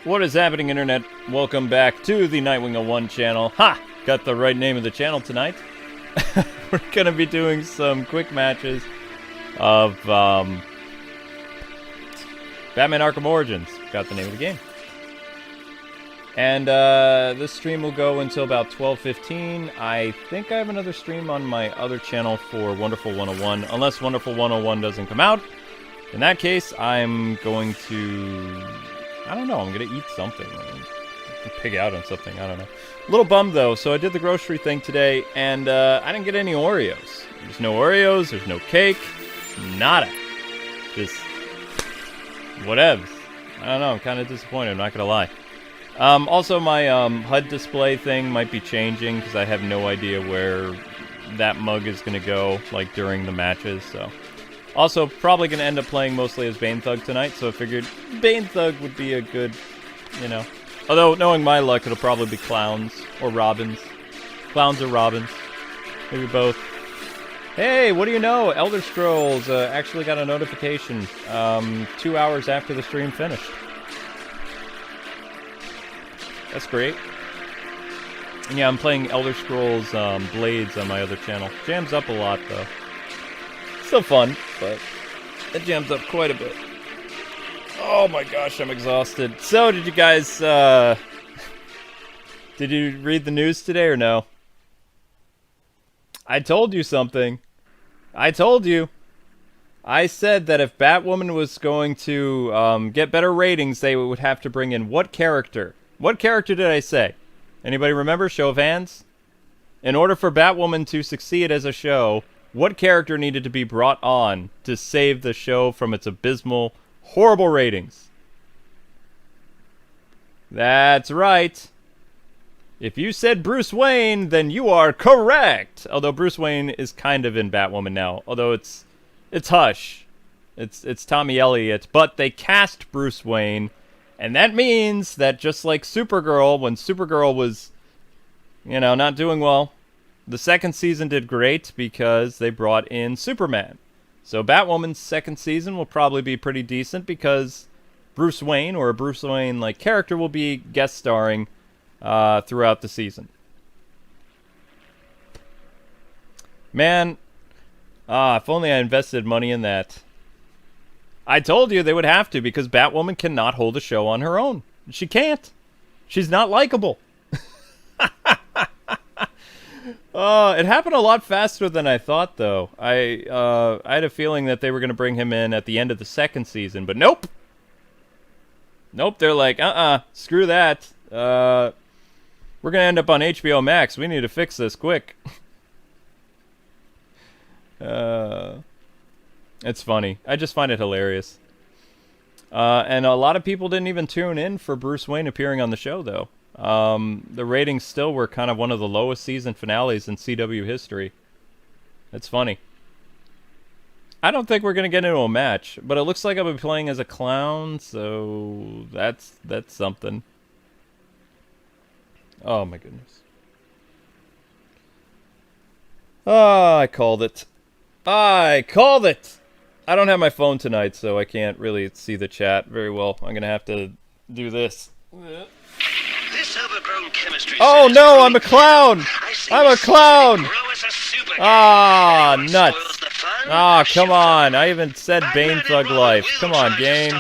What is happening, Internet? Welcome back to the Nightwing 01 channel. Ha! Got the right name of the channel tonight. We're gonna be doing some quick matches of Batman Arkham Origins. Got the name of the game. And this stream will go until about 12:15. I think I have another stream on my other channel for Wonderful 101, unless Wonderful 101 doesn't come out. In that case, I'm going to... I don't know, I'm going to eat something. Pig out on something, I don't know. A little bummed, though, so I did the grocery thing today, and I didn't get any Oreos. There's no Oreos, there's no cake, nada. Just... whatevs. I don't know, I'm kind of disappointed, I'm not going to lie. Also, my HUD display thing might be changing, because I have no idea where that mug is going to go, like, during the matches, so... Also, probably going to end up playing mostly as Bane Thug tonight, so I figured Bane Thug would be a good, you know... Although, knowing my luck, it'll probably be Clowns or Robins. Clowns or Robins. Maybe both. Hey, what do you know? Elder Scrolls actually got a notification 2 hours after the stream finished. That's great. And yeah, I'm playing Elder Scrolls Blades on my other channel. Jams up a lot, though. Still fun, but it jams up quite a bit. Oh my gosh, I'm exhausted. So, did you guys, did you read the news today or no? I told you something. I told you. I said that if Batwoman was going to get better ratings, they would have to bring in what character? What character did I say? Anybody remember? Show of hands? In order for Batwoman to succeed as a show, what character needed to be brought on to save the show from its abysmal, horrible ratings? That's right. If you said Bruce Wayne, then you are correct. Although Bruce Wayne is kind of in Batwoman now. Although it's Hush. It's Tommy Elliott. But they cast Bruce Wayne. And that means that just like Supergirl, when Supergirl was, you know, not doing well, the second season did great because they brought in Superman. So Batwoman's second season will probably be pretty decent because Bruce Wayne, or a Bruce Wayne-like character, will be guest starring throughout the season. Man, if only I invested money in that. I told you they would have to because Batwoman cannot hold a show on her own. She can't. She's not likable. It happened a lot faster than I thought, though. I had a feeling that they were going to bring him in at the end of the second season, but nope. Nope, they're like, screw that. We're going to end up on HBO Max. We need to fix this quick. It's funny. I just find it hilarious. And a lot of people didn't even tune in for Bruce Wayne appearing on the show, though. The ratings still were kind of one of the lowest season finales in CW history. It's funny. I don't think we're going to get into a match, but it looks like I'll be playing as a clown, so that's something. Oh my goodness. Oh, I called it. I called it! I don't have my phone tonight, so I can't really see the chat very well. I'm going to have to do this. Oh no, I'm a clown! I'm a clown! Ah, nuts. Ah, come on. I even said Bane Thug Life. Come on, game.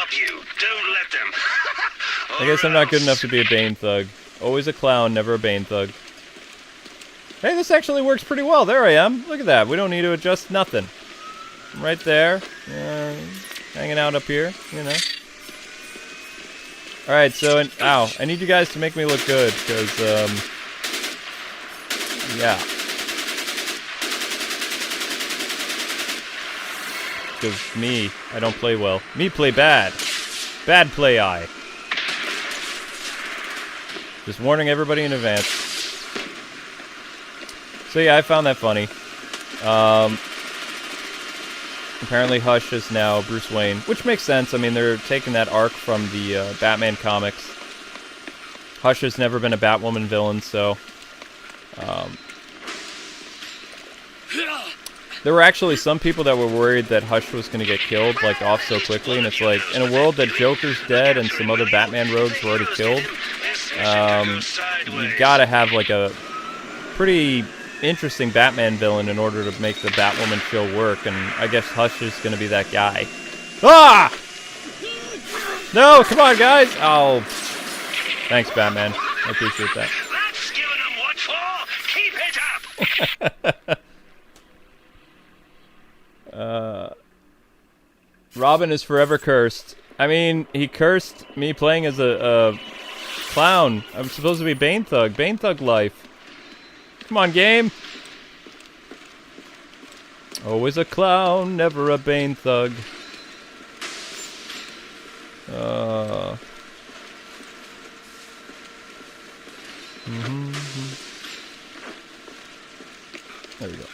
I guess I'm not good enough to be a Bane Thug. Always a clown, never a Bane Thug. Hey, this actually works pretty well. There I am. Look at that. We don't need to adjust nothing. I'm right there. Hanging out up here, you know. Alright, so, ow, I need you guys to make me look good, because, yeah. Because me, I don't play well. Me play bad. Bad play I. Just warning everybody in advance. So yeah, I found that funny. Apparently Hush is now Bruce Wayne, which makes sense. I mean, they're taking that arc from the Batman comics. Hush has never been a Batwoman villain, so... There were actually some people that were worried that Hush was going to get killed, like, off so quickly, and it's like, in a world that Joker's dead and some other Batman rogues were already killed, you gotta have, like, a pretty interesting Batman villain in order to make the Batwoman show work, and I guess Hush is going to be that guy. Ah! No, come on, guys! Oh, thanks, Batman. I appreciate that. That's giving them what for. Keep it up. Robin is forever cursed. I mean, he cursed me playing as a clown. I'm supposed to be Bane Thug. Bane Thug life. Come on, game. Always a clown, never a Bane Thug. There we go.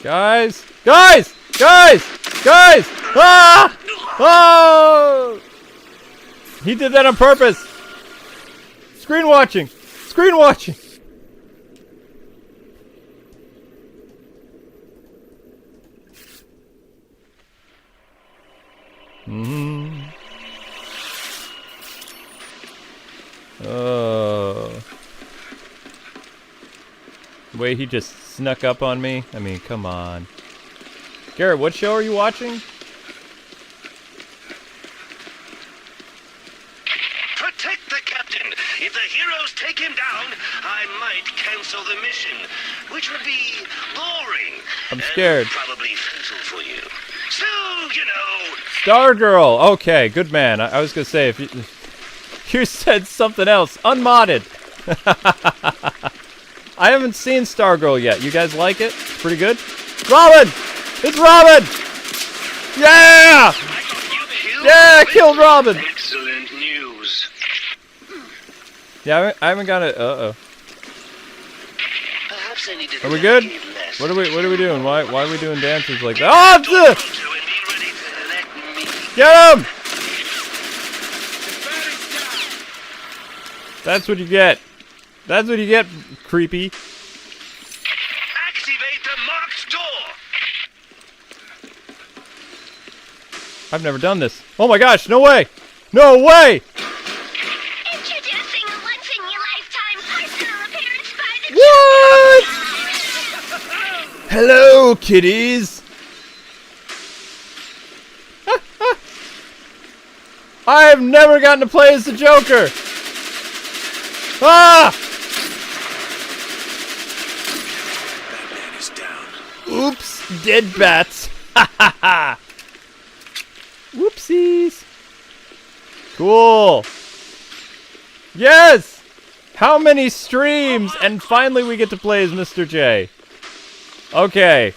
Guys! Guys! Guys! Guys! Ah! Oh! He did that on purpose! Screen watching! Screen watching! The way he just snuck up on me. I mean, come on. Garrett, what show are you watching? Protect the captain. If the heroes take him down, I might cancel the mission, which would be boring. I'm scared. Probably fatal for you. So, you know. Stargirl. Okay, good man. I was gonna say if you said something else, unmodded. I haven't seen Stargirl yet. You guys like it? Pretty good. Robin! It's Robin! Yeah! Yeah, I killed Robin! Excellent news. Yeah, I haven't got it. Uh-oh. Perhaps I need to Are we good? What are we doing? Why are we doing dances like that? Oh! Get him! That's what you get. That's what you get, creepy. Activate the marked door. I've never done this. Oh my gosh, no way! No way! Introducing a once-in-your-lifetime personal appearance by the What? Hello, kiddies! I have never gotten to play as the Joker! Ah! Batman is down. Oops, dead bats. Ha ha ha. Whoopsies. Cool. Yes! How many streams? And finally we get to play as Mr. J. Okay.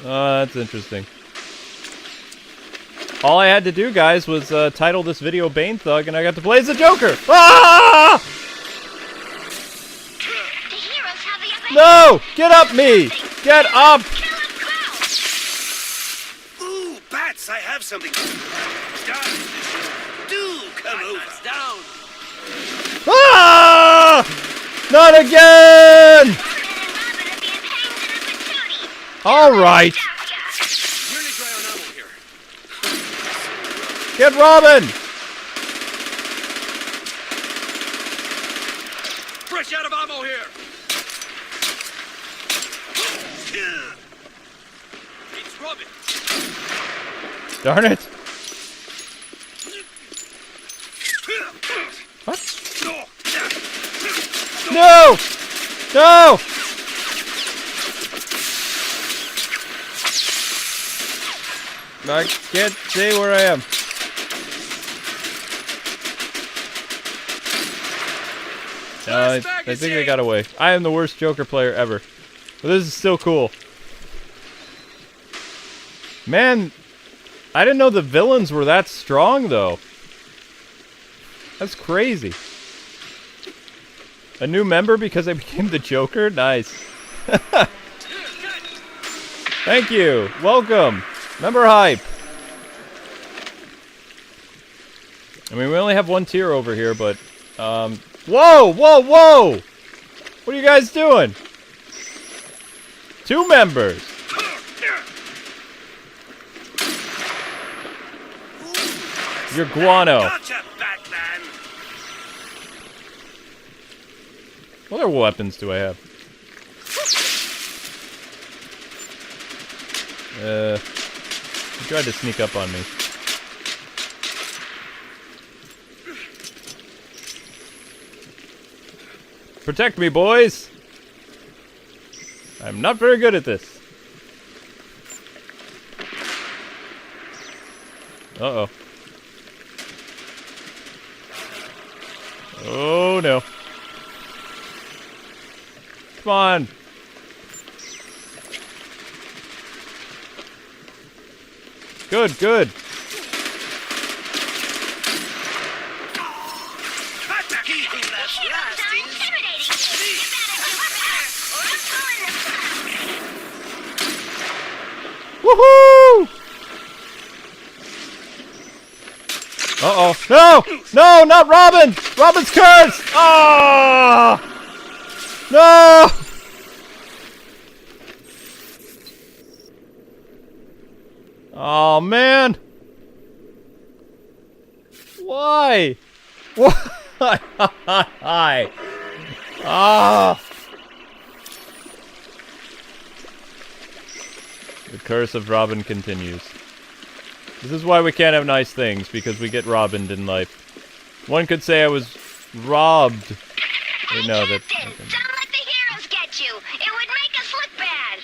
That's interesting. All I had to do, guys, was title this video Bane Thug, and I got to play as the Joker. Ah! The heroes have the upper No! Get up, me! Get up! Ooh, bats! I have something. Guys, do come over. Down. Ah! Not again! All right. Nearly dry on ammo here. Get Robin! Fresh out of ammo here. It's Robin. Darn it. What? No! No! I can't say where I am. I think I got away. I am the worst Joker player ever. But this is still cool. Man, I didn't know the villains were that strong, though. That's crazy. A new member because I became the Joker? Nice. Thank you. Welcome. Member hype. I mean, we only have one tier over here, but... Whoa! Whoa! Whoa! What are you guys doing? 2 members. You're guano. Gotcha, Batman. What other weapons do I have? He tried to sneak up on me. Protect me, boys! I'm not very good at this. Uh-oh. Oh, no. Come on. Good, good. Heroes are intimidating. You better give back, or I'm pulling the plug. Woohoo! Uh-oh. No! No, not Robin! Robin's cursed! Ah! No! Oh, man! Why? Why? Ah! The curse of Robin continues. This is why we can't have nice things, because we get Robined in life. One could say I was robbed. Hey, No, that. Captain, don't let the heroes get you. It would make us look bad.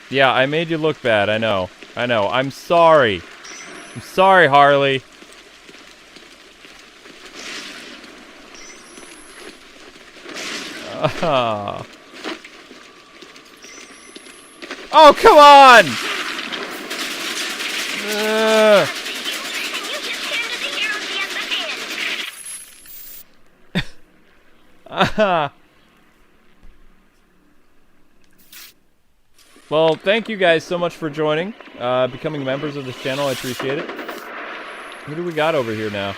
Yeah, I made you look bad. I know. I know. I'm sorry. I'm sorry, Harley. Oh, come on! And you just turned to the heroes the other end. Well, thank you guys so much for joining, becoming members of this channel. I appreciate it. Who do we got over here now?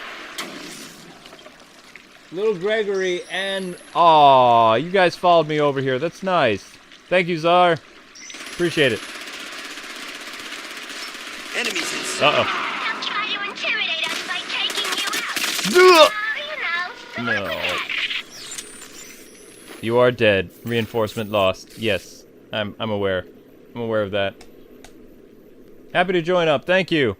Little Gregory and... Aw, you guys followed me over here. That's nice. Thank you, Czar. Appreciate it. Enemies in sight. Uh-oh. They'll try to intimidate us by taking you out. You know, No. You are dead. Reinforcement lost. Yes, I'm aware. I'm aware of that. Happy to join up. Thank you.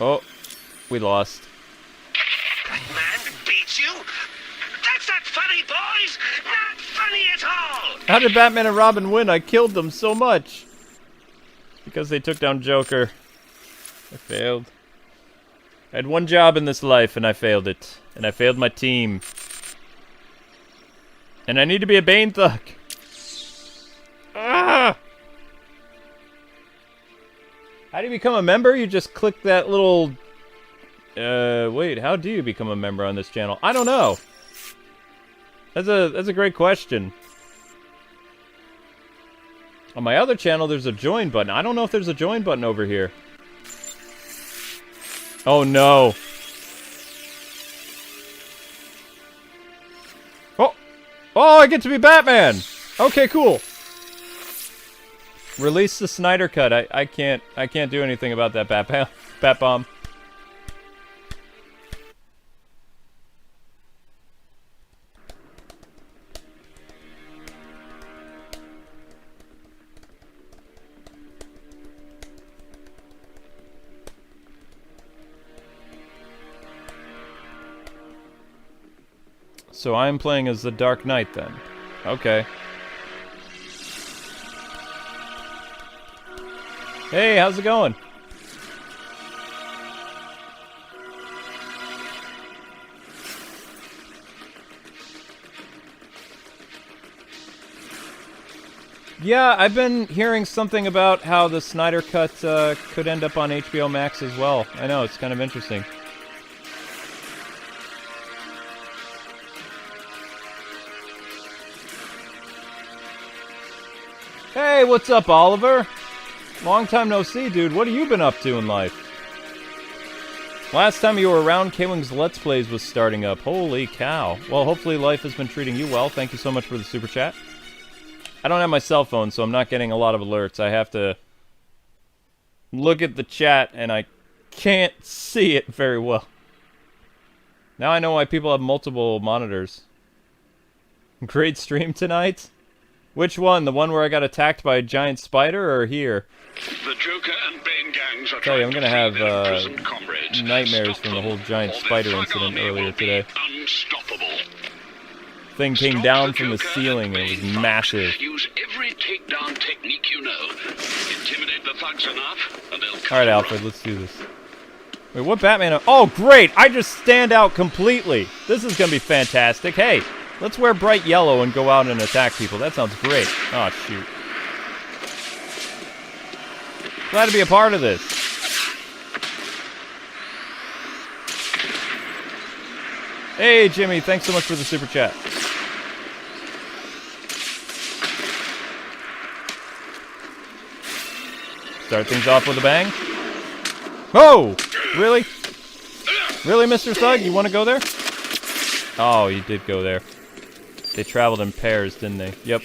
Oh, we lost. Man beats you? That's not funny, boys! Not funny at all! How did Batman and Robin win? I killed them so much. Because they took down Joker. I failed. I had one job in this life and I failed it. And I failed my team. And I need to be a Bane thug. Ah! How do you become a member? You just click that little... wait, how do you become a member on this channel? I don't know. That's a great question. On my other channel, there's a join button. I don't know if there's a join button over here. Oh, no. Oh! Oh, I get to be Batman! Okay, cool. Release the Snyder Cut. I can't do anything about that Bat Bomb. So I'm playing as the Dark Knight then. Okay. Hey, how's it going? Yeah, I've been hearing something about how the Snyder Cut could end up on HBO Max as well. I know, it's kind of interesting. Hey, what's up, Oliver? Long time no see, dude. What have you been up to in life? Last time you were around, Kwing's Let's Plays was starting up. Holy cow. Well, hopefully life has been treating you well. Thank you so much for the super chat. I don't have my cell phone, so I'm not getting a lot of alerts. I have to look at the chat, and I can't see it very well. Now I know why people have multiple monitors. Great stream tonight? Which one? The one where I got attacked by a giant spider, or here? The Joker and Bane gangs are Tell you, I'm trying gonna to free their have imprisoned comrades. nightmares Stop from the them, whole giant or their spider thug incident army earlier will be today. Unstoppable. Thing came Stop down the from the Joker ceiling. and It was Bane thugs. massive. Use every takedown technique you know. Intimidate the thugs enough, and they'll come. Alright, Alfred, let's do this. Wait, what Batman? Oh, great! I just stand out completely. This is gonna be fantastic. Hey, let's wear bright yellow and go out and attack people. That sounds great. Oh, shoot. Glad to be a part of this. Hey, Jimmy, thanks so much for the super chat. Start things off with a bang. Oh! Really? Really, Mr. Thug? You want to go there? Oh, you did go there. They traveled in pairs, didn't they? Yep.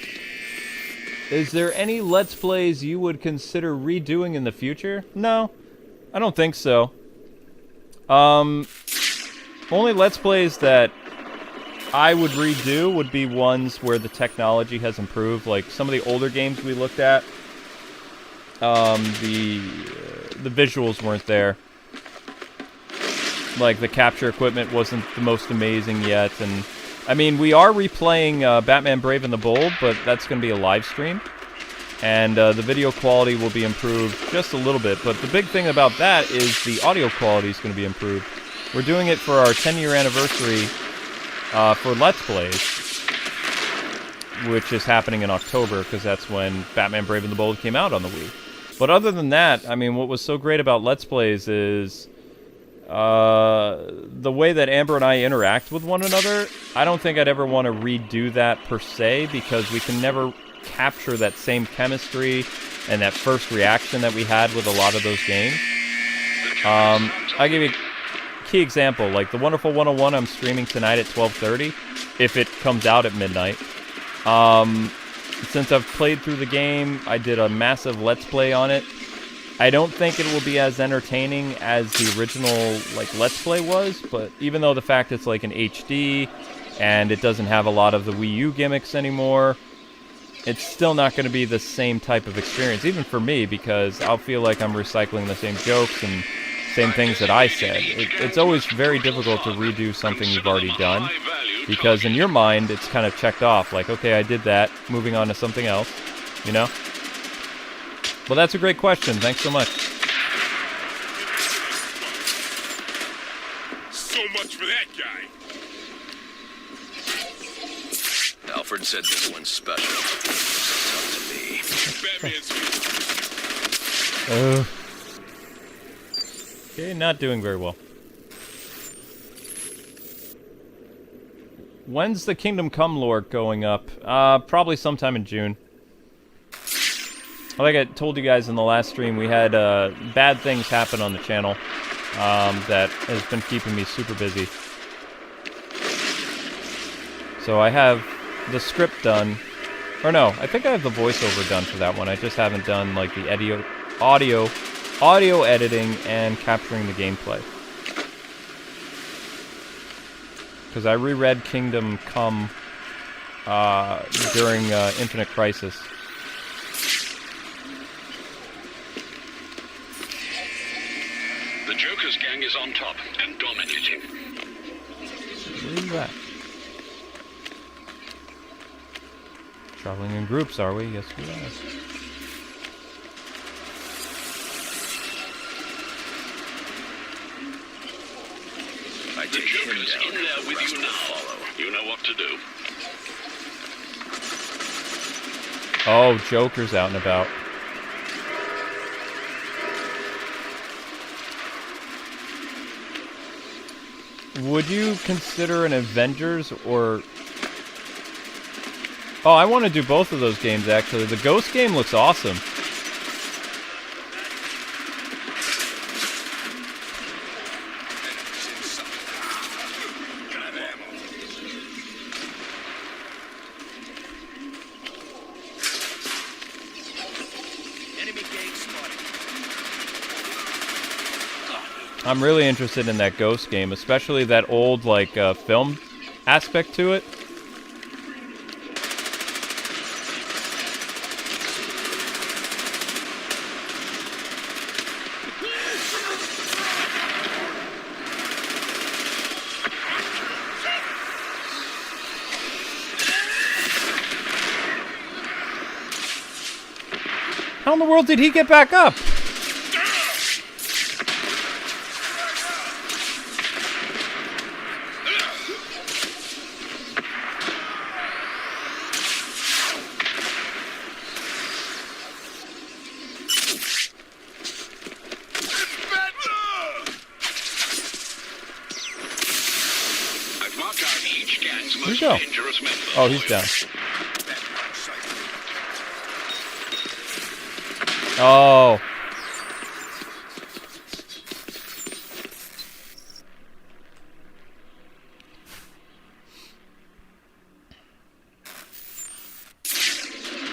Is there any Let's Plays you would consider redoing in the future? No, I don't think so. Only Let's Plays that I would redo would be ones where the technology has improved. Like some of the older games we looked at, the visuals weren't there. Like the capture equipment wasn't the most amazing yet, and I mean we are replaying Batman Brave and the Bold, but that's going to be a live stream, and the video quality will be improved just a little bit. But the big thing about that is the audio quality is going to be improved. We're doing it for our 10-year anniversary for Let's Plays, which is happening in October because that's when Batman Brave and the Bold came out on the Wii. But other than that, I mean, what was so great about Let's Plays is the way that Amber and I interact with one another. I don't think I'd ever want to redo that per se, because we can never capture that same chemistry and that first reaction that we had with a lot of those games. I'll give you a key example, like the Wonderful 101 I'm streaming tonight at 12:30, if it comes out at midnight. Since I've played through the game, I did a massive Let's Play on it. I don't think it will be as entertaining as the original Let's Play was, but even though the fact it's like an HD and it doesn't have a lot of the Wii U gimmicks anymore, it's still not going to be the same type of experience, even for me, because I'll feel like I'm recycling the same jokes and same things that I said. It's always very difficult to redo something you've already done, because in your mind it's kind of checked off, like, okay, I did that, moving on to something else, you know? Well, that's a great question. Thanks so much. So much for that guy. Alfred said this one's special. So tell it to me. Batman's Okay, not doing very well. When's the Kingdom Come lore going up? Probably sometime in June. Like I told you guys in the last stream, we had bad things happen on the channel that has been keeping me super busy. So I have the script done. Or no, I think I have the voiceover done for that one. I just haven't done like the audio editing and capturing the gameplay. Because I reread Kingdom Come during Infinite Crisis. The Joker's gang is on top and dominating. Where are you at? Traveling in groups, are we? Yes, we are. I The take him Joker's down. in there with Rest you will now. follow. You know what to do. Oh, Joker's out and about. Would you consider an Avengers or... Oh, I want to do both of those games, actually. The Ghost game looks awesome. I'm really interested in that Ghost game, especially that old, like, film aspect to it. How in the world did he get back up? I've marked out each gang's Where'd most he go? dangerous members. Oh, he's down. Oh.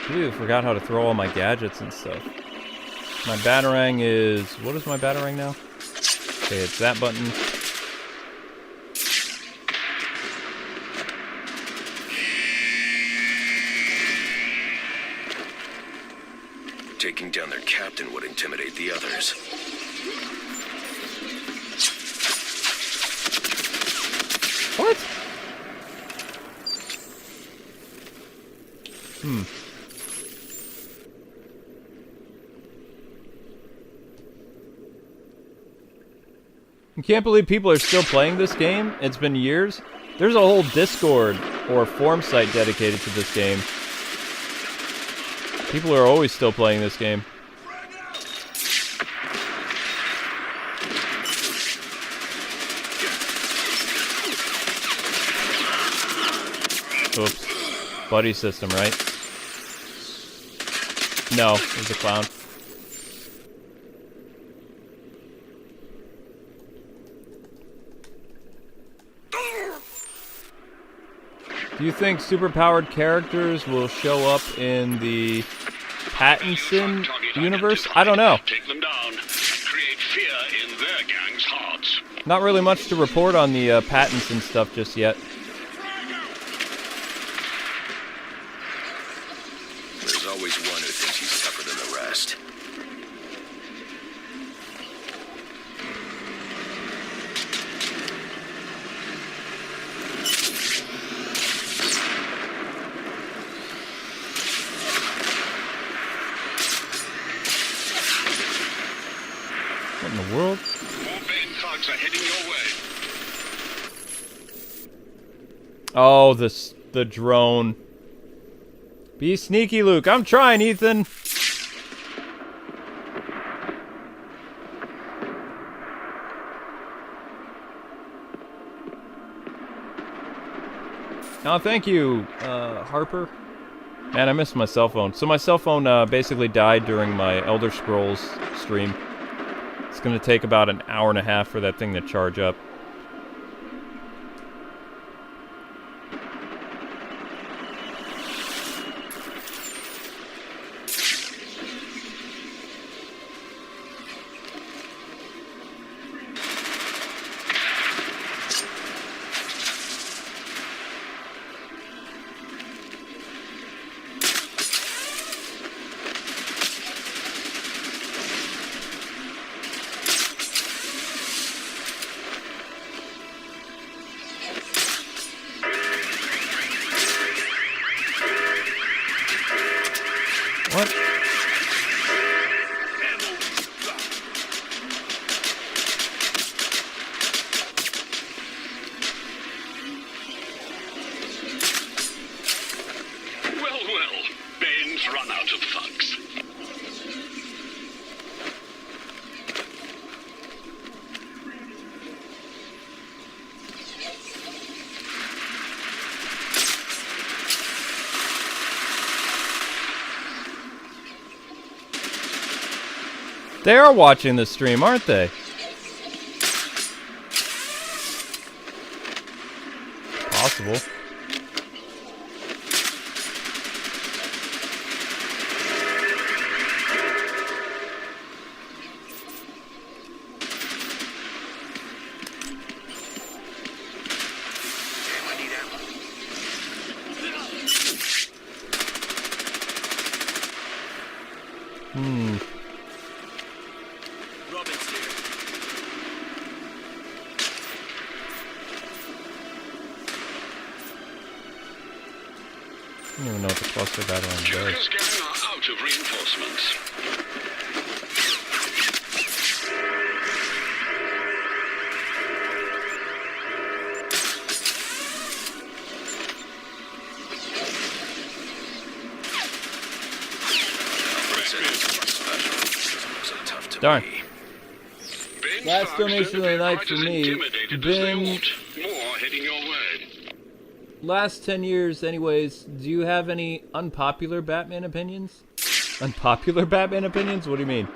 Dude, I forgot how to throw all my gadgets and stuff. My Batarang is... What is my Batarang now? Okay, it's that button. Taking down their captain would intimidate the others. What? I can't believe people are still playing this game. It's been years. There's a whole Discord or forum site dedicated to this game. People are always still playing this game. Oops. Buddy system, right? No, it was a clown. Do you think superpowered characters will show up in the Pattinson universe? I don't know. Take them down. Create fear in their gang's hearts. Not really much to report on the Pattinson stuff just yet. There's always one who thinks he's tougher than the rest. What in the world? More Bane thugs are heading your way. Oh, the drone. Be sneaky, Luke. I'm trying, Ethan. Oh, thank you, Harper. Man, I missed my cell phone. So my cell phone basically died during my Elder Scrolls stream. It's going to take about an hour and a half for that thing to charge up. What? Well, Bane's run out of thugs. They are watching the stream, aren't they? Possible. Robbins here. I don't even know what the cluster battle does. Joker's gang are out of reinforcements. Darn. Bane's Last thugs donation of the don't night quite for as me. intimidated as they Been ought. More heading your way. last 10 years, anyways. Do you have any unpopular Batman opinions? Unpopular Batman opinions? What do you mean?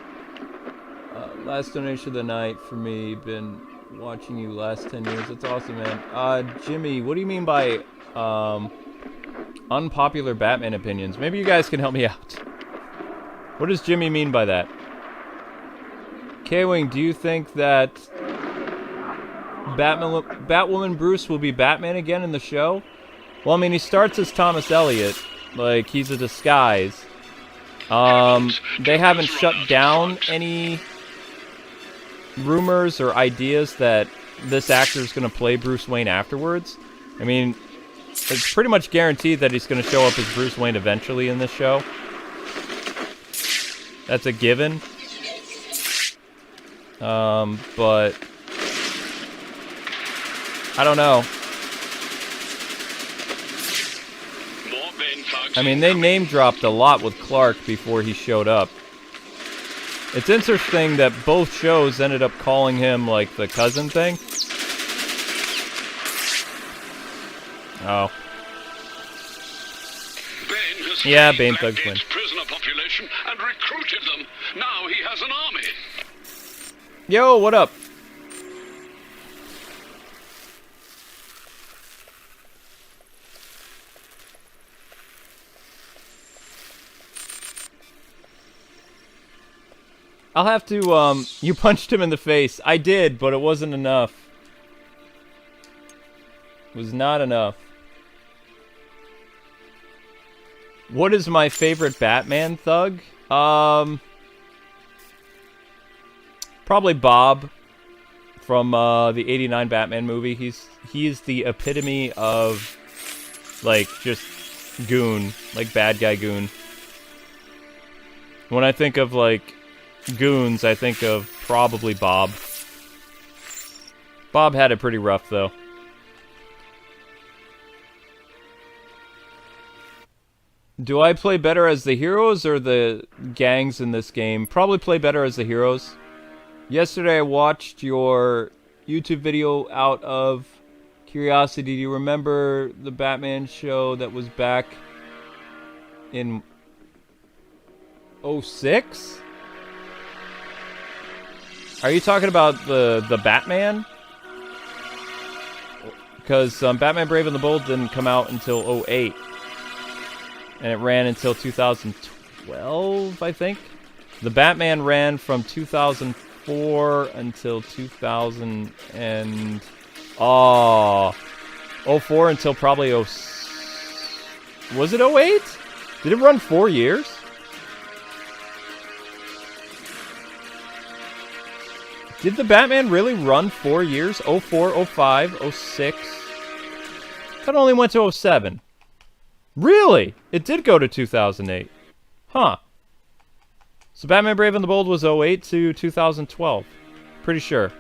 Last donation of the night for me. Been watching you last 10 years. That's awesome, man. Jimmy, what do you mean by unpopular Batman opinions? Maybe you guys can help me out. What does Jimmy mean by that? Kwing, do you think that Batwoman Bruce will be Batman again in the show? Well, I mean, he starts as Thomas Elliot. Like, he's a disguise. They haven't shut down any rumors or ideas that this actor is going to play Bruce Wayne afterwards. I mean, it's pretty much guaranteed that he's going to show up as Bruce Wayne eventually in this show. That's a given. But I don't know. More Bane thugs I mean, they name dropped a lot with Clark before he showed up. It's interesting that both shows ended up calling him, like, the cousin thing. Bane Oh. has Yeah, freed Bane thugs win. Blackgate's prisoner population and recruited them. Now he has an army. Yo, what up? I'll have to, you punched him in the face. I did, but it wasn't enough. It was not enough. What is my favorite Batman thug? Probably Bob from the '89 Batman movie. He's the epitome of, like, just goon, like bad guy goon. When I think of, like, goons, I think of probably Bob. Bob had it pretty rough, though. Do I play better as the heroes or the gangs in this game? Probably play better as the heroes. Yesterday I watched your YouTube video out of curiosity. Do you remember the Batman show that was back in 06? Are you talking about the Batman? Because Batman Brave and the Bold didn't come out until 08. And it ran until 2012, I think. The Batman ran from 2004 until 2000 and... 04 until probably was it 08? Did it run 4 years? Did the Batman really run 4 years? 04, 05, 06? I thought it only went to 07. Really? It did go to 2008. Huh. So Batman Brave and the Bold was 08 to 2012. Pretty sure.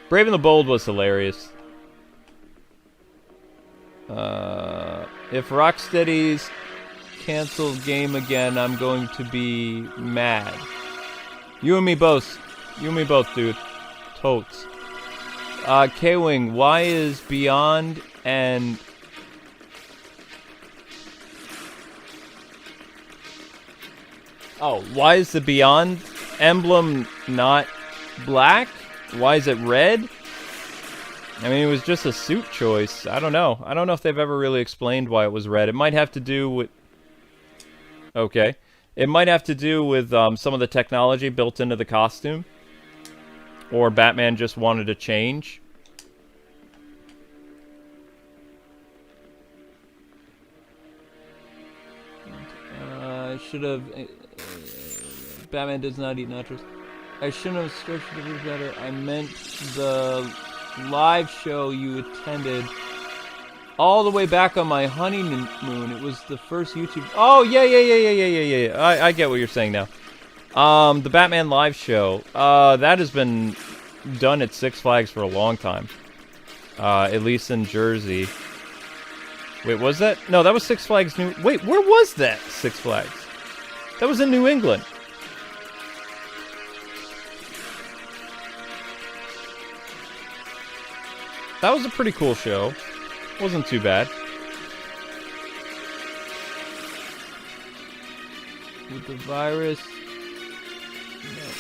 Brave and the Bold was hilarious. If Rocksteady's canceled game again, I'm going to be mad. You and me both. You and me both, dude. Totes. Kwing, why is Beyond and... Oh, why is the Beyond emblem not black? Why is it red? I mean, it was just a suit choice. I don't know. I don't know if they've ever really explained why it was red. It might have to do with... Okay. It might have to do with some of the technology built into the costume. Or Batman just wanted to change. should have. Batman does not eat nachos. I shouldn't have structured it better. I meant the live show you attended all the way back on my honeymoon. It was the first YouTube. Oh yeah. I get what you're saying now. The Batman live show. That has been done at Six Flags for a long time. At least in Jersey. Wait, was that? No, that was Six Flags New... Wait, where was that Six Flags? That was in New England. That was a pretty cool show. Wasn't too bad. With the virus... No.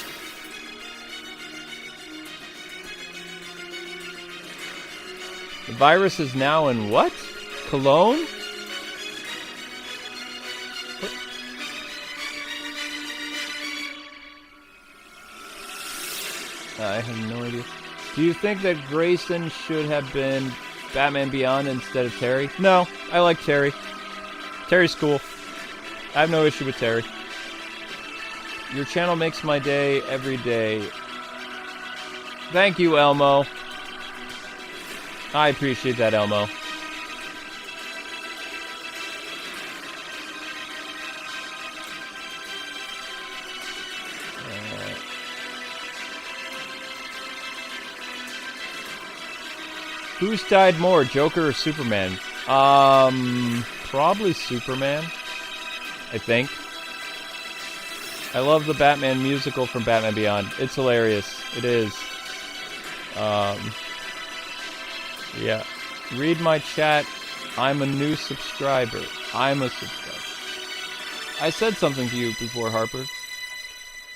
The virus is now in what? Cologne? What? I have no idea. Do you think that Grayson should have been Batman Beyond instead of Terry? No, I like Terry. Terry's cool. I have no issue with Terry. Your channel makes my day every day. Thank you, Elmo. I appreciate that, Elmo. Who's died more, Joker or Superman? Probably Superman. I think. I love the Batman musical from Batman Beyond. It's hilarious. It is. Yeah. Read my chat. I'm a new subscriber. I'm a subscriber. I said something to you before, Harper.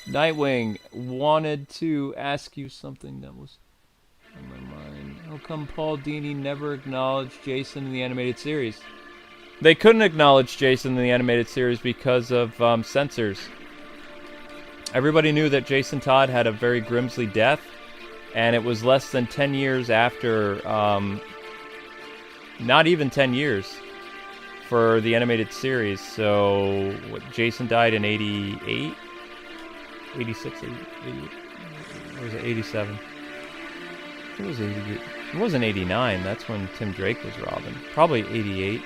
Nightwing wanted to ask you something that was on my mind. How come Paul Dini never acknowledged Jason in the animated series? They couldn't acknowledge Jason in the animated series because of censors. Everybody knew that Jason Todd had a very grisly death, and it was less than 10 years after, not even 10 years for the animated series. So, what, Jason died in 88? 86, 88, or was it 87? It was 88. It wasn't 89. That's when Tim Drake was Robin. Probably 88.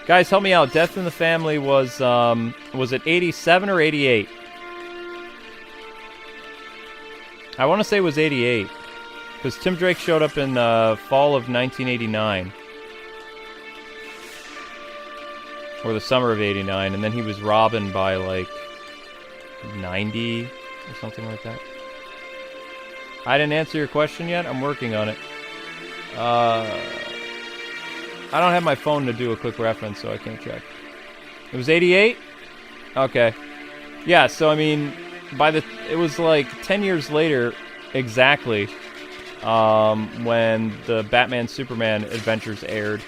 Guys, help me out. Death in the Family was it 87 or 88? I want to say it was 88. Because Tim Drake showed up in fall of 1989. Or the summer of 89. And then he was Robin by, like, 90 or something like that. I didn't answer your question yet. I'm working on it. I don't have my phone to do a quick reference, so I can't check. It was 88? Okay. Yeah, so I mean, it was like 10 years later, exactly, when the Batman Superman adventures aired.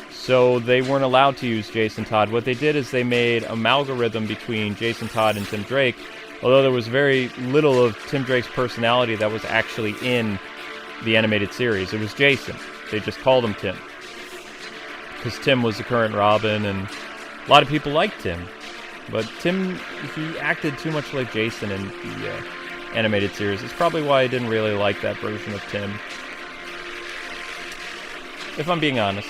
So they weren't allowed to use Jason Todd. What they did is they made an amalgam between Jason Todd and Tim Drake, although there was very little of Tim Drake's personality that was actually in the animated series. It was Jason. They just called him Tim. Because Tim was the current Robin, and a lot of people liked Tim. But Tim, he acted too much like Jason in the animated series. It's probably why I didn't really like that version of Tim. If I'm being honest.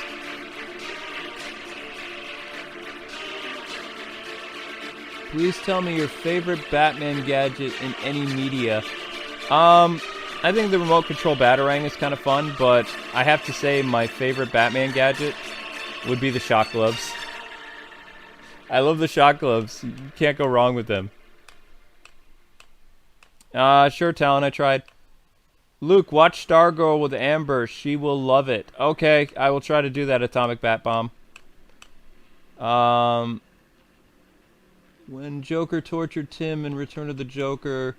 Please tell me your favorite Batman gadget in any media. I think the remote control Batarang is kind of fun, but I have to say my favorite Batman gadget would be the shock gloves. I love the shock gloves. You can't go wrong with them. Sure, Talon, I tried. Luke, watch Stargirl with Amber. She will love it. Okay, I will try to do that, Atomic Bat Bomb. When Joker tortured Tim in Return of the Joker,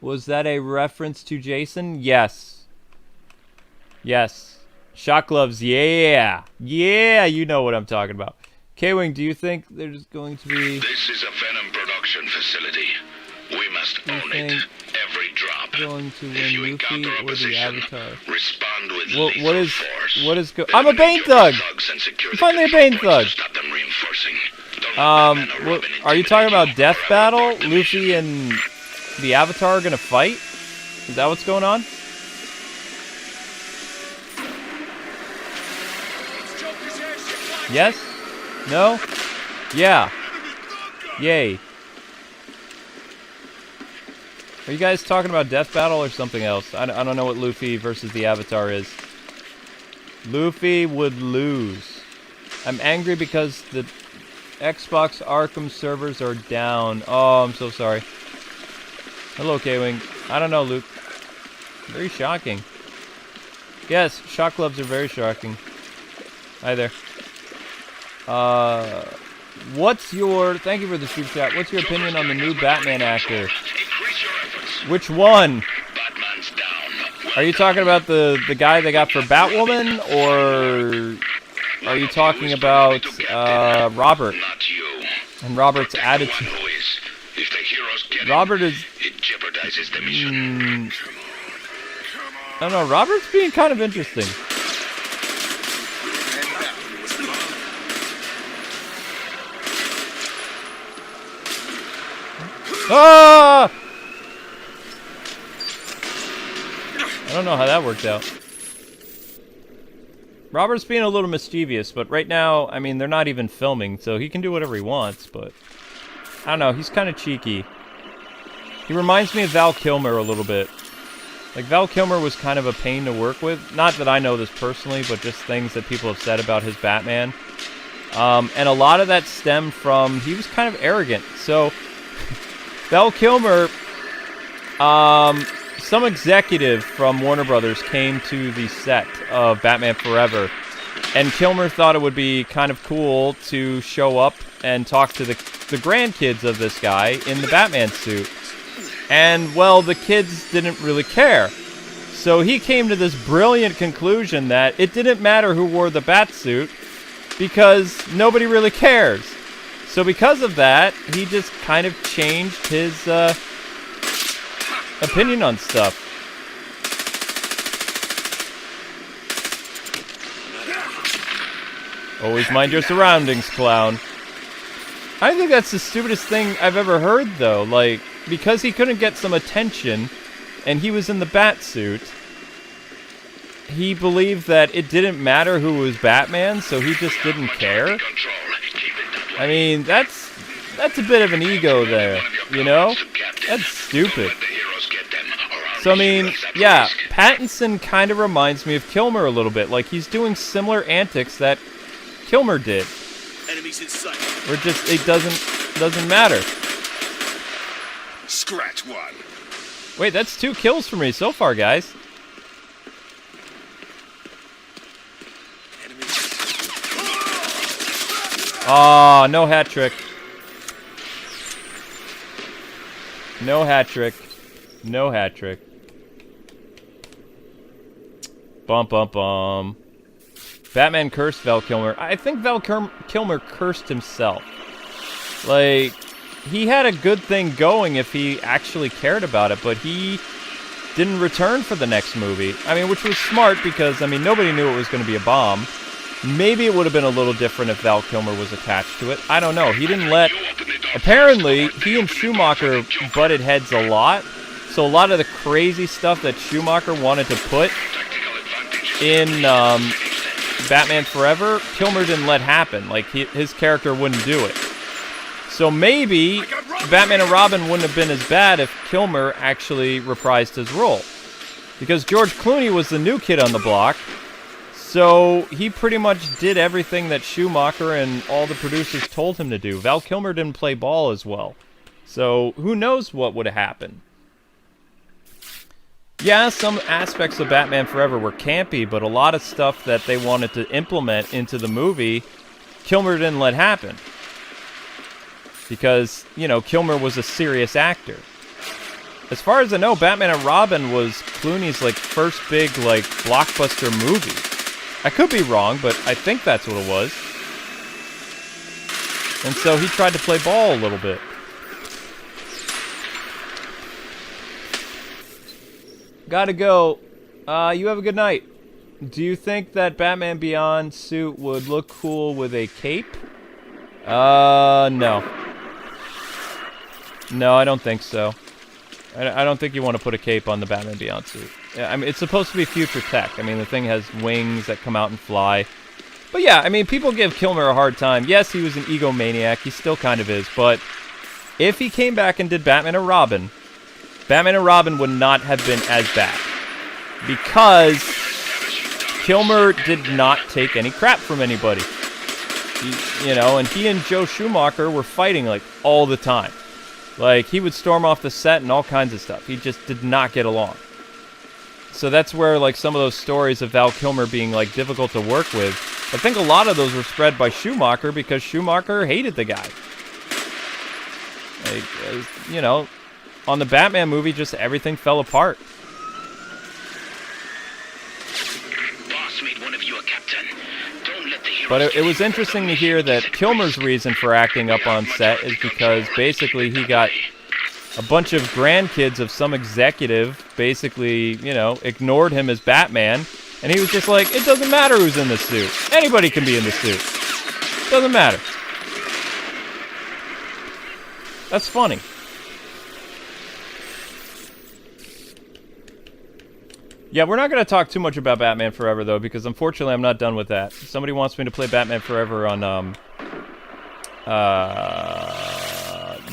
was that a reference to Jason? Yes. Yes. Shock gloves, yeah. Yeah, you know what I'm talking about. K-Wing, do you think there's going to be... This is a Venom production facility. We must own it. Every drop. Going to If you win Luffy encounter or the opposition, Avatar? respond with What is... force. What is... I'm a Bane Thug! I'm finally a Bane Thug! Stop them reinforcing. Don't Are you talking about Death Battle? Luffy and the Avatar are gonna fight? Is that what's going on? Yes? No? Yeah. Yay. Are you guys talking about Death Battle or something else? I don't know what Luffy versus the Avatar is. Luffy would lose. I'm angry because the Xbox Arkham servers are down. Oh, I'm so sorry. Hello, Kwing. I don't know, Luke. Very shocking. Yes, shock gloves are very shocking. Hi there. What's your... Thank you for the super chat. What's your opinion on the new Batman actor? Which one? Batman's down. Are you talking about the guy they got for Batwoman, or are you talking about Robert Not you. and Robert's One attitude? who is. If the heroes get Robert is... it jeopardizes the mission. I don't know, Robert's being kind of interesting. Ah! I don't know how that worked out. Robert's being a little mischievous, but right now, I mean, they're not even filming, so he can do whatever he wants, but... I don't know, he's kind of cheeky. He reminds me of Val Kilmer a little bit. Like, Val Kilmer was kind of a pain to work with. Not that I know this personally, but just things that people have said about his Batman. And a lot of that stemmed from... He was kind of arrogant, so... Val Kilmer... some executive from Warner Brothers came to the set of Batman Forever, and Kilmer thought it would be kind of cool to show up and talk to the grandkids of this guy in the Batman suit. And, well, the kids didn't really care. So he came to this brilliant conclusion that it didn't matter who wore the bat suit because nobody really cares. So because of that, he just kind of changed his opinion on stuff. Always mind your surroundings, clown. I think that's the stupidest thing I've ever heard, though. Like, because he couldn't get some attention, and he was in the bat suit, he believed that it didn't matter who was Batman, so he just didn't care. I mean, that's a bit of an ego there, you know? That's stupid. So, I mean, yeah, Pattinson kind of reminds me of Kilmer a little bit. Like, he's doing similar antics that Kilmer did. Enemies in sight. Where just, it doesn't matter. Scratch one. Wait, that's 2 kills for me so far, guys. Aw, no hat trick. No hat trick. No hat trick. Bum, bum, bum. Batman cursed Val Kilmer. I think Val Kilmer cursed himself. Like, he had a good thing going if he actually cared about it, but he didn't return for the next movie. I mean, which was smart because, I mean, nobody knew it was going to be a bomb. Maybe it would have been a little different if Val Kilmer was attached to it. I don't know. He didn't let... Apparently, he and Schumacher butted heads a lot. So a lot of the crazy stuff that Schumacher wanted to put in Batman Forever, Kilmer didn't let happen. Like, his character wouldn't do it. So maybe Batman and Robin wouldn't have been as bad if Kilmer actually reprised his role. Because George Clooney was the new kid on the block. So he pretty much did everything that Schumacher and all the producers told him to do. Val Kilmer didn't play ball as well. So who knows what would have happened. Yeah, some aspects of Batman Forever were campy, but a lot of stuff that they wanted to implement into the movie, Kilmer didn't let happen. Because, you know, Kilmer was a serious actor. As far as I know, Batman and Robin was Clooney's, like, first big, like, blockbuster movie. I could be wrong, but I think that's what it was. And so he tried to play ball a little bit. Gotta go. You have a good night. Do you think that Batman Beyond suit would look cool with a cape? No. No, I don't think so. I don't think you want to put a cape on the Batman Beyond suit. I mean, it's supposed to be future tech. I mean, the thing has wings that come out and fly. But yeah, I mean, people give Kilmer a hard time. Yes, he was an egomaniac. He still kind of is. But if he came back and did Batman and Robin would not have been as bad. Because Kilmer did not take any crap from anybody. You know, and he and Joe Schumacher were fighting, like, all the time. Like, he would storm off the set and all kinds of stuff. He just did not get along. So that's where, like, some of those stories of Val Kilmer being, like, difficult to work with, I think a lot of those were spread by Schumacher because Schumacher hated the guy. Like, you know, on the Batman movie, just everything fell apart. Boss made one of you a captain. Don't let the heroes But it was interesting to hear that Kilmer's reason for acting up on set is because basically he got a bunch of grandkids of some executive basically, you know, ignored him as Batman. And he was just like, it doesn't matter who's in this suit. Anybody can be in this suit. Doesn't matter. That's funny. Yeah, we're not going to talk too much about Batman Forever, though, because unfortunately I'm not done with that. Somebody wants me to play Batman Forever on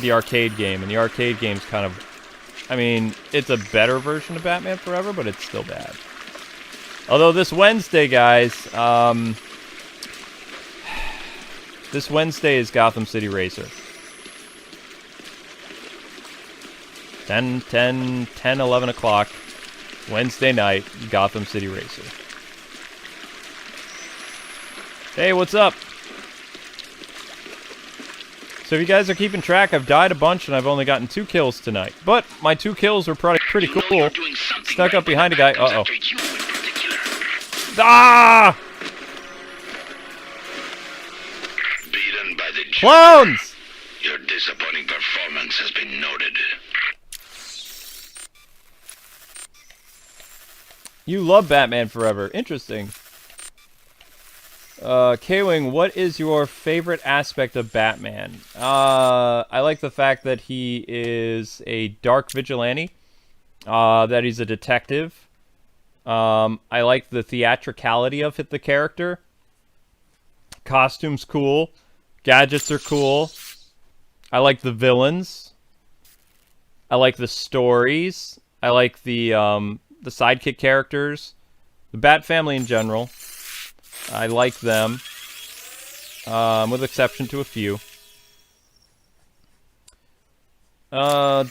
the arcade game, and the arcade game's kind of... I mean, it's a better version of Batman Forever, but it's still bad. Although this Wednesday, guys, this Wednesday is Gotham City Racer. 10, 11 o'clock. Wednesday night, Gotham City Racer. Hey, what's up? So if you guys are keeping track, I've died a bunch and I've only gotten 2 kills tonight. But my 2 kills were probably pretty cool. Stuck up behind a guy. Uh-oh. Ah! Beaten by the Clowns! Your disappointing performance has been noted. You love Batman Forever. Interesting. Kwing, what is your favorite aspect of Batman? I like the fact that he is a dark vigilante. That he's a detective. I like the theatricality of the character. Costume's cool. Gadgets are cool. I like the villains. I like the stories. I like the sidekick characters, the Bat family in general. I like them, with exception to a few. I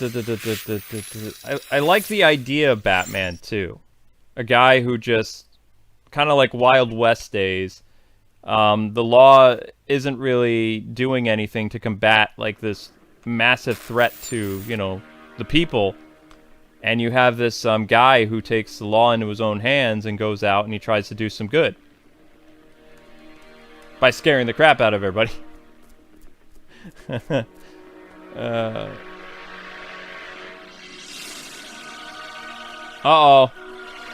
like the idea of Batman, too. A guy who just, kind of like Wild West days, the law isn't really doing anything to combat, like, this massive threat to, you know, the people. And you have this guy who takes the law into his own hands and goes out and he tries to do some good. By scaring the crap out of everybody. Uh-oh.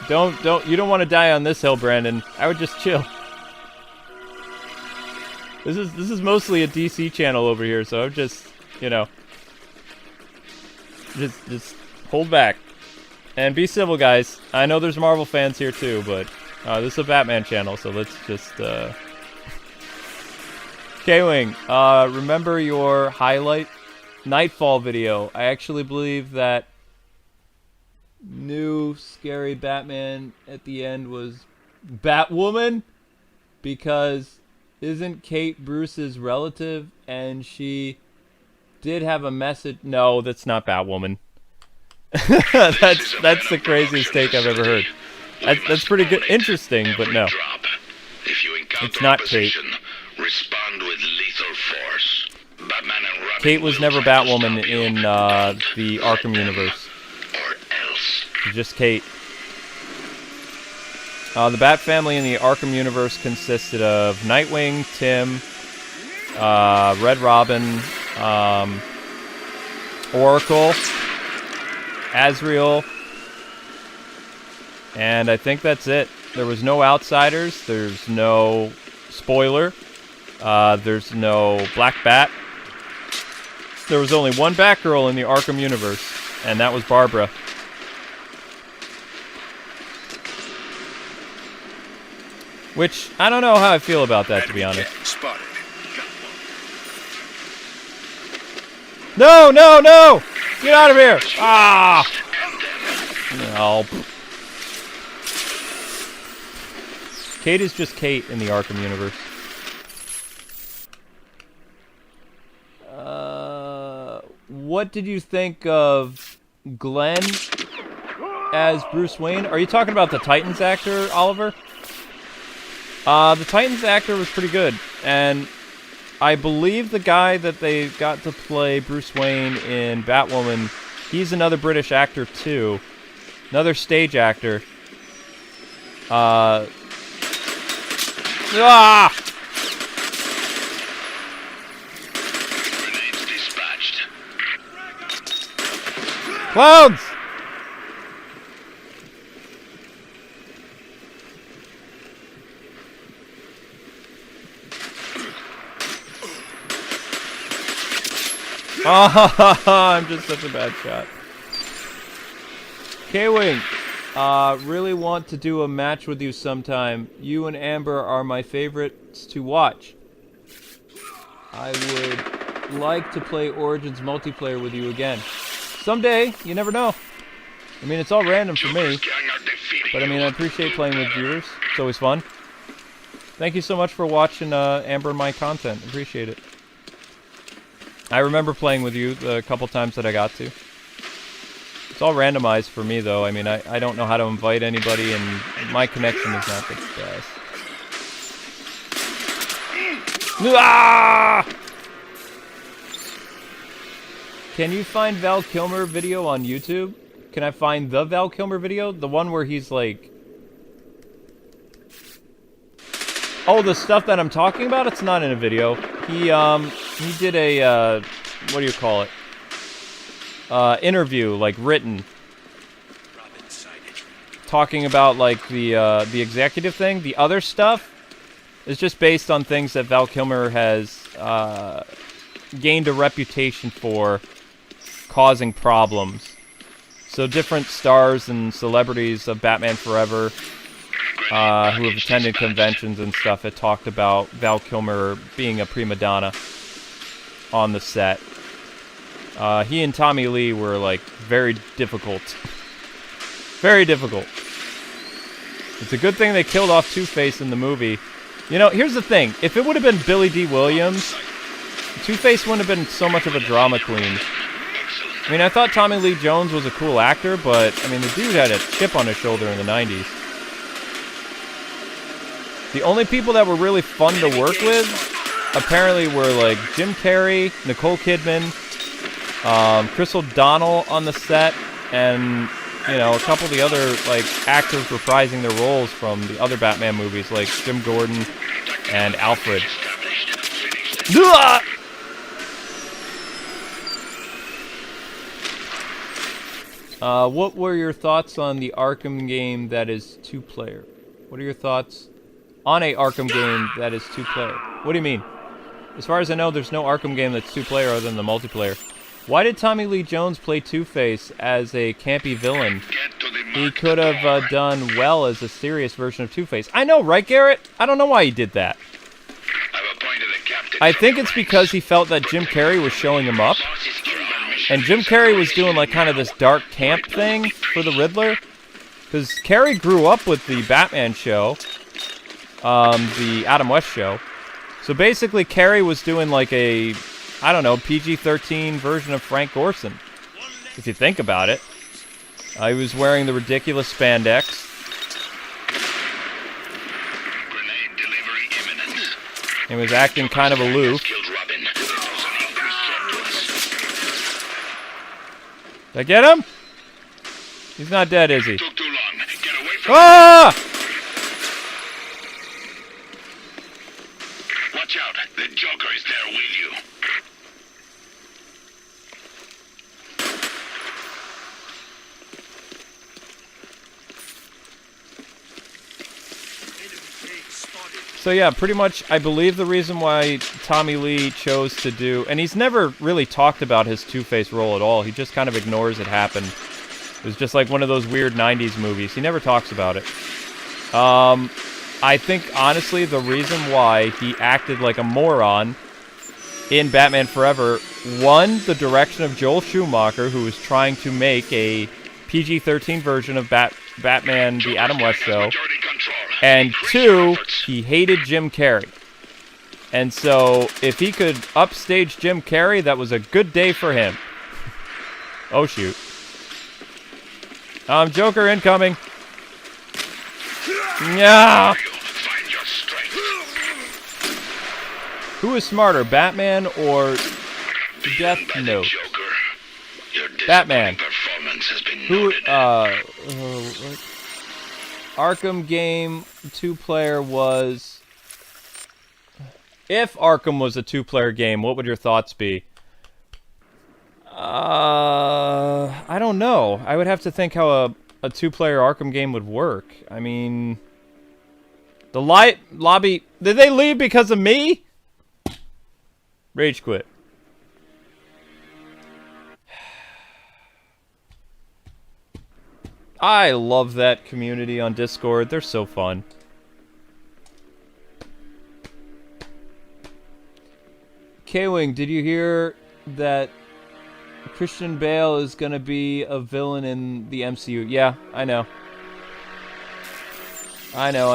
You don't want to die on this hill, Brandon. I would just chill. This is mostly a DC channel over here, so I'm just, you know. Just hold back. And be civil, guys. I know there's Marvel fans here too, but this is a Batman channel, so let's just... K-Wing, remember your highlight Nightfall video. I actually believe that new scary Batman at the end was Batwoman, because isn't Kate Bruce's relative, and she did have a message... No, that's not Batwoman. that's the craziest take I've ever heard. That's pretty good, interesting, but no. It's not Kate. Respond with lethal force. Batman and Robin Kate was never Batwoman in the Arkham universe. Or else. Just Kate. The Bat family in the Arkham universe consisted of Nightwing, Tim, Red Robin, Oracle, Azrael, and I think that's it. There was no outsiders. There's no spoiler. There's no Black Bat. There was only one Batgirl in the Arkham universe, and that was Barbara. Which, I don't know how I feel about that, to be honest. Spotted. No, no, no! Get out of here! Ah! No. Kate is just Kate in the Arkham universe. What did you think of Glenn as Bruce Wayne? Are you talking about the Titans actor, Oliver? The Titans actor was pretty good, and I believe the guy that they got to play Bruce Wayne in Batwoman, he's another British actor too. Another stage actor. Ah! Grenades dispatched. Clowns! I'm just such a bad shot. Kwing, really want to do a match with you sometime. You and Amber are my favorites to watch. I would like to play Origins Multiplayer with you again. Someday, you never know. I mean, it's all random for me. But I mean, I appreciate playing with viewers. It's always fun. Thank you so much for watching Amber and my content. Appreciate it. I remember playing with you the couple times that I got to. It's all randomized for me, though. I mean, I don't know how to invite anybody, and my connection is not the best. Ah! Can you find Val Kilmer video on YouTube? Can I find the Val Kilmer video? The one where he's like... Oh, the stuff that I'm talking about? It's not in a video. He did a, what do you call it? Interview, like, written. Talking about, like, the executive thing. The other stuff is just based on things that Val Kilmer has, gained a reputation for causing problems. So different stars and celebrities of Batman Forever, who have attended conventions and stuff, had talked about Val Kilmer being a prima donna on the set. He and Tommy Lee were, like, very difficult. Very difficult. It's a good thing they killed off Two-Face in the movie. You know, here's the thing. If it would have been Billy D. Williams, Two-Face wouldn't have been so much of a drama queen. I mean, I thought Tommy Lee Jones was a cool actor, but, I mean, the dude had a chip on his shoulder in the 90s. The only people that were really fun to work with, apparently, were, like, Jim Carrey, Nicole Kidman, Chris O'Donnell on the set, and, you know, a couple of the other, like, actors reprising their roles from the other Batman movies, like Jim Gordon and Alfred. What were your thoughts on the Arkham game that is two-player? What are your thoughts on a Arkham game that is two-player? What do you mean? As far as I know, there's no Arkham game that's two-player other than the multiplayer. Why did Tommy Lee Jones play Two-Face as a campy villain? He could have done well as a serious version of Two-Face. I know, right, Garrett? I don't know why he did that. I think it's because he felt that Jim Carrey was showing him up. And Jim Carrey was doing, like, kind of this dark camp thing for the Riddler. Because Carrey grew up with the Batman show. The Adam West show. So basically, Carrey was doing, like, a, I don't know, PG-13 version of Frank Gorson. If you think about it. He was wearing the ridiculous spandex. He was acting kind of aloof. Did I get him? He's not dead, is he? Ah! Watch out, the Joker is there with you. So yeah, pretty much, I believe the reason why Tommy Lee chose to do... And he's never really talked about his Two-Face role at all. He just kind of ignores it happened. It was just like one of those weird 90s movies. He never talks about it. I think, honestly, the reason why he acted like a moron in Batman Forever, one, the direction of Joel Schumacher, who was trying to make a PG-13 version of Batman The Adam West Show, and two, he hated Jim Carrey. And so, if he could upstage Jim Carrey, that was a good day for him. Oh, shoot. Joker incoming. Yeah. Who is smarter, Batman or Death Note? Batman. Who? Arkham game 2-player was. If Arkham was a 2-player game, what would your thoughts be? I don't know. I would have to think how a 2-player Arkham game would work. I mean, the lobby. Did they leave because of me? Rage quit. I love that community on Discord. They're so fun. Kwing, did you hear that Christian Bale is gonna be a villain in the MCU? Yeah, I know. I know.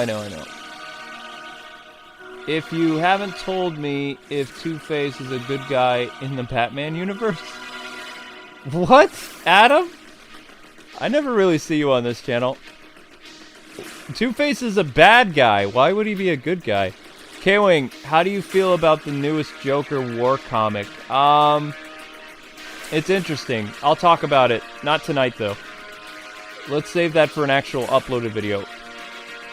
If you haven't told me if Two-Face is a good guy in the Batman universe... What? Adam? I never really see you on this channel. Two-Face is a bad guy. Why would he be a good guy? K-Wing, how do you feel about the newest Joker War comic? It's interesting. I'll talk about it. Not tonight, though. Let's save that for an actual uploaded video.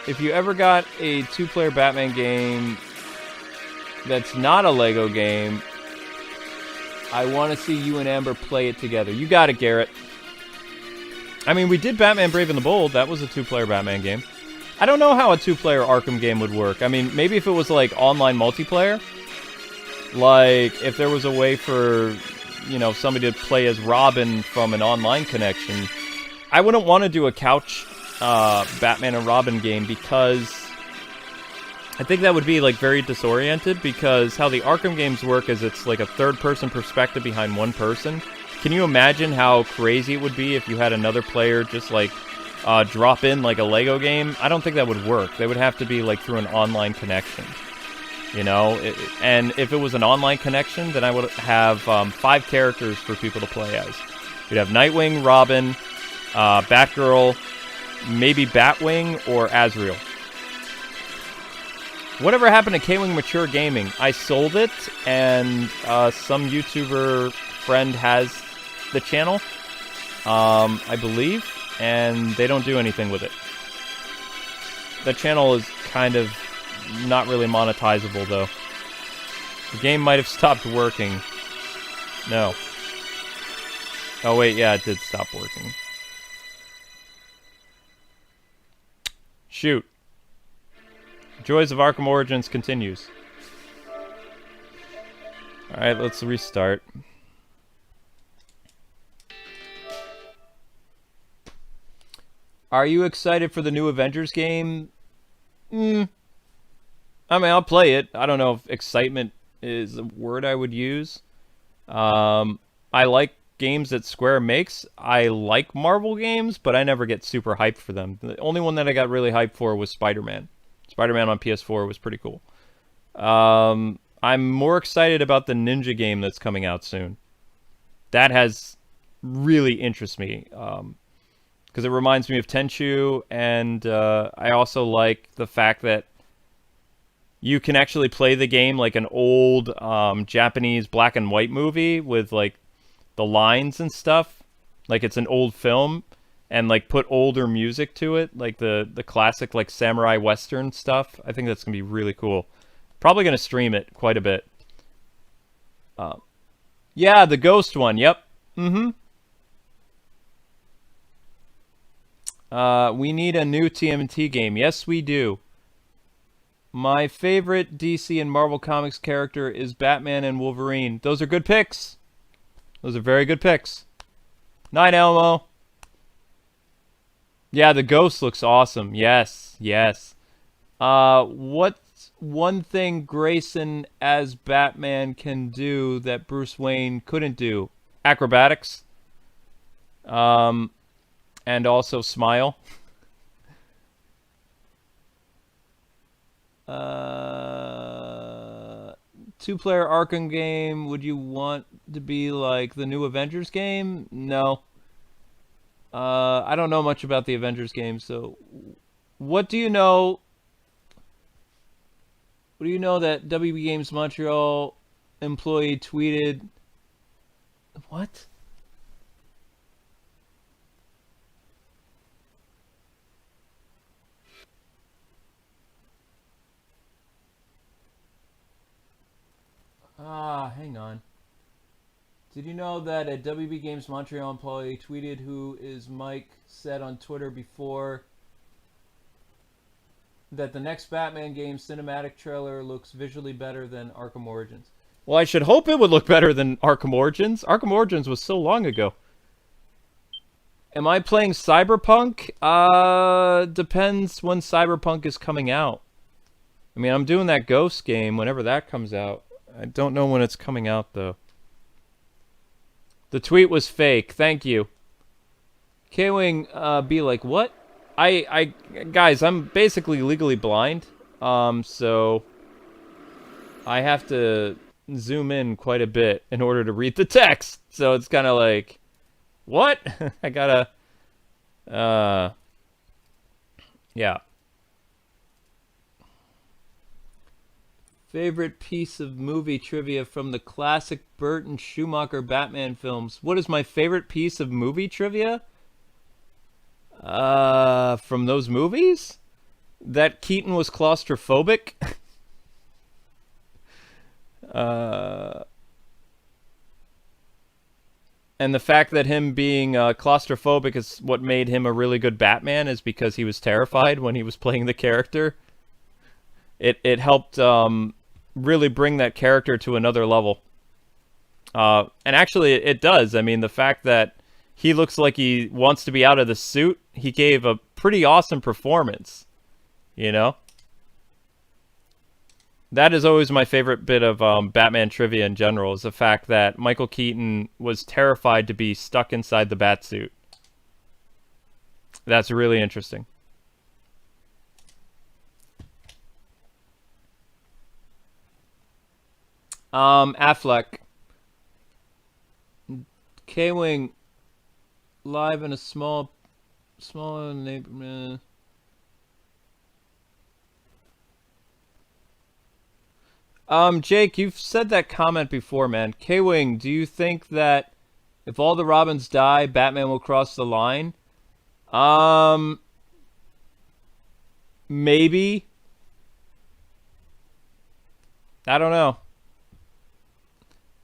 If you ever got a 2-player Batman game that's not a Lego game, I want to see you and Amber play it together. You got it, Garrett. I mean, we did Batman Brave and the Bold. That was a 2-player Batman game. I don't know how a 2-player Arkham game would work. I mean, maybe if it was, like, online multiplayer. Like, if there was a way for, you know, somebody to play as Robin from an online connection. I wouldn't want to do a couch Batman and Robin game because I think that would be like very disoriented, because how the Arkham games work is it's like a third-person perspective behind one person. Can you imagine how crazy it would be if you had another player just like drop in like a Lego game? I don't think that would work. They would have to be like through an online connection, you know? And if it was an online connection, then I would have 5 characters for people to play as. You'd have Nightwing, Robin, Batgirl, maybe Batwing, or Azrael. Whatever happened to K-Wing Mature Gaming? I sold it, and some YouTuber friend has the channel, I believe, and they don't do anything with it. The channel is kind of not really monetizable, though. The game might have stopped working. No. Oh, wait, yeah, it did stop working. Shoot. Joys of Arkham Origins continues. Alright, let's restart. Are you excited for the new Avengers game? I mean, I'll play it. I don't know if excitement is a word I would use. I like games that Square makes. I like Marvel games, but I never get super hyped for them. The only one that I got really hyped for was Spider-Man. Spider-Man on PS4 was pretty cool. I'm more excited about the Ninja game that's coming out soon. That has really interests me. Because it reminds me of Tenchu, and I also like the fact that you can actually play the game like an old Japanese black and white movie with like the lines and stuff. Like it's an old film. And like put older music to it, like the classic like samurai western stuff. I think that's gonna be really cool. Probably gonna stream it quite a bit. Yeah, the Ghost one. Yep. We need a new TMNT game. Yes, we do. My favorite DC and Marvel Comics character is Batman and Wolverine. Those are good picks. Those are very good picks. Night, Elmo. Yeah, the ghost looks awesome. Yes, yes. What's one thing Grayson as Batman can do that Bruce Wayne couldn't do? Acrobatics. And also smile. Two-player Arkham game. Would you want to be like the new Avengers game? No. I don't know much about the Avengers game, so what do you know? What do you know that WB Games Montreal employee tweeted? What? Hang on. Did you know that a WB Games Montreal employee tweeted who is Mike said on Twitter before that the next Batman game cinematic trailer looks visually better than Arkham Origins? Well, I should hope it would look better than Arkham Origins. Arkham Origins was so long ago. Am I playing Cyberpunk? Depends when Cyberpunk is coming out. I mean, I'm doing that Ghost game whenever that comes out. I don't know when it's coming out, though. The tweet was fake. Thank you. Kwing, be like, what? Guys, I'm basically legally blind. So I have to zoom in quite a bit in order to read the text. So it's kind of like, what? I gotta, yeah. Favorite piece of movie trivia from the classic Burton Schumacher Batman films. What is my favorite piece of movie trivia? From those movies? That Keaton was claustrophobic? And the fact that him being claustrophobic is what made him a really good Batman is because he was terrified when he was playing the character. It helped really bring that character to another level. And actually, it does. I mean, the fact that he looks like he wants to be out of the suit, he gave a pretty awesome performance, you know? That is always my favorite bit of Batman trivia in general, is the fact that Michael Keaton was terrified to be stuck inside the Batsuit. That's really interesting. Affleck. K-Wing live in a smaller neighborhood. Jake, you've said that comment before, man. K-Wing, do you think that if all the Robins die, Batman will cross the line? Maybe. I don't know.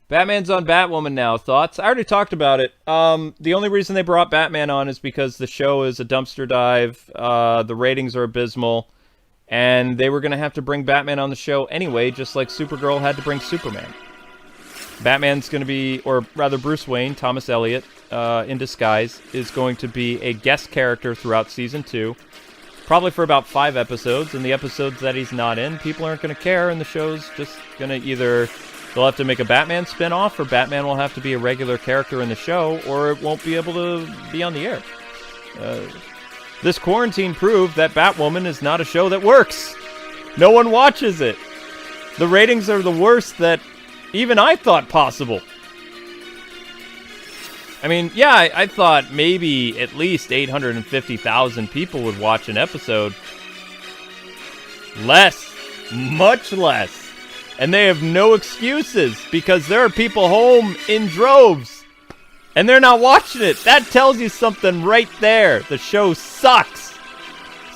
Batman's on Batwoman now. Thoughts? I already talked about it. The only reason they brought Batman on is because the show is a dumpster dive. The ratings are abysmal. And they were going to have to bring Batman on the show anyway, just like Supergirl had to bring Superman. Batman's going to be, or rather Bruce Wayne, Thomas Elliott, in disguise, is going to be a guest character throughout Season 2. Probably for about 5 episodes. And the episodes that he's not in, people aren't going to care. And the show's just going to either... They'll have to make a Batman spin-off, or Batman will have to be a regular character in the show, or it won't be able to be on the air. This quarantine proved that Batwoman is not a show that works. No one watches it. The ratings are the worst that even I thought possible. I mean, yeah, I thought maybe at least 850,000 people would watch an episode. Less. Much less. And they have no excuses because there are people home in droves and they're not watching it. That tells you something right there. The show sucks.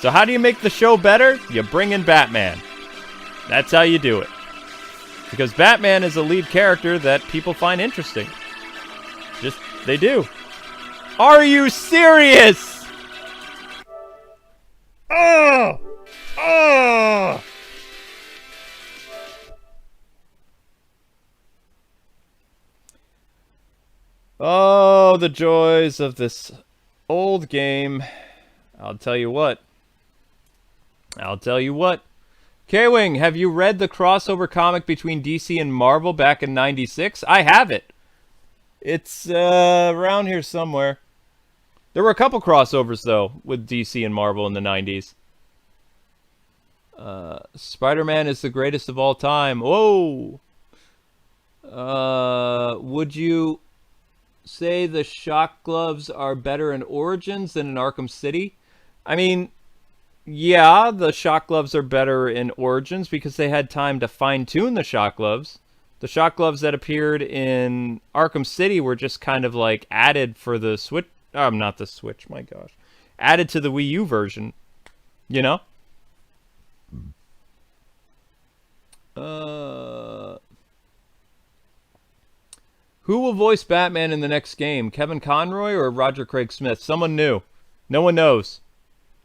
So how do you make the show better? You bring in Batman. That's how you do it. Because Batman is a lead character that people find interesting. Just, they do. Are you serious? Oh! Oh! Oh, the joys of this old game. I'll tell you what. Kwing, have you read the crossover comic between DC and Marvel back in '96? I have it. It's around here somewhere. There were a couple crossovers, though, with DC and Marvel in the '90s. Spider-Man is the greatest of all time. Whoa! Would you say the shock gloves are better in Origins than in Arkham City? I mean, yeah, the shock gloves are better in Origins because they had time to fine-tune the shock gloves. The shock gloves that appeared in Arkham City were just kind of like added for the Switch. Not the Switch, my gosh. Added to the Wii U version, you know? Who will voice Batman in the next game? Kevin Conroy or Roger Craig Smith? Someone new. No one knows.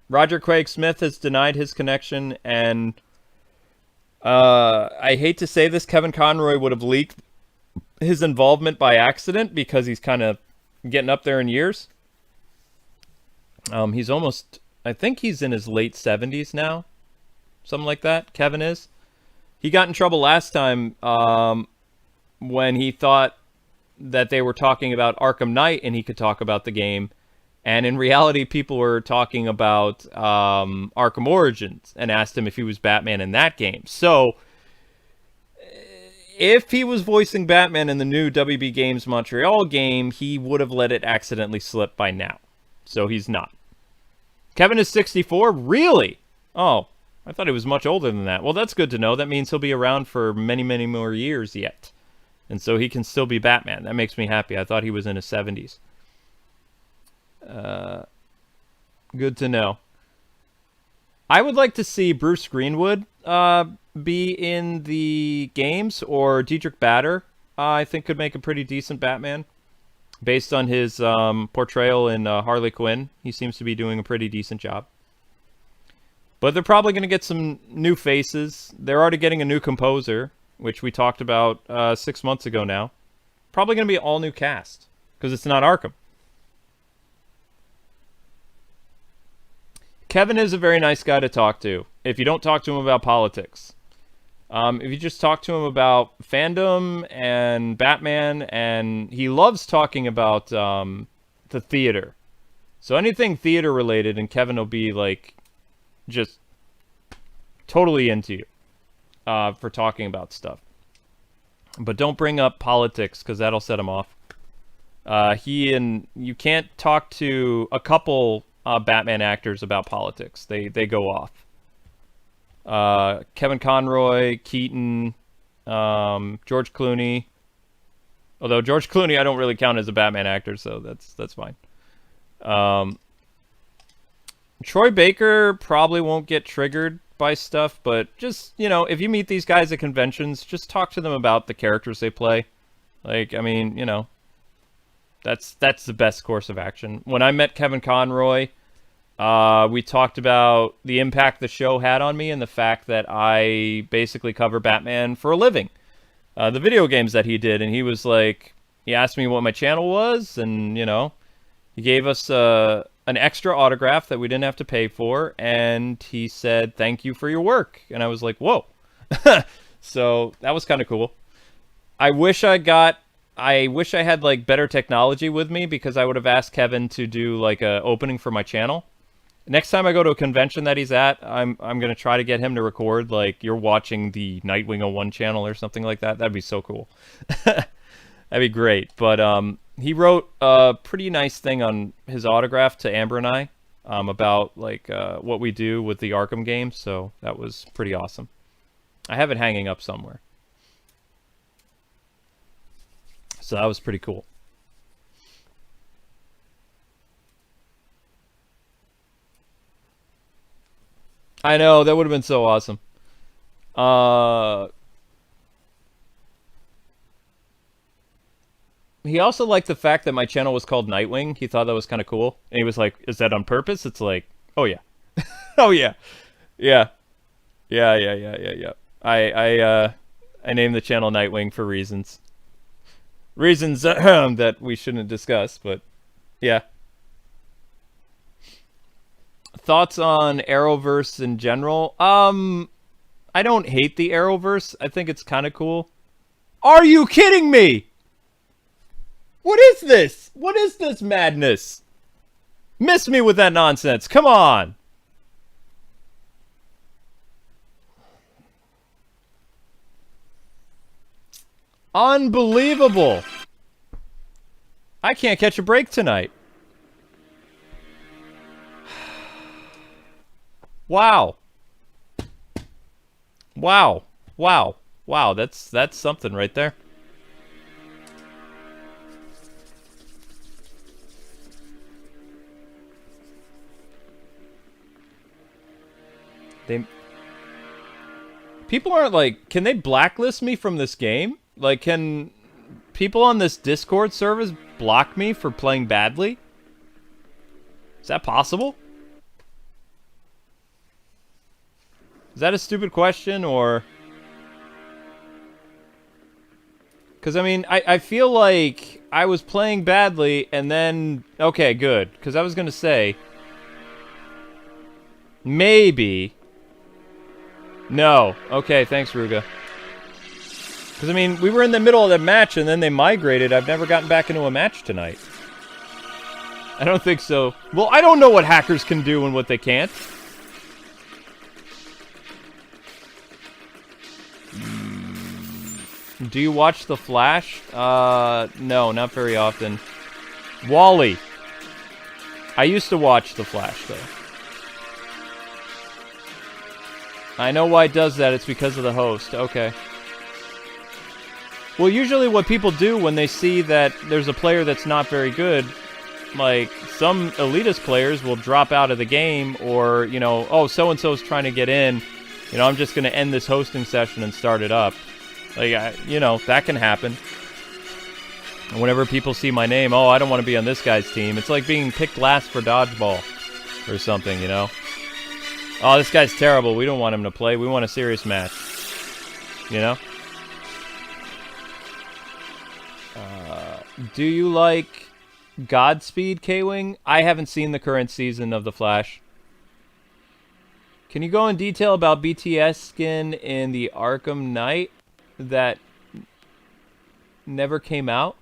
Roger Craig Smith has denied his connection, and I hate to say this, Kevin Conroy would have leaked his involvement by accident because he's kind of getting up there in years. He's almost, I think he's in his late 70s now. Something like that, Kevin is. He got in trouble last time when he thought that they were talking about Arkham Knight and he could talk about the game. And in reality, people were talking about Arkham Origins and asked him if he was Batman in that game. So, if he was voicing Batman in the new WB Games Montreal game, he would have let it accidentally slip by now. So he's not. Kevin is 64? Really? Oh, I thought he was much older than that. Well, that's good to know. That means he'll be around for many, many more years yet. And so he can still be Batman. That makes me happy. I thought he was in his 70s. Good to know. I would like to see Bruce Greenwood be in the games, or Diedrich Bader. I think could make a pretty decent Batman. Based on his portrayal in Harley Quinn, he seems to be doing a pretty decent job. But they're probably going to get some new faces. They're already getting a new composer, which we talked about 6 months ago now. Probably going to be an all-new cast, because it's not Arkham. Kevin is a very nice guy to talk to, if you don't talk to him about politics. If you just talk to him about fandom and Batman, and he loves talking about the theater. So anything theater related, and Kevin will be like, just totally into you for talking about stuff. But don't bring up politics, because that'll set him off. You can't talk to a couple Batman actors about politics. They go off. Kevin Conroy, Keaton, George Clooney. Although George Clooney I don't really count as a Batman actor, so that's fine. Troy Baker probably won't get triggered by stuff, but just, if you meet these guys at conventions, just talk to them about the characters they play. Like, I mean, that's the best course of action. When I met Kevin Conroy, we talked about the impact the show had on me and the fact that I basically cover Batman for a living. The video games that he did, and he was like, he asked me what my channel was, and, he gave us an extra autograph that we didn't have to pay for, and he said, "Thank you for your work." And I was like, whoa. So that was kind of cool. I wish I had like better technology with me, because I would have asked Kevin to do like a opening for my channel. Next time I go to a convention that he's at, I'm going to try to get him to record like you're watching the Nightwing 01 channel or something like that. That'd be so cool. That'd be great. But he wrote a pretty nice thing on his autograph to Amber and I about like what we do with the Arkham games. So that was pretty awesome. I have it hanging up somewhere. So that was pretty cool. I know, that would have been so awesome. He also liked the fact that my channel was called Nightwing. He thought that was kind of cool. And he was like, "Is that on purpose?" It's like, oh yeah. Oh yeah. Yeah. Yeah. I named the channel Nightwing for reasons. Reasons that we shouldn't discuss, but yeah. Thoughts on Arrowverse in general? I don't hate the Arrowverse. I think it's kind of cool. Are you kidding me? What is this? What is this madness? Miss me with that nonsense. Come on. Unbelievable. I can't catch a break tonight. Wow. Wow. Wow. Wow, that's something right there. People aren't like, can they blacklist me from this game? Like, can people on this Discord service block me for playing badly? Is that possible? Is that a stupid question, or... Because, I mean, I feel like I was playing badly, and then... Okay, good. Because I was going to say... Maybe... No. Okay, thanks, Ruga. Because, I mean, we were in the middle of that match, and then they migrated. I've never gotten back into a match tonight. I don't think so. Well, I don't know what hackers can do and what they can't. Do you watch The Flash? No, not very often. Wally. I used to watch The Flash, though. I know why it does that. It's because of the host. Okay. Well, usually what people do when they see that there's a player that's not very good, like, some elitist players will drop out of the game, or, you know, oh, so-and-so's trying to get in. You know, I'm just going to end this hosting session and start it up. Like, you know, that can happen. And whenever people see my name, oh, I don't want to be on this guy's team. It's like being picked last for dodgeball or something, you know? Oh, this guy's terrible. We don't want him to play. We want a serious match. You know? Do you like Godspeed, Kwing? I haven't seen the current season of The Flash. Can you go in detail about BTS skin in the Arkham Knight that never came out?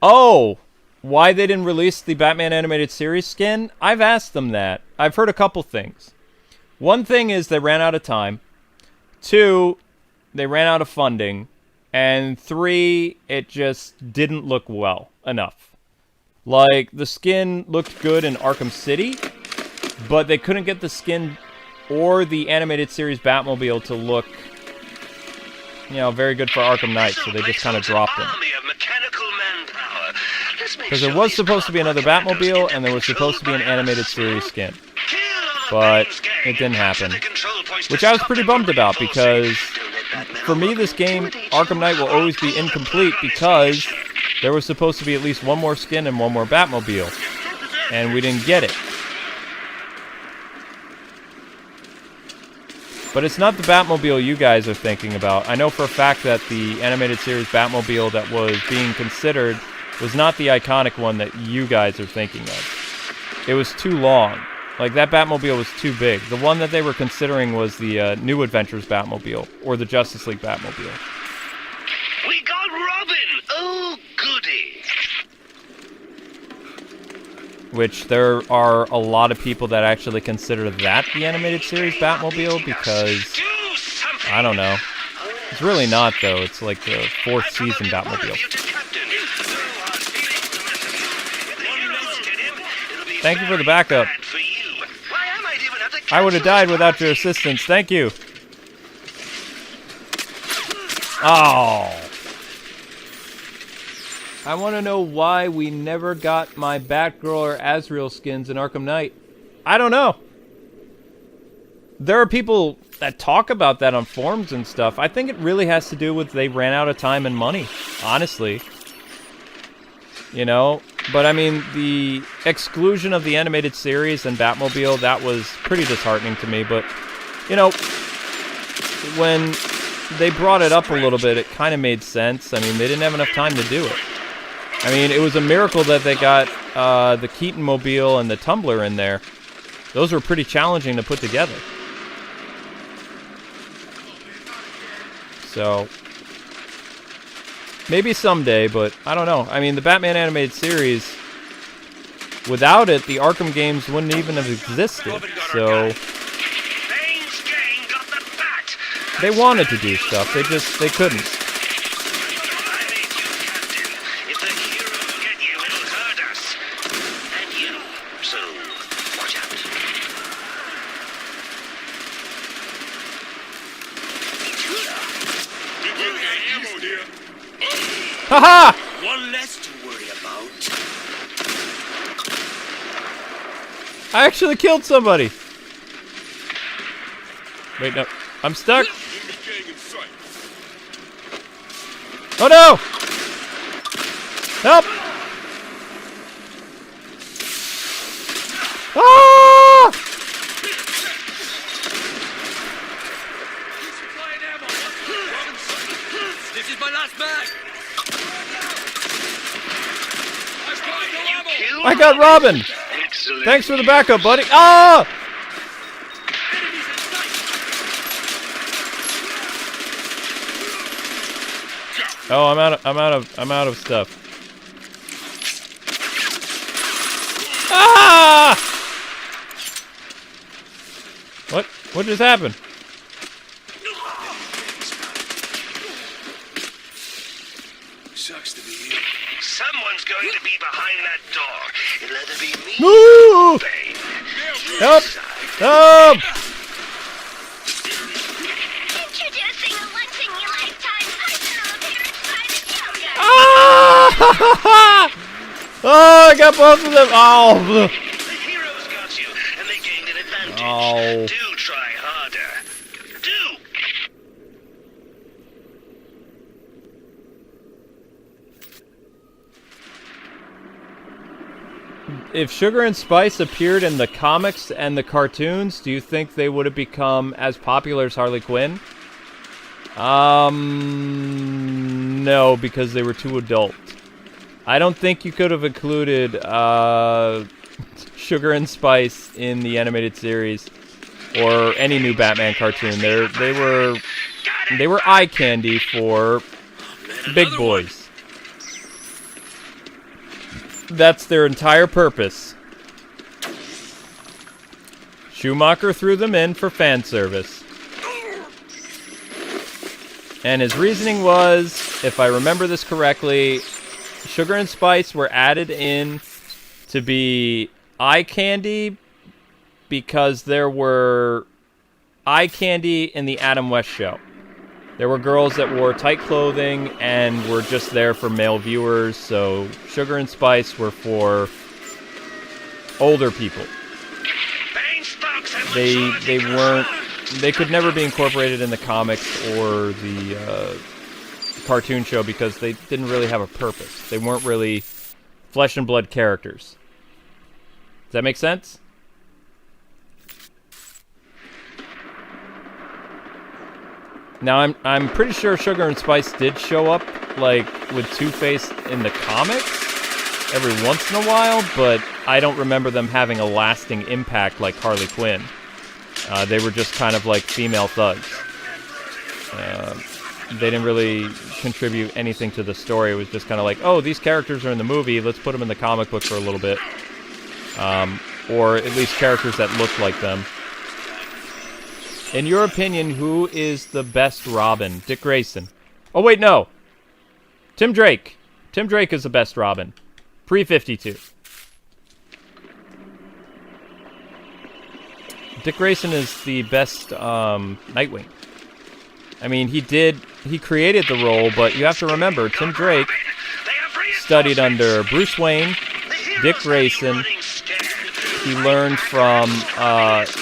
Oh! Why they didn't release the Batman animated series skin? I've asked them that. I've heard a couple things. One thing is they ran out of time. 2, they ran out of funding. And 3, it just didn't look well enough. Like, the skin looked good in Arkham City, but they couldn't get the skin or the animated series Batmobile to look, you know, very good for Arkham Knight, so they just kind of dropped them. Because there was supposed to be another Batmobile, and there was supposed to be an animated series skin. But it didn't happen. Which I was pretty bummed about, because for me, this game, Arkham Knight, will always be incomplete because there was supposed to be at least one more skin and one more Batmobile. And we didn't get it. But it's not the Batmobile you guys are thinking about. I know for a fact that the animated series Batmobile that was being considered was not the iconic one that you guys are thinking of. It was too long. Like, that Batmobile was too big. The one that they were considering was the New Adventures Batmobile, or the Justice League Batmobile. We got Robin! Oh, goody! Which there are a lot of people that actually consider that the animated series Batmobile, because, I don't know. It's really not, though. It's like the 4th season Batmobile. Thank you for the backup. I would have died without your assistance. Thank you. Oh. I want to know why we never got my Batgirl or Azrael skins in Arkham Knight. I don't know. There are people that talk about that on forums and stuff. I think it really has to do with they ran out of time and money, honestly. You know? But, I mean, the exclusion of the animated series and Batmobile, that was pretty disheartening to me. But, you know, when they brought it up a little bit, it kind of made sense. I mean, they didn't have enough time to do it. I mean, it was a miracle that they got the Keaton Mobile and the Tumbler in there. Those were pretty challenging to put together. So, maybe someday, but I don't know. I mean, the Batman animated series, without it, the Arkham games wouldn't even have existed. So, they wanted to do stuff. They couldn't. I made you captain. If the heroes get you, it'll hurt us. And you. So, watch out. Haha! One less to worry about. I actually killed somebody. Wait, no. I'm stuck. Oh no! Help! Ah! This is my last bag. I got Robin! Excellent. Thanks for the backup, buddy. Ah! Oh, I'm out of stuff. Ah! What just happened? Sucks to be you. Someone's going to be behind that door. It'll either be me No! or Bane. Help! Help! Introducing a once-in-your-lifetime personal appearance by the Joker. Ah! Oh, I got both of them. Oh. The heroes got you, and they gained an advantage. Oh. Do try harder. Do! If Sugar and Spice appeared in the comics and the cartoons, do you think they would have become as popular as Harley Quinn? No, because they were too adult. I don't think you could have included Sugar and Spice in the animated series or any new Batman cartoon. They were eye candy for big boys. That's their entire purpose. Schumacher threw them in for fan service. And his reasoning was, if I remember this correctly, Sugar and Spice were added in to be eye candy because there were eye candy in the Adam West show. There were girls that wore tight clothing and were just there for male viewers, so Sugar and Spice were for older people. They could never be incorporated in the comics or the cartoon show because they didn't really have a purpose. They weren't really flesh and blood characters. Does that make sense? Now, I'm pretty sure Sugar and Spice did show up, like, with Two-Face in the comics every once in a while, but I don't remember them having a lasting impact like Harley Quinn. They were just kind of like female thugs. They didn't really contribute anything to the story. It was just kind of like, oh, these characters are in the movie, let's put them in the comic book for a little bit. Or at least characters that look like them. In your opinion, who is the best Robin? Dick Grayson. Oh, wait, no. Tim Drake. Tim Drake is the best Robin. Pre-52. Dick Grayson is the best Nightwing. I mean, he created the role, but you have to remember, Tim Drake studied under Bruce Wayne, Dick Grayson. He learned from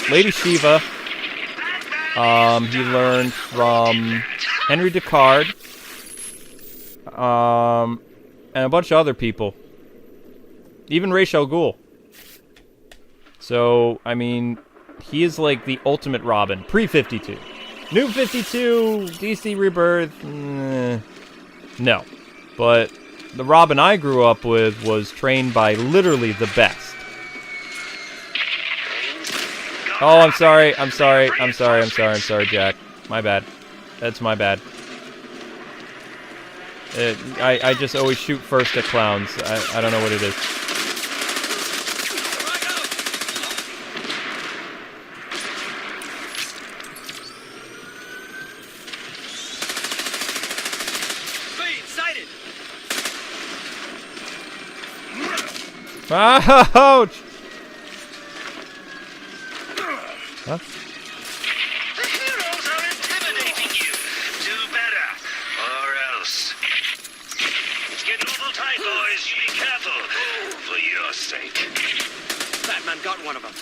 Lady Shiva. He learned from Henry Deckard, and a bunch of other people. Even Ra's al Ghul. So, I mean, he is like the ultimate Robin. Pre-52. New 52, DC Rebirth, no. But the Robin I grew up with was trained by literally the best. Oh, I'm sorry, Jack. My bad. That's my bad. I just always shoot first at clowns. I don't know what it is. Ouch! Huh? The heroes are intimidating you. Do better, or else. It's getting a little tight, boys. You be careful, for your sake. Batman got one of them.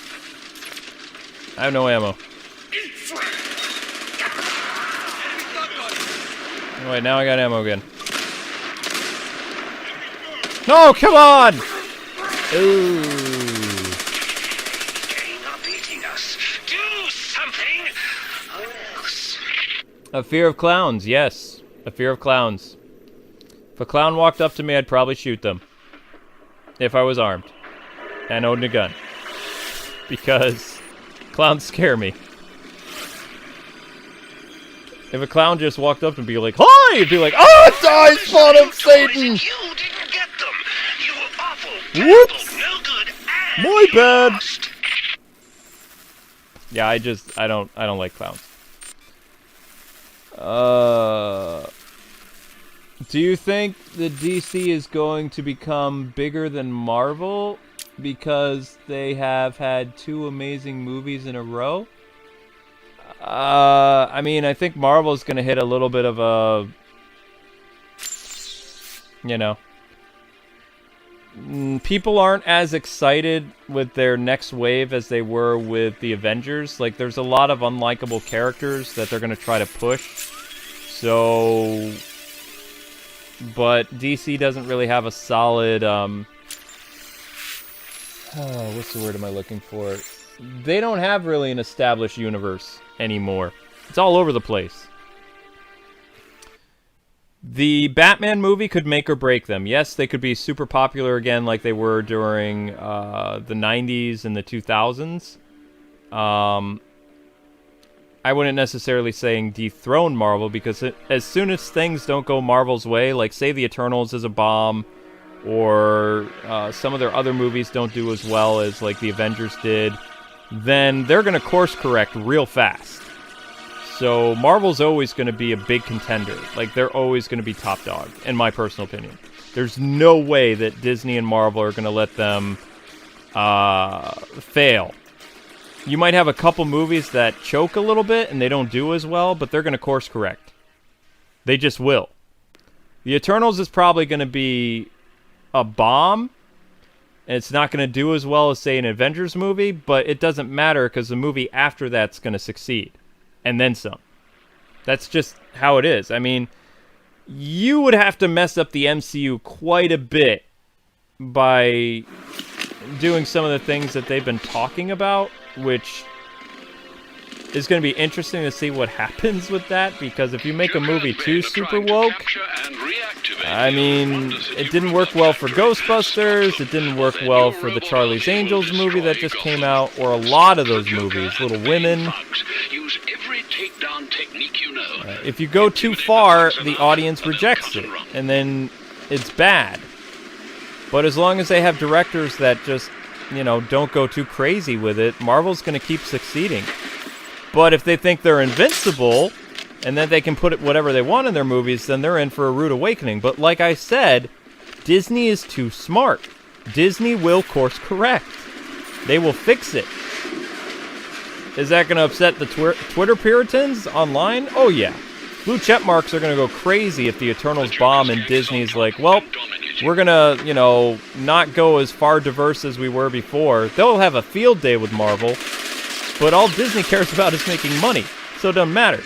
I have no ammo. Oh, wait, now I got ammo again. No, come on! Ooh. Gang are beating us. Do something, or else. A fear of clowns, yes. A fear of clowns. If a clown walked up to me, I'd probably shoot them. If I was armed. And owned a gun. Because clowns scare me. If a clown just walked up and be like, "Hi!" You'd be like, "Oh, die, spawn of Satan!" You didn't get them. You were awful, Whoops! terrible, no good, and My bad. lost. Yeah, I don't like clowns. Do you think the DC is going to become bigger than Marvel because they have had 2 amazing movies in a row? I mean, I think Marvel's going to hit a little bit of a, you know, people aren't as excited with their next wave as they were with the Avengers. Like, there's a lot of unlikable characters that they're going to try to push. So, but DC doesn't really have a solid, what's the word am I looking for? They don't have really an established universe anymore. It's all over the place. The Batman movie could make or break them. Yes, they could be super popular again like they were during the 90s and the 2000s. I wouldn't necessarily say dethrone Marvel, because as soon as things don't go Marvel's way, like say the Eternals is a bomb, or some of their other movies don't do as well as like the Avengers did, then they're going to course correct real fast. So Marvel's always going to be a big contender. Like, they're always going to be top dog, in my personal opinion. There's no way that Disney and Marvel are going to let them fail. You might have a couple movies that choke a little bit and they don't do as well, but they're going to course correct. They just will. The Eternals is probably going to be a bomb. And it's not going to do as well as, say, an Avengers movie, but it doesn't matter because the movie after that's going to succeed. And then some. That's just how it is. I mean, you would have to mess up the MCU quite a bit by doing some of the things that they've been talking about, which is going to be interesting to see what happens with that, because if you make a movie too super woke, I mean, it didn't work well for Ghostbusters, it didn't work well for the Charlie's Angels movie that just came out, or a lot of those movies, Little Women. If you go too far, the audience rejects it, and then it's bad. But as long as they have directors that just, you know, don't go too crazy with it, Marvel's going to keep succeeding. But if they think they're invincible, and that they can put it whatever they want in their movies, then they're in for a rude awakening. But like I said, Disney is too smart. Disney will course correct. They will fix it. Is that going to upset the Twitter Puritans online? Oh yeah. Blue check marks are going to go crazy if the Eternals bomb and Disney's like, well, we're going to, you know, not go as far diverse as we were before. They'll have a field day with Marvel. But all Disney cares about is making money, so it doesn't matter.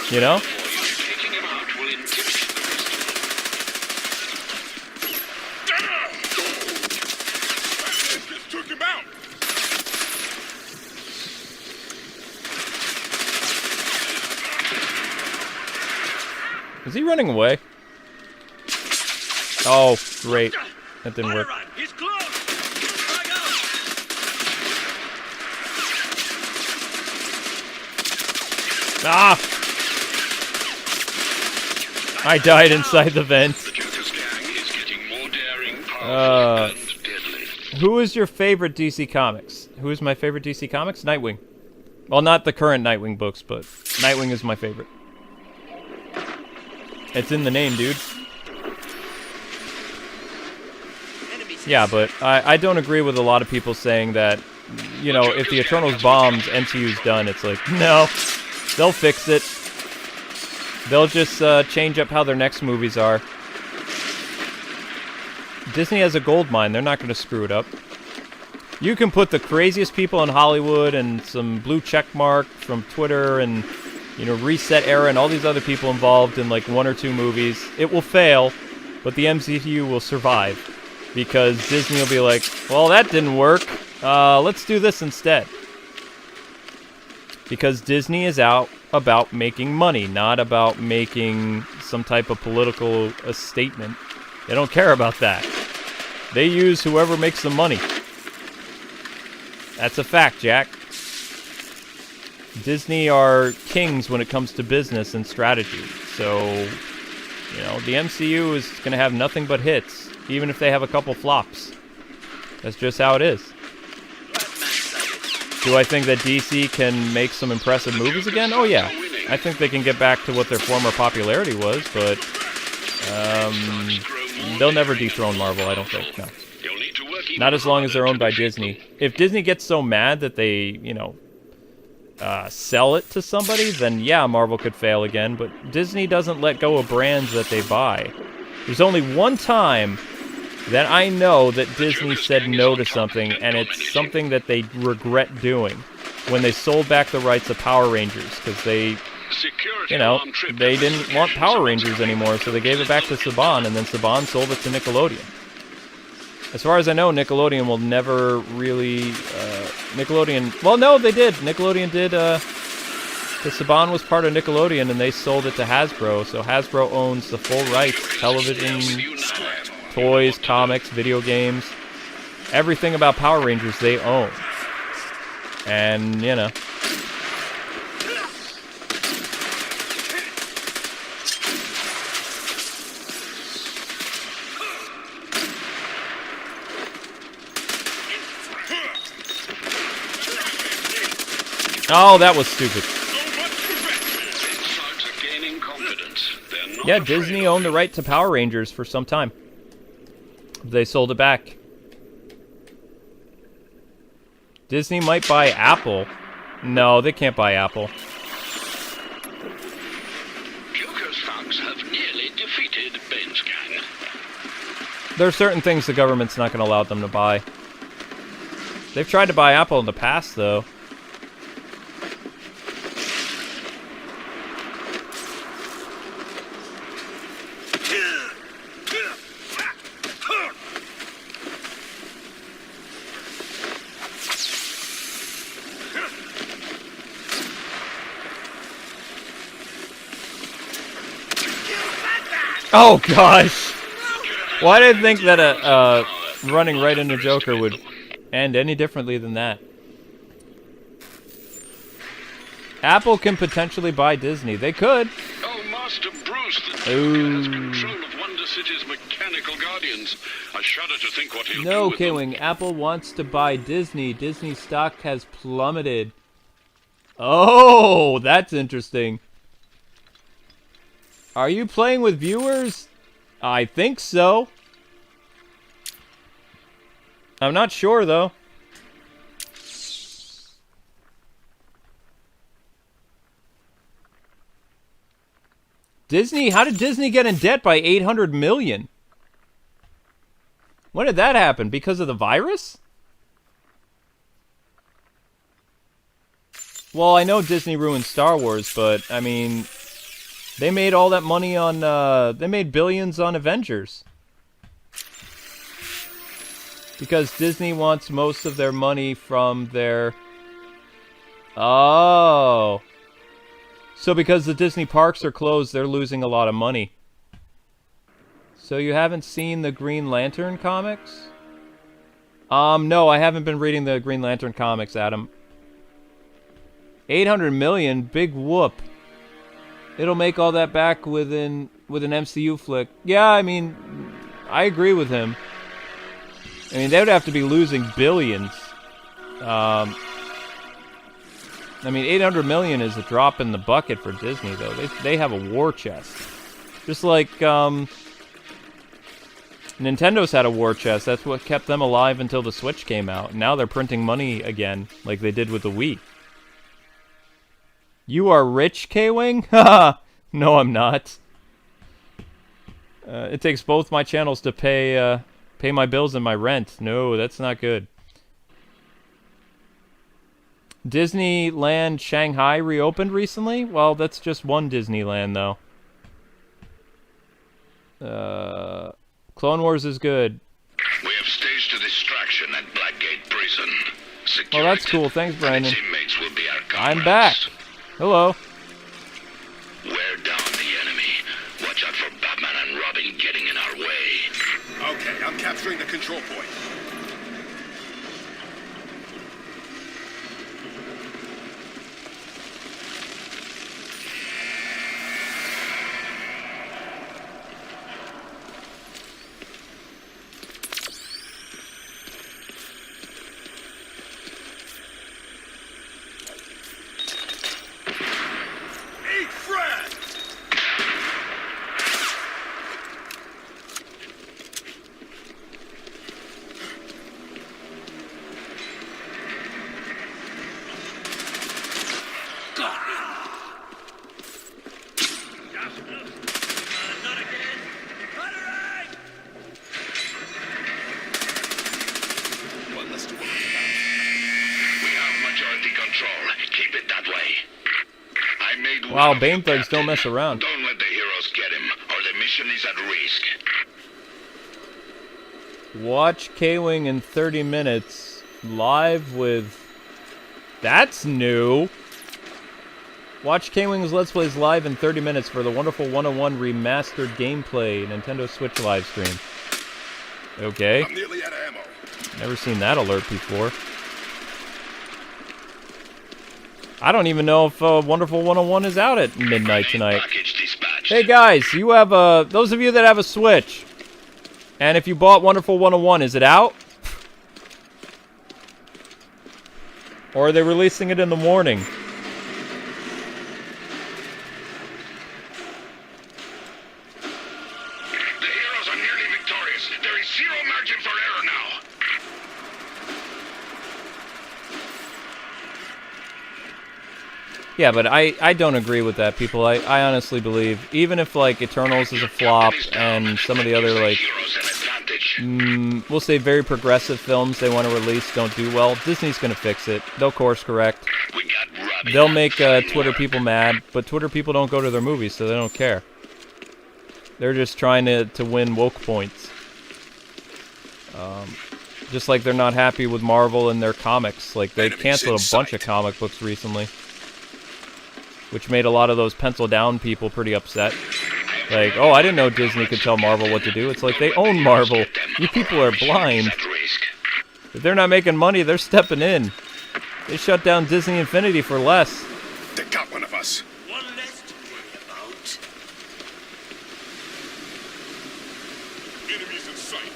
You know? Is he running away? Oh, great. That didn't work. He's close. Strike out. Ah! I died inside the vent. The Joker's gang is getting more daring, powerful, and deadly. Who is your favorite DC Comics? Who is my favorite DC Comics? Nightwing. Well, not the current Nightwing books, but Nightwing is my favorite. It's in the name, dude. Yeah, but I don't agree with a lot of people saying that, you know, if the Eternals bombs, MCU's done. It's like, no, they'll fix it. They'll just change up how their next movies are. Disney has a gold mine. They're not going to screw it up. You can put the craziest people in Hollywood and some blue check mark from Twitter and, you know, Reset Era and all these other people involved in like 1 or 2 movies. It will fail, but the MCU will survive. Because Disney will be like, well, that didn't work. Let's do this instead. Because Disney is out about making money, not about making some type of political statement. They don't care about that. They use whoever makes the money. That's a fact, Jack. Disney are kings when it comes to business and strategy. So, you know, the MCU is going to have nothing but hits, even if they have a couple flops. That's just how it is. Do I think that DC can make some impressive movies again? Oh, yeah. I think they can get back to what their former popularity was, but they'll never dethrone Marvel, I don't think. No. Not as long as they're owned by Disney. If Disney gets so mad that they, you know, sell it to somebody, then yeah, Marvel could fail again, but Disney doesn't let go of brands that they buy. There's only one time that I know that Disney said no to something, and it's something that they regret doing, when they sold back the rights of Power Rangers, because they, you know, they didn't want Power Rangers anymore, so they gave it back to Saban, and then Saban sold it to Nickelodeon. As far as I know, Nickelodeon will never really, Nickelodeon, well, no, they did. Nickelodeon did, because Saban was part of Nickelodeon, and they sold it to Hasbro, so Hasbro owns the full rights, television, toys, comics, video games, everything about Power Rangers they own. And, you know. Oh, that was stupid. Yeah, Disney owned the right to Power Rangers for some time. They sold it back. Disney might buy Apple. No, they can't buy Apple. Joker's thugs have nearly defeated Bane's gang. There are certain things the government's not going to allow them to buy. They've tried to buy Apple in the past, though. Oh, gosh. Well, I didn't think that running right into Joker would end any differently than that. Apple can potentially buy Disney. They could. Oh, Master Bruce, the Joker has control of Wonder City's mechanical guardians. I shudder to think what he'll do with them. Kwing. Apple wants to buy Disney. Disney stock has plummeted. Oh, that's interesting. Are you playing with viewers? I think so. I'm not sure, though. Disney? How did Disney get in debt by $800 million? When did that happen? Because of the virus? Well, I know Disney ruined Star Wars, but, I mean, they made all that money on, they made billions on Avengers. Because Disney wants most of their money from their... Oh. So because the Disney parks are closed, they're losing a lot of money. So you haven't seen the Green Lantern comics? No, I haven't been reading the Green Lantern comics, Adam. 800 million? Big whoop. It'll make all that back with an MCU flick. Yeah, I mean, I agree with him. I mean, they would have to be losing billions. I mean, 800 million is a drop in the bucket for Disney, though. They have a war chest. Just like, Nintendo's had a war chest. That's what kept them alive until the Switch came out. Now they're printing money again, like they did with the Wii. You are rich, Kwing? Haha! No, I'm not. It takes both my channels to pay my bills and my rent. No, that's not good. Disneyland Shanghai reopened recently? Well, that's just one Disneyland, though. Clone Wars is good. We have staged a distraction at Blackgate Prison. Well, that's cool. Thanks, Brandon. Inmates will be our I'm back. Hello. Wear down the enemy. Watch out for Batman and Robin getting in our way. Okay, I'm capturing the control point. Wow, Bane thugs don't mess around. Don't let the heroes get him, or the mission is at risk. Watch Kwing in 30 minutes live with... That's new! Watch Kwing's Let's Plays live in 30 minutes for the Wonderful 101 remastered gameplay Nintendo Switch live stream. Okay. I'm nearly out of ammo. Never seen that alert before. I don't even know if Wonderful 101 is out at midnight tonight. Hey guys, you have those of you that have a Switch, and if you bought Wonderful 101, is it out? Or are they releasing it in the morning? The heroes are nearly victorious. There is zero margin for error now. Yeah, but I don't agree with that, people. I honestly believe, even if, like, Eternals is a flop, and some of the other, like, we'll say very progressive films they want to release don't do well, Disney's gonna fix it. They'll course correct. They'll make Twitter people mad, but Twitter people don't go to their movies, so they don't care. They're just trying to win woke points. Just like they're not happy with Marvel and their comics. Like, they canceled a bunch of comic books recently, which made a lot of those pencil down people pretty upset. Like, oh, I didn't know Disney could tell Marvel what to do. It's like, they own Marvel. You people are blind. If they're not making money, they're stepping in. They shut down Disney Infinity for less. They got one of us. One less to worry about. Enemies in sight.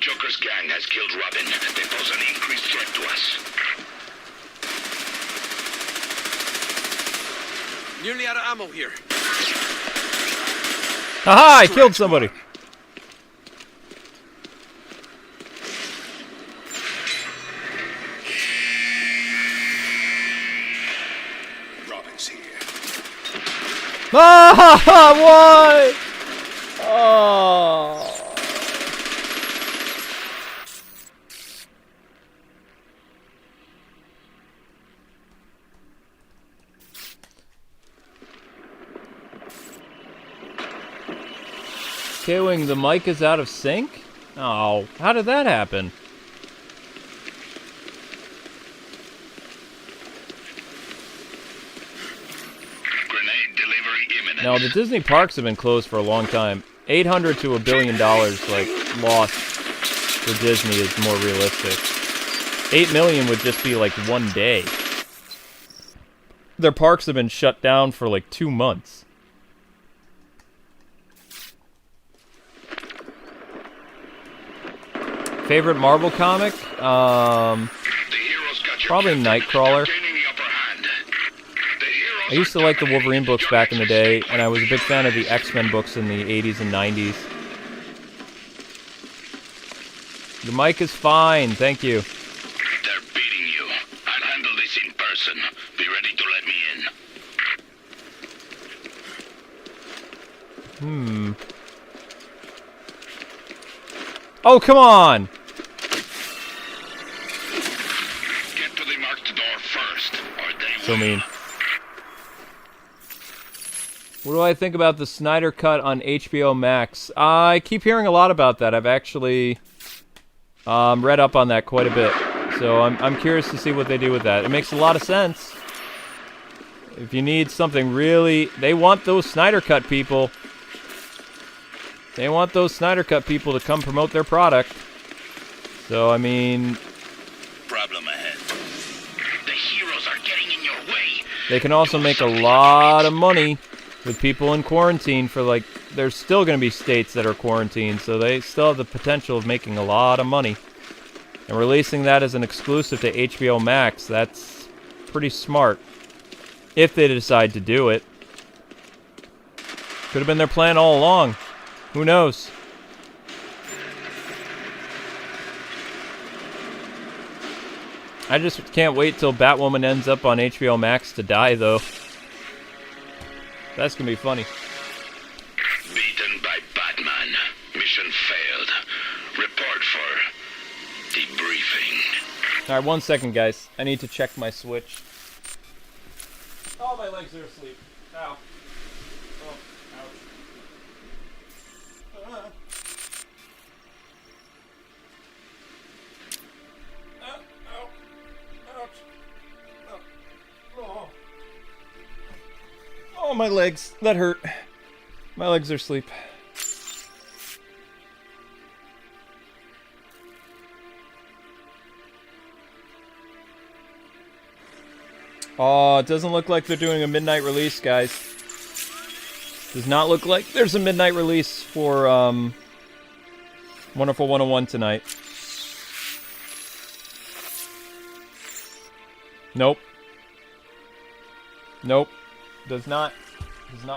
Joker's gang has killed Robin. They pose an increased threat to us. Nearly out of ammo here. Haha, I killed somebody. Robin's here. Ah, why? Oh. Kwing, the mic is out of sync? Oh, how did that happen? Grenade delivery imminent. Now, the Disney parks have been closed for a long time. $800 to $1 billion, like, lost for Disney is more realistic. 8 million would just be, like, one day. Their parks have been shut down for, like, 2 months. Favorite Marvel comic? Probably Nightcrawler. I used to like the Wolverine books back in the day, and I was a big fan of the X-Men books in the 80s and 90s. The mic is fine, thank you. They're beating you. I'll handle this in person. Be ready to let me in. Oh, come on! Get to the marked door first, or they So will. mean. What do I think about the Snyder Cut on HBO Max? I keep hearing a lot about that. I've actually read up on that quite a bit. So I'm curious to see what they do with that. It makes a lot of sense. If you need something really... They want those Snyder Cut people. They want those Snyder Cut people to come promote their product. So, I mean... Problem ahead. The heroes are getting in your way. They can also make a lot of money with people in quarantine for, like... There's still going to be states that are quarantined, so they still have the potential of making a lot of money. And releasing that as an exclusive to HBO Max, that's pretty smart. If they decide to do it. Could have been their plan all along. Who knows? I just can't wait till Batwoman ends up on HBO Max to die, though. That's gonna be funny. Beaten by Batman. Mission failed. Report for debriefing. Alright, 1 second, guys. I need to check my Switch. Oh, my legs are asleep. Ow. Oh, ouch. Oh, my legs. That hurt. My legs are asleep. Oh, it doesn't look like they're doing a midnight release, guys. Does not look like there's a midnight release for, Wonderful 101 tonight. Nope. Nope. Does not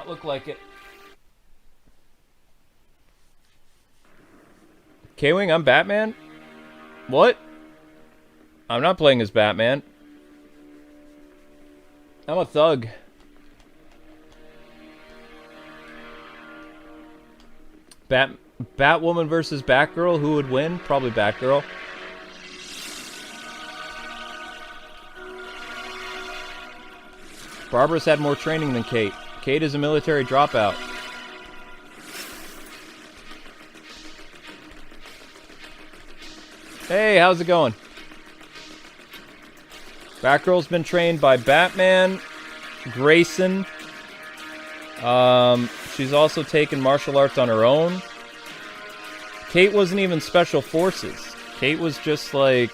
look like it. Kwing, I'm Batman? What? I'm not playing as Batman. I'm a thug. Batwoman versus Batgirl, who would win? Probably Batgirl. Barbara's had more training than Kate. Kate is a military dropout. Hey, how's it going? Batgirl's been trained by Batman, Grayson. She's also taken martial arts on her own. Kate wasn't even special forces. Kate was just like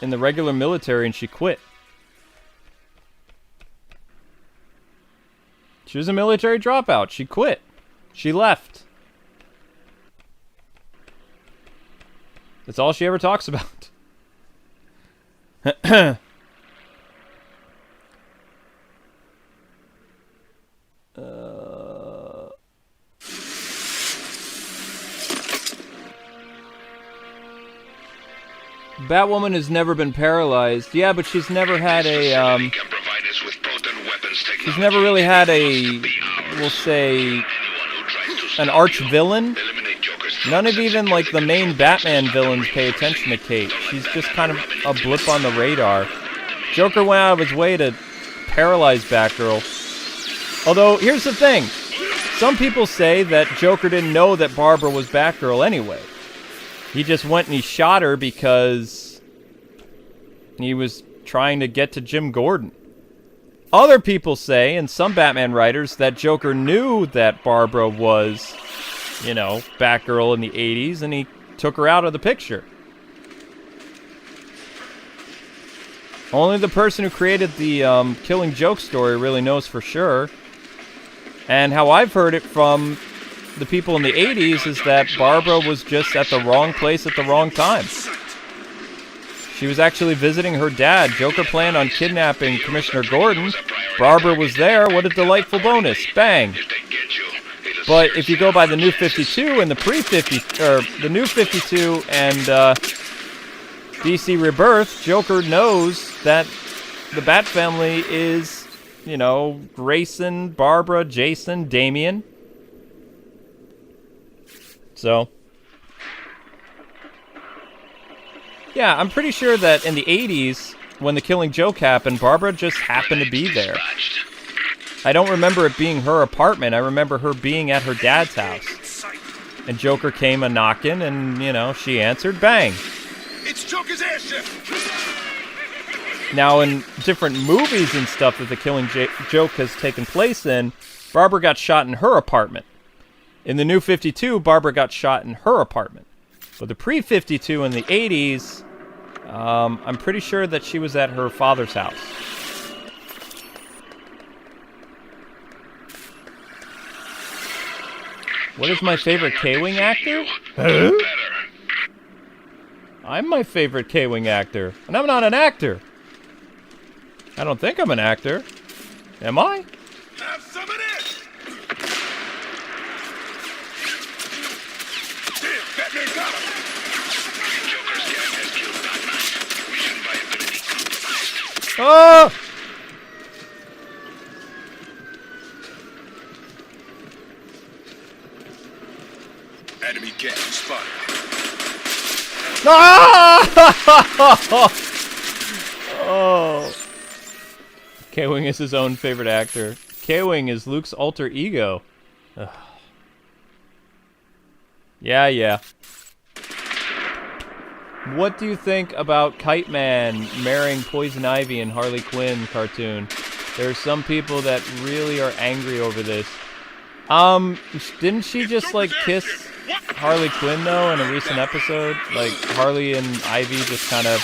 in the regular military and she quit. She was a military dropout. She quit. She left. That's all she ever talks about. Batwoman has never been paralyzed. Yeah, but she's never had a, she's never really had a, we'll say, an arch villain. None of even, like, the main Batman villains pay attention to Kate. She's just kind of a blip on the radar. Joker went out of his way to paralyze Batgirl. Although, here's the thing. Some people say that Joker didn't know that Barbara was Batgirl anyway. He just went and he shot her because he was trying to get to Jim Gordon. Other people say, and some Batman writers, that Joker knew that Barbara was, you know, Batgirl in the 80s, and he took her out of the picture. Only the person who created the Killing Joke story really knows for sure. And how I've heard it from the people in the 80s is that Barbara was just at the wrong place at the wrong time. She was actually visiting her dad. Joker planned on kidnapping Commissioner Gordon. Barbara was there. What a delightful bonus. Bang. But if you go by the New 52 and the pre-50, or the New 52 and DC Rebirth, Joker knows that the Bat family is, you know, Grayson, Barbara, Jason, Damian. So, yeah, I'm pretty sure that in the 80s, when the Killing Joke happened, Barbara just happened to be there. I don't remember it being her apartment. I remember her being at her dad's house. And Joker came a-knocking, and, you know, she answered, bang. It's Joker's airship! Now, in different movies and stuff that the Killing Joke has taken place in, Barbara got shot in her apartment. In the New 52, Barbara got shot in her apartment. But the pre-52 in the 80s, I'm pretty sure that she was at her father's house. What is my favorite K-Wing actor? Huh? I'm my favorite K-Wing actor, and I'm not an actor. I don't think I'm an actor. Am I? Have some of this! Damn, Batman got him! Joker's gang has killed Batman. Mission viability compromised. Oh! Enemy gang spotted. Ah! Oh. K-Wing is his own favorite actor. K-Wing is Luke's alter ego. Ugh. Yeah. What do you think about Kite Man marrying Poison Ivy in Harley Quinn cartoon? There are some people that really are angry over this. Didn't she just, like, kiss Harley Quinn, though, in a recent episode? Like, Harley and Ivy just kind of...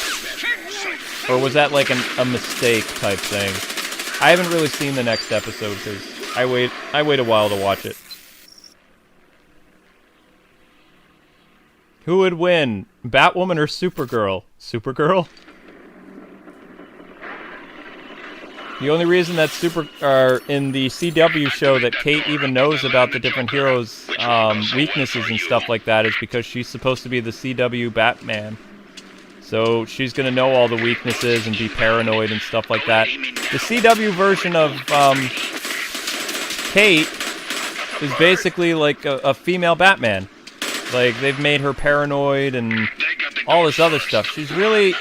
Or was that, like, a mistake type thing? I haven't really seen the next episode, because I wait a while to watch it. Who would win? Batwoman or Supergirl? Supergirl? The only reason that in the CW show that Kate even knows about the different heroes' weaknesses and stuff like that is because she's supposed to be the CW Batman. So she's going to know all the weaknesses and be paranoid and stuff like that. The CW version of Kate is basically like a female Batman. Like, they've made her paranoid and all this other stuff. She's really...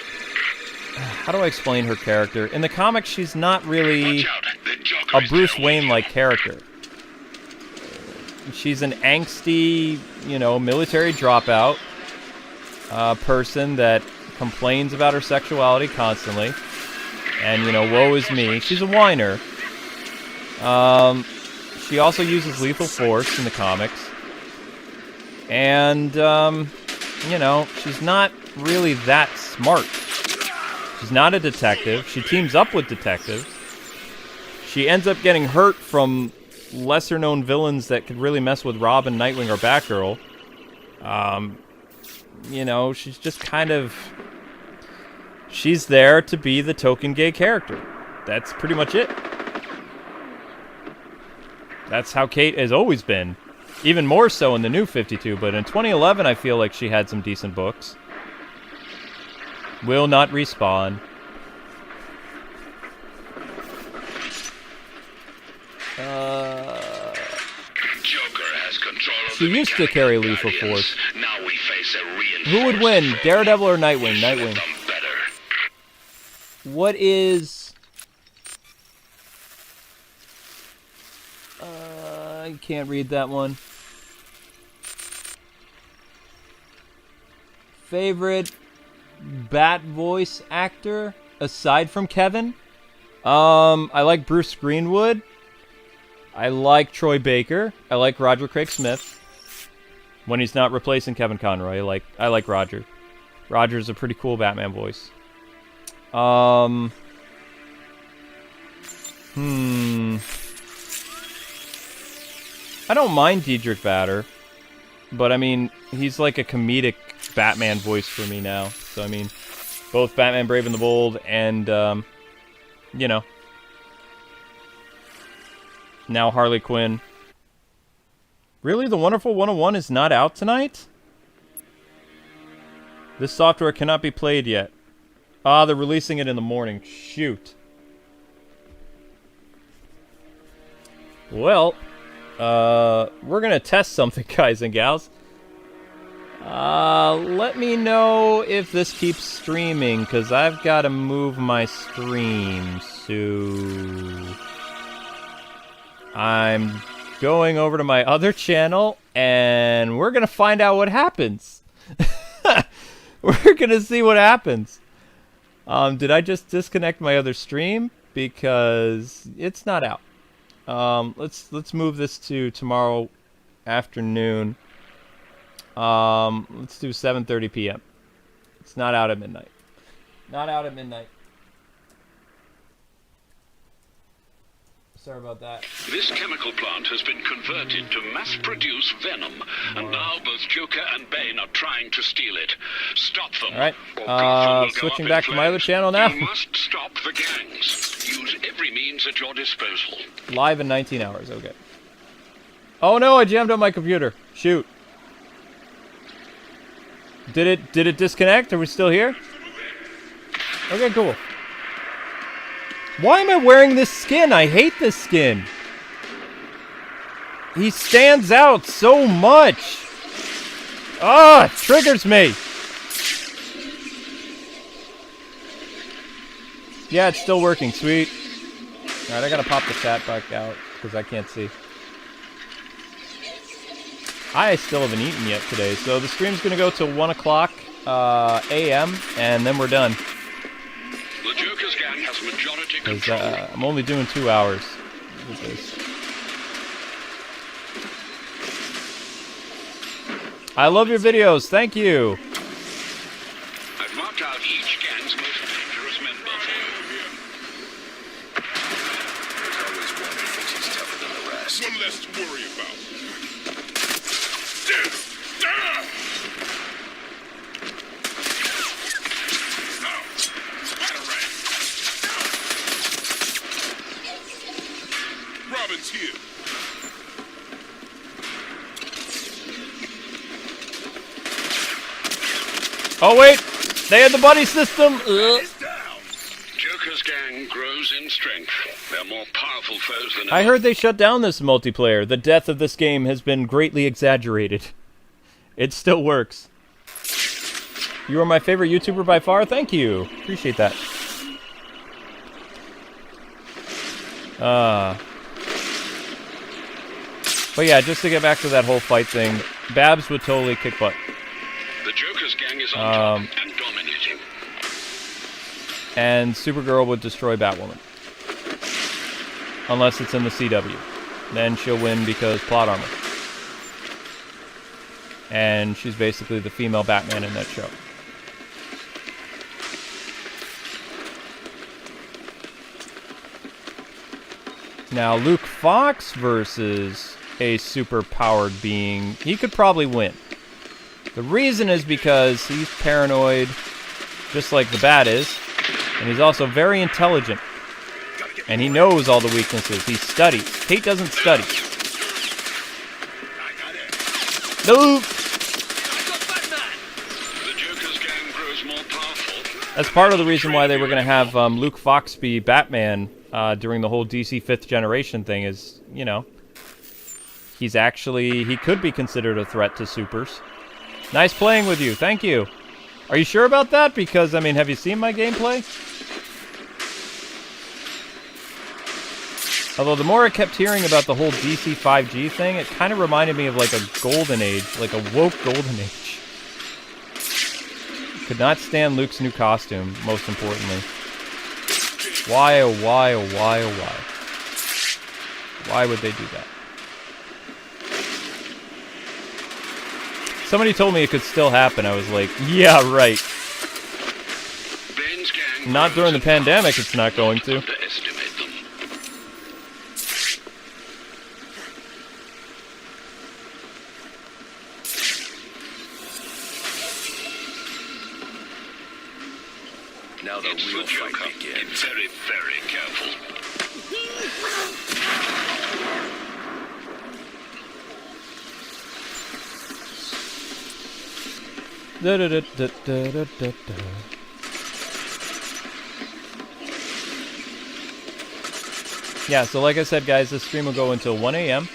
How do I explain her character? In the comics, she's not really a Bruce Wayne-like character. She's an angsty, you know, military dropout person that complains about her sexuality constantly. And, you know, woe is me. She's a whiner. She also uses lethal force in the comics. And, you know, she's not really that smart. She's not a detective. She teams up with detectives. She ends up getting hurt from lesser-known villains that could really mess with Robin, Nightwing, or Batgirl. You know, she's just kind of... She's there to be the token gay character. That's pretty much it. That's how Kate has always been. Even more so in the New 52, but in 2011 I feel like she had some decent books. Will not respawn. Joker has control of She used to carry lethal force. Now we face a reinforced Who would win, Daredevil or Nightwing? Should have Nightwing. done better. What is... Can't read that one. Favorite Bat voice actor aside from Kevin? I like Bruce Greenwood. I like Troy Baker. I like Roger Craig Smith. When he's not replacing Kevin Conroy, I like Roger. Roger's a pretty cool Batman voice. I don't mind Diedrich Bader, but I mean, he's like a comedic Batman voice for me now. So I mean, both Batman Brave and the Bold and, you know, now Harley Quinn. Really? The Wonderful 101 is not out tonight? This software cannot be played yet. Ah, they're releasing it in the morning. Shoot. Well, we're gonna test something, guys and gals. Let me know if this keeps streaming, because I've got to move my stream. So I'm going over to my other channel, and we're gonna find out what happens. We're gonna see what happens. Did I just disconnect my other stream? Because it's not out. Let's move this to tomorrow afternoon. Let's do 7:30 p.m. It's not out at midnight. Not out at midnight. Sorry about that. This chemical plant has been converted to mass-produce venom, and now both Joker and Bane are trying to steal it. Stop them. All right. or Gotham will go Switching up back in to my other flames. channel now. You must stop the gangs. Use every means at your disposal. Live in 19 hours. Okay. Oh no! I jammed up my computer. Shoot. Did it disconnect? Are we still here? Okay, cool. Why am I wearing this skin? I hate this skin. He stands out so much. Ah, it triggers me. Yeah, it's still working. Sweet. Alright, I gotta pop the chat back out because I can't see. I still haven't eaten yet today, so the stream's gonna go till 1 o'clock a.m. and then we're done. The Joker's gang has majority control. I'm only doing 2 hours with this. I love your videos. Thank you. I've marked out each gang's most dangerous member. There's always one who thinks he's tougher than the rest. One less to worry about. Robin's here. Oh wait, they had the buddy system. Ugh. Joker's gang grows in strength. They're more powerful foes than I ever. heard they shut down this multiplayer. The death of this game has been greatly exaggerated. It still works. You are my favorite YouTuber by far. Thank you. Appreciate that. But yeah, just to get back to that whole fight thing, Babs would totally kick butt. The Joker's gang is on top and dominating. And Supergirl would destroy Batwoman. Unless it's in the CW. Then she'll win because plot armor. And she's basically the female Batman in that show. Now, Luke Fox versus a super-powered being, he could probably win. The reason is because he's paranoid, just like the Bat is, and he's also very intelligent. And he knows all the weaknesses. He studies. Kate doesn't study. No! The Joker's gang grows more powerful. That's part of the reason why they were going to have Luke Fox be Batman during the whole DC 5th generation thing is, you know, he's actually, he could be considered a threat to supers. Nice playing with you. Thank you. Are you sure about that? Because, I mean, have you seen my gameplay? Although the more I kept hearing about the whole DC 5G thing, it kind of reminded me of like a golden age, like a woke golden age. Could not stand Luke's new costume, most importantly. Why, oh why, oh why, oh why? Why would they do that? Somebody told me it could still happen. I was like, yeah, right. Bane's gang Not during the pandemic, it's not going to. underestimate them. Now the It's real the Joker. fight Be begins. very, very careful. Da, da, da, da, da, da, da, da. Yeah, so like I said, guys, this stream will go until 1 a.m.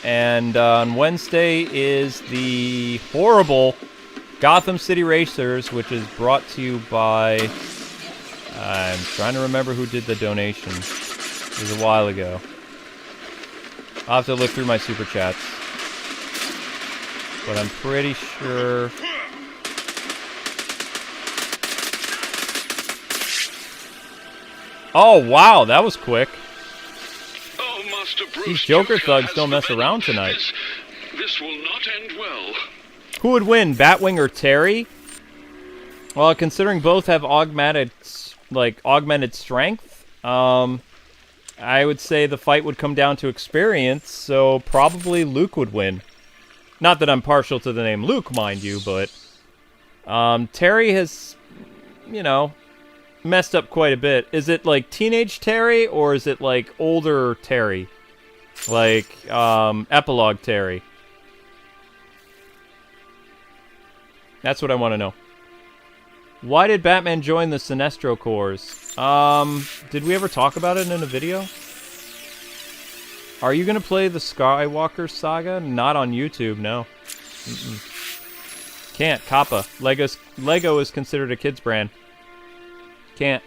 And on Wednesday is the horrible Gotham City Racers, which is brought to you by... I'm trying to remember who did the donation. It was a while ago. I'll have to look through my super chats. But I'm pretty sure... Oh, wow, that was quick. Oh, Master Bruce, These Joker thugs has don't mess prevented around tonight. This will not end well. Who would win, Batwing or Terry? Well, considering both have augmented strength, I would say the fight would come down to experience, so probably Luke would win. Not that I'm partial to the name Luke, mind you, but Terry has, you know, messed up quite a bit. Is it like teenage Terry, or is it like older Terry? Like, epilogue Terry? That's what I want to know. Why did Batman join the Sinestro Corps? Did we ever talk about it in a video? Are you going to play the Skywalker Saga? Not on YouTube, no. Can't. Kappa. Lego is considered a kid's brand. Can't.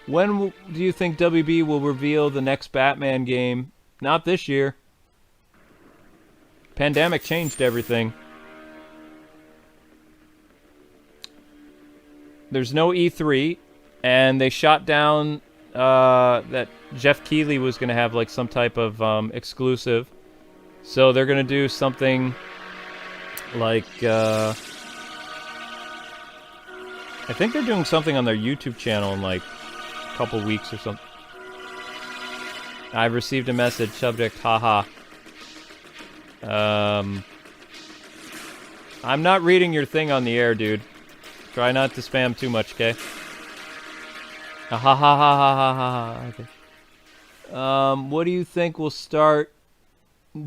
When do you think WB will reveal the next Batman game? Not this year. Pandemic changed everything. There's no E3, and they shot down that Jeff Keighley was going to have like some type of exclusive. So they're going to do something like... I think they're doing something on their YouTube channel in like a couple weeks or something. I've received a message, subject, haha. I'm not reading your thing on the air, dude. Try not to spam too much, okay? Ha ha ha ha ha ha. Okay. What do you think will start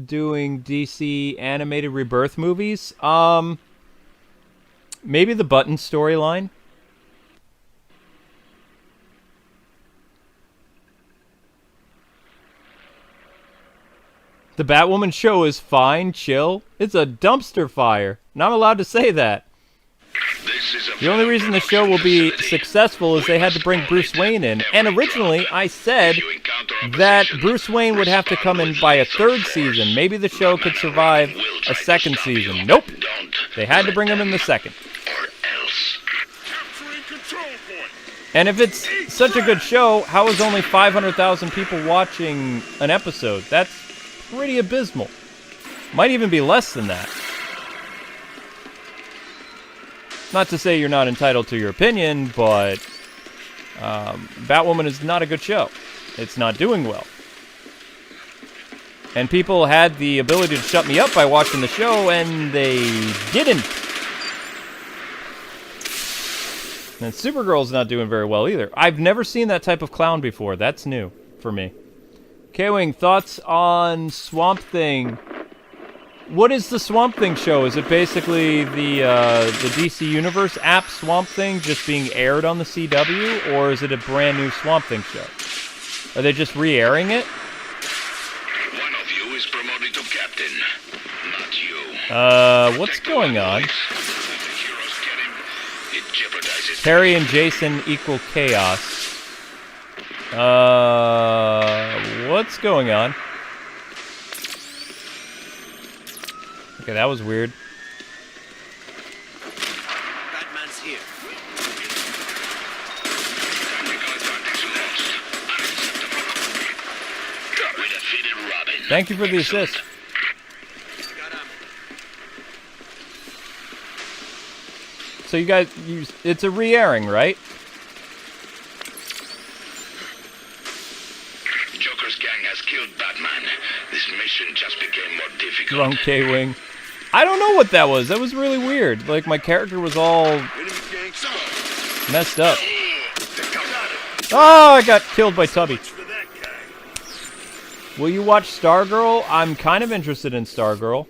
doing DC animated Rebirth movies? Maybe the Button storyline. The Batwoman show is fine, chill. It's a dumpster fire. Not allowed to say that. The only reason the show will be successful is they had to bring Bruce Wayne in. And originally, I said that Bruce Wayne would have to come in by a third season. Maybe the show could survive a second season. Nope. They had to bring him in the second. And if it's such a good show, how is only 500,000 people watching an episode? That's pretty abysmal. Might even be less than that. Not to say you're not entitled to your opinion, but Batwoman is not a good show. It's not doing well. And people had the ability to shut me up by watching the show, and they didn't. And Supergirl's not doing very well either. I've never seen that type of clown before. That's new for me. Kwing, thoughts on Swamp Thing? What is the Swamp Thing show? Is it basically the DC Universe app Swamp Thing just being aired on the CW? Or is it a brand new Swamp Thing show? Are they just re-airing it? One of you is promoted to captain, not you. What's going on? Terry and Jason equal chaos. What's going on? Okay, that was weird. Batman's here. We defeated Robin. Thank you for the assist. Got him. So you guys, it's a re-airing, right? Joker's gang has killed Batman. This mission just became more difficult. Drunk Kwing. I don't know what that was. That was really weird. Like, my character was all Enemy gang spotted. messed up. Oh, I got killed by Tubby. For that guy. Will you watch Stargirl? I'm kind of interested in Stargirl.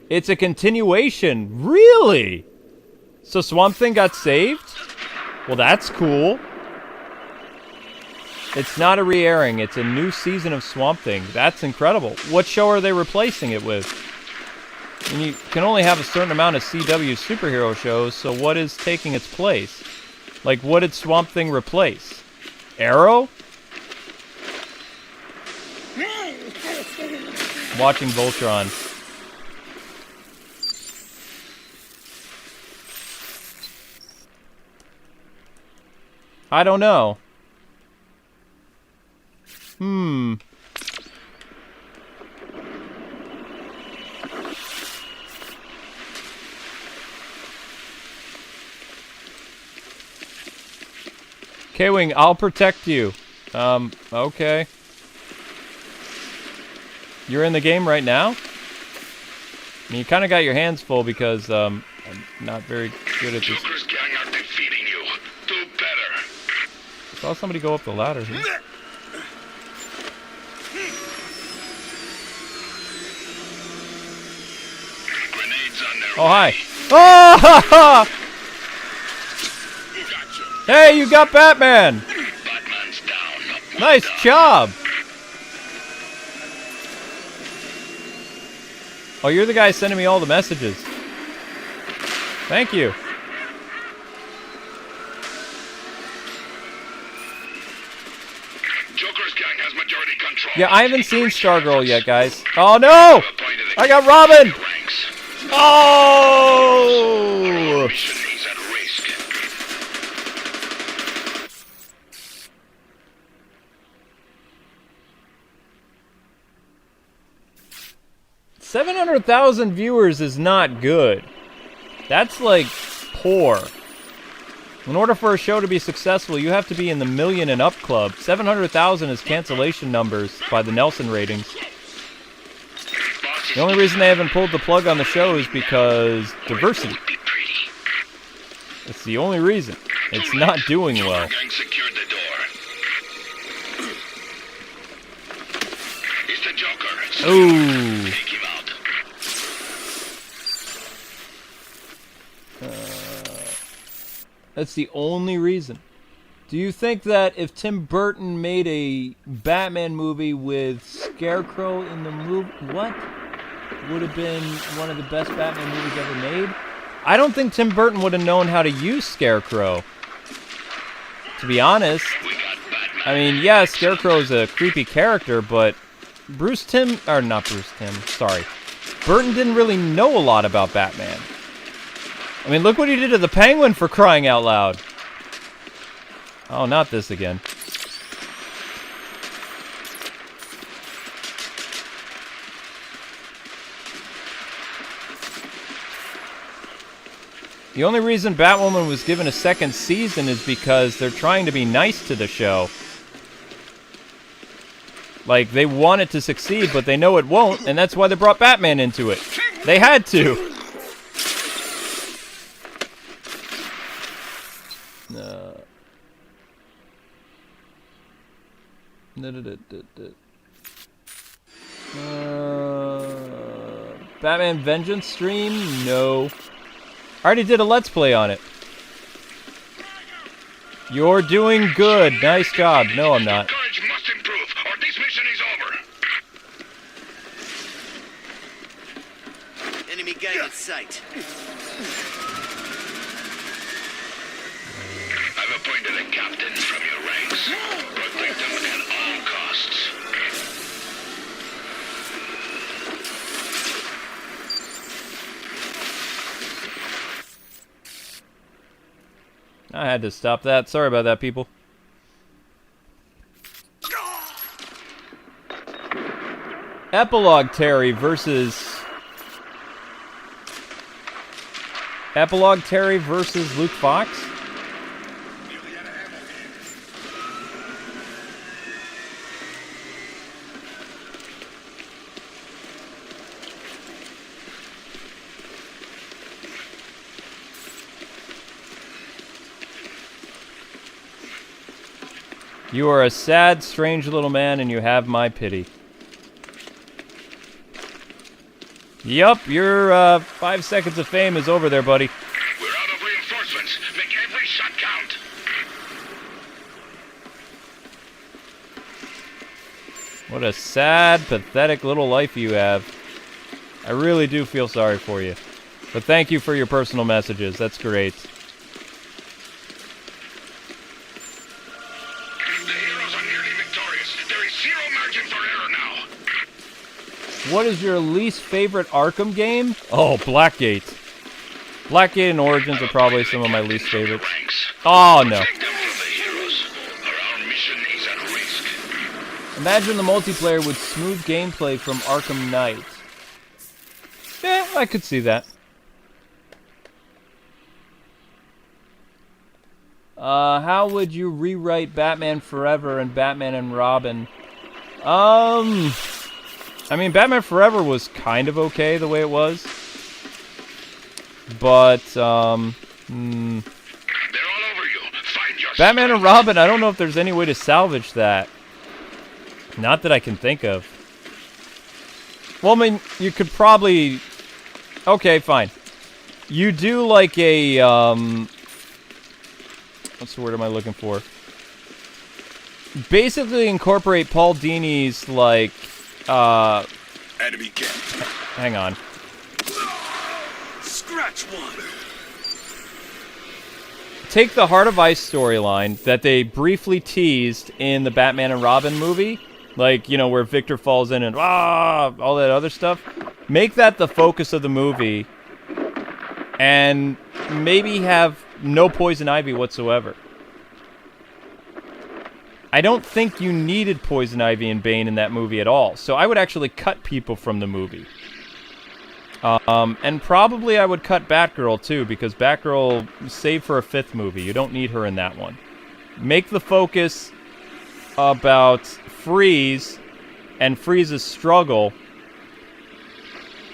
It's a continuation. Really? So Swamp Thing got saved? Well, that's cool. It's not a re-airing. It's a new season of Swamp Thing. That's incredible. What show are they replacing it with? And you can only have a certain amount of CW superhero shows, so what is taking its place? Like, what did Swamp Thing replace? Arrow? Watching Voltron. I don't know. Kwing, I'll protect you. Okay. You're in the game right now? I mean, you kind of got your hands full because, I'm not very good at this. Joker's gang are defeating you. Do better. I saw somebody go up the ladder here. Grenades on their Oh, hi. way. Oh, ha, ha! Gotcha. Hey, you got Batman! Batman's down. Nice job! Oh, you're the guy sending me all the messages. Thank you. Joker's gang has majority control. Yeah, I haven't seen Stargirl yet, guys. Oh, no! I got Robin! Ranks. Oh! Mission is at risk. 700,000 viewers is not good. That's like poor. In order for a show to be successful, you have to be in the million and up club. 700,000 is cancellation numbers by the Nelson ratings. The only reason they haven't pulled the plug on the show is because diversity. Be pretty. It's the only reason. It's not doing well. Joker gang secured the door. It's the Joker. Ooh. Take him out. That's the only reason. Do you think that if Tim Burton made a Batman movie with Scarecrow in the movie, what? Would have been one of the best Batman movies ever made? I don't think Tim Burton would have known how to use Scarecrow. To be honest. I mean, yeah, Scarecrow's a creepy character, but Burton didn't really know a lot about Batman. I mean, look what he did to the Penguin, for crying out loud. Oh, not this again. The only reason Batwoman was given a second season is because they're trying to be nice to the show. Like, they want it to succeed, but they know it won't, and that's why they brought Batman into it. They had to. Batman Vengeance stream? No. I already did a Let's Play on it. You're doing good. Nice job. No, I'm not. Courage must improve, or this mission is over. Enemy gang in sight. I have a appointed a captain from your ranks. Protect them at all costs. I had to stop that. Sorry about that, people. Epilogue Terry versus Luke Fox. You are a sad, strange little man, and you have my pity. Yup, your 5 seconds of fame is over there, buddy. We're out of reinforcements. Make every shot count. What a sad, pathetic little life you have. I really do feel sorry for you. But thank you for your personal messages. That's great. What is your least favorite Arkham game? Oh, Blackgate. Blackgate and Origins are probably some of my least favorites. Oh, no. Imagine the multiplayer with smooth gameplay from Arkham Knight. Yeah, I could see that. How would you rewrite Batman Forever and Batman and Robin? I mean, Batman Forever was kind of okay the way it was. But, They're all over you. Find your Batman and Robin, I don't know if there's any way to salvage that. Not that I can think of. Well, I mean, you could probably... Okay, fine. You do like a, what's the word am I looking for? Basically incorporate Paul Dini's, like, Enemy camped. hang on. Scratch one. Take the Heart of Ice storyline that they briefly teased in the Batman and Robin movie. Like, you know, where Victor falls in and, all that other stuff. Make that the focus of the movie. And maybe have no Poison Ivy whatsoever. I don't think you needed Poison Ivy and Bane in that movie at all. So I would actually cut people from the movie. And probably I would cut Batgirl too, because Batgirl, save for a 5th movie. You don't need her in that one. Make the focus about Freeze and Freeze's struggle.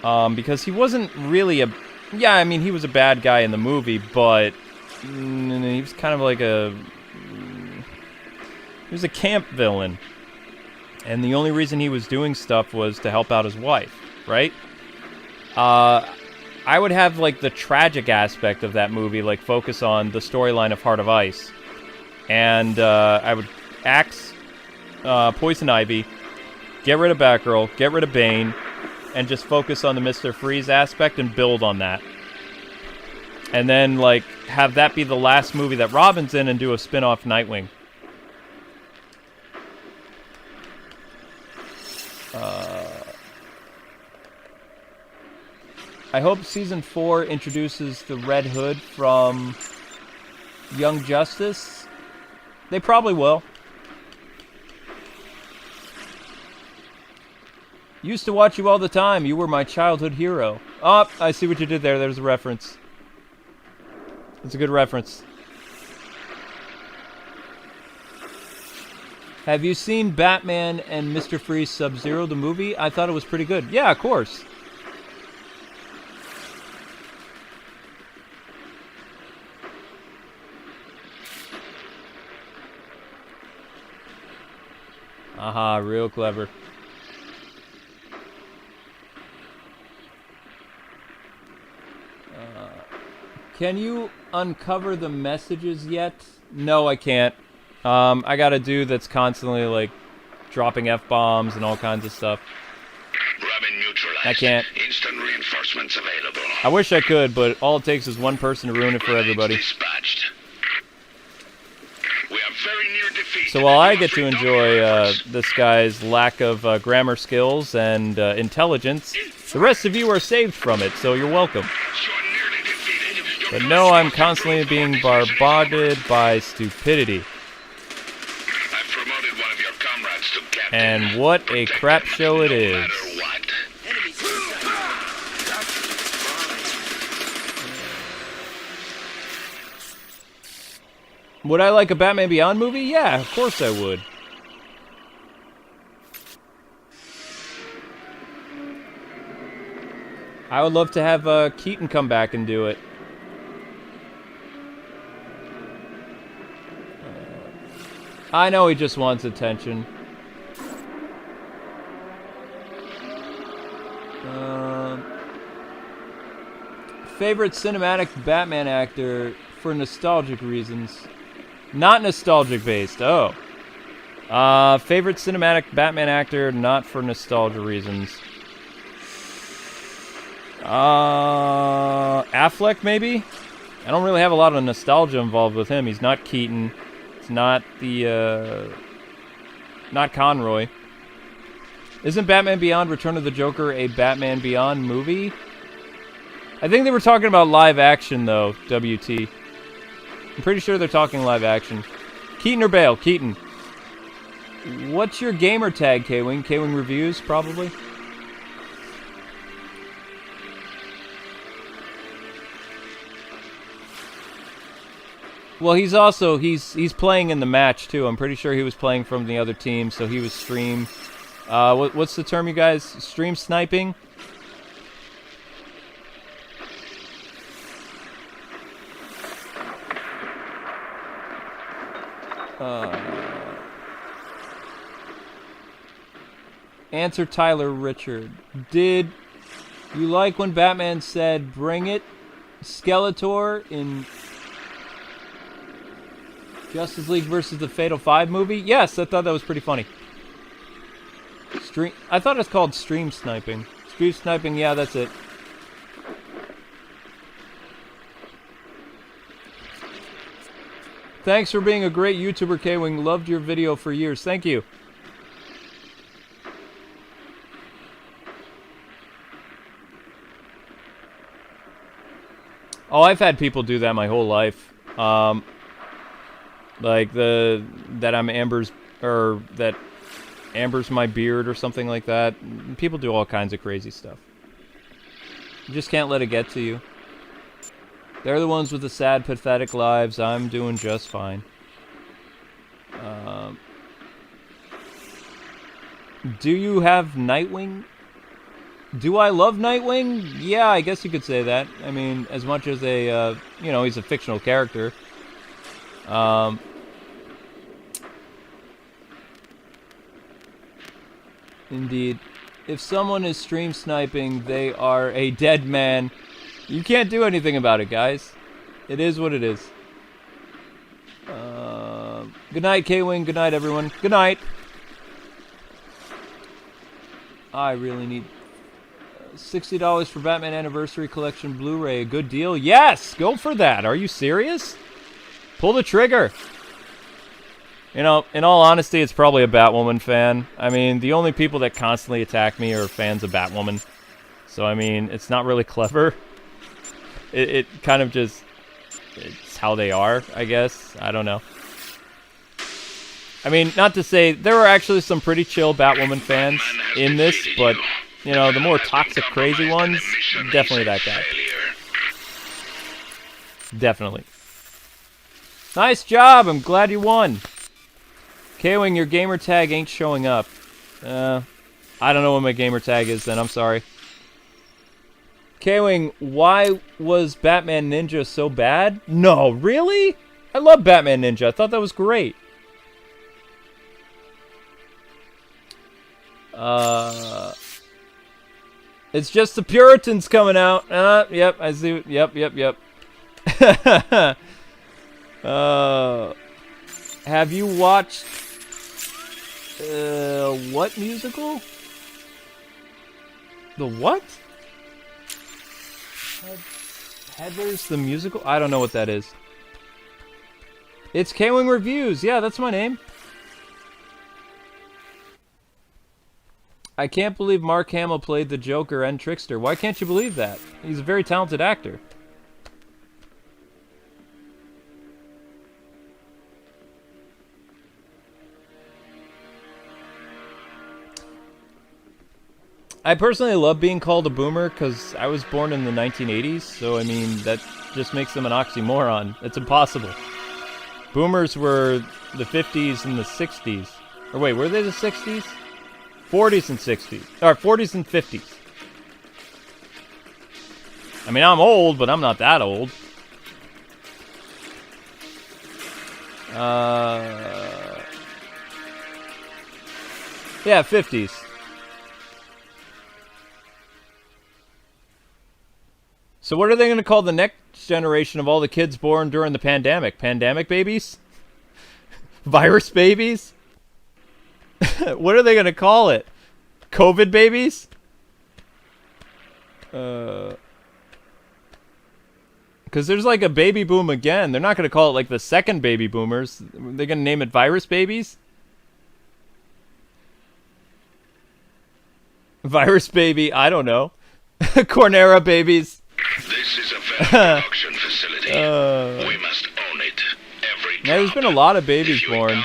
Because he wasn't really a... Yeah, I mean, he was a bad guy in the movie, but he was kind of like a... He was a camp villain. And the only reason he was doing stuff was to help out his wife, right? I would have, like, the tragic aspect of that movie, like, focus on the storyline of Heart of Ice. And I would axe Poison Ivy, get rid of Batgirl, get rid of Bane, and just focus on the Mr. Freeze aspect and build on that. And then, like, have that be the last movie that Robin's in and do a spin-off Nightwing. I hope Season 4 introduces the Red Hood from Young Justice. They probably will. Used to watch you all the time. You were my childhood hero. Oh, I see what you did there. There's a reference. It's a good reference. Have you seen Batman and Mr. Freeze Sub-Zero, the movie? I thought it was pretty good. Yeah, of course. Aha, real clever. Can you uncover the messages yet? No, I can't. I got a dude that's constantly, like, dropping F-bombs and all kinds of stuff. Robin neutralized. I can't. Instant reinforcements available. I wish I could, but all it takes is one person to ruin it for everybody. Dispatched. Very near defeat. So while I get to enjoy this guy's lack of grammar skills and intelligence, the rest of you are saved from it, so you're welcome. You're nearly defeated. But no, I'm constantly being bombarded by stupidity. I've promoted one of your comrades to captain. And what a crap show it is. No matter what. Enemies Would I like a Batman Beyond movie? Yeah, of course I would. I would love to have Keaton come back and do it. I know he just wants attention. Favorite cinematic Batman actor for nostalgic reasons. Not nostalgic based, oh. Favorite cinematic Batman actor, not for nostalgia reasons. Affleck, maybe? I don't really have a lot of nostalgia involved with him. He's not Keaton. It's not the, not Conroy. Isn't Batman Beyond Return of the Joker a Batman Beyond movie? I think they were talking about live action, though, WT. I'm pretty sure they're talking live action. Keaton or Bale? Keaton. What's your gamer tag, Kwing? Kwing Reviews, probably? Well, he's also, he's playing in the match, too. I'm pretty sure he was playing from the other team, so he was stream... what's the term, you guys? Stream sniping? Answer Tyler Richard. Did you like when Batman said, "Bring it, Skeletor" in Justice League versus the Fatal 5 movie? Yes, I thought that was pretty funny. I thought it's called stream sniping. Stream sniping, yeah, that's it. Thanks for being a great YouTuber, Kwing. Loved your video for years. Thank you. Oh, I've had people do that my whole life. Like that I'm Amber's, or that Amber's my beard or something like that. People do all kinds of crazy stuff. You just can't let it get to you. They're the ones with the sad, pathetic lives. I'm doing just fine. Do you have Nightwing? Do I love Nightwing? Yeah, I guess you could say that. I mean, as much as a, you know, he's a fictional character. Indeed. If someone is stream sniping, they are a dead man. You can't do anything about it, guys. It is what it is. Good night, Kwing. Good night, everyone. Good night. I really need $60 for Batman Anniversary Collection Blu-ray. A good deal? Yes! Go for that. Are you serious? Pull the trigger. You know, in all honesty, it's probably a Batwoman fan. I mean, the only people that constantly attack me are fans of Batwoman. So, I mean, it's not really clever. It kind of just... It's how they are, I guess. I don't know. I mean, not to say... There were actually some pretty chill Batwoman fans in this, but, you know, the more toxic, crazy ones, definitely that guy. Definitely. Nice job! I'm glad you won. Kwing, your gamer tag ain't showing up. I don't know what my gamer tag is then, I'm sorry. Kwing, why was Batman Ninja so bad? No, really? I love Batman Ninja. I thought that was great. It's just the Puritans coming out. Yep, I see. Yep. Have you watched... what musical? The what? Heathers the musical? I don't know what that is. It's Kwing Reviews. Yeah, that's my name. I can't believe Mark Hamill played the Joker and Trickster. Why can't you believe that? He's a very talented actor. I personally love being called a boomer because I was born in the 1980s, so I mean, that just makes them an oxymoron. It's impossible. Boomers were the 50s and the 60s. Or wait, were they the 60s? 40s and 60s. Or 40s and 50s. I mean, I'm old, but I'm not that old. Yeah, 50s. So what are they going to call the next generation of all the kids born during the pandemic? Pandemic babies? Virus babies? What are they going to call it? COVID babies? Because there's like a baby boom again. They're not going to call it like the second baby boomers. They're going to name it virus babies? Virus baby, I don't know. Cornera babies. This is a very production facility. We must own it. Yeah, there's been a lot of babies born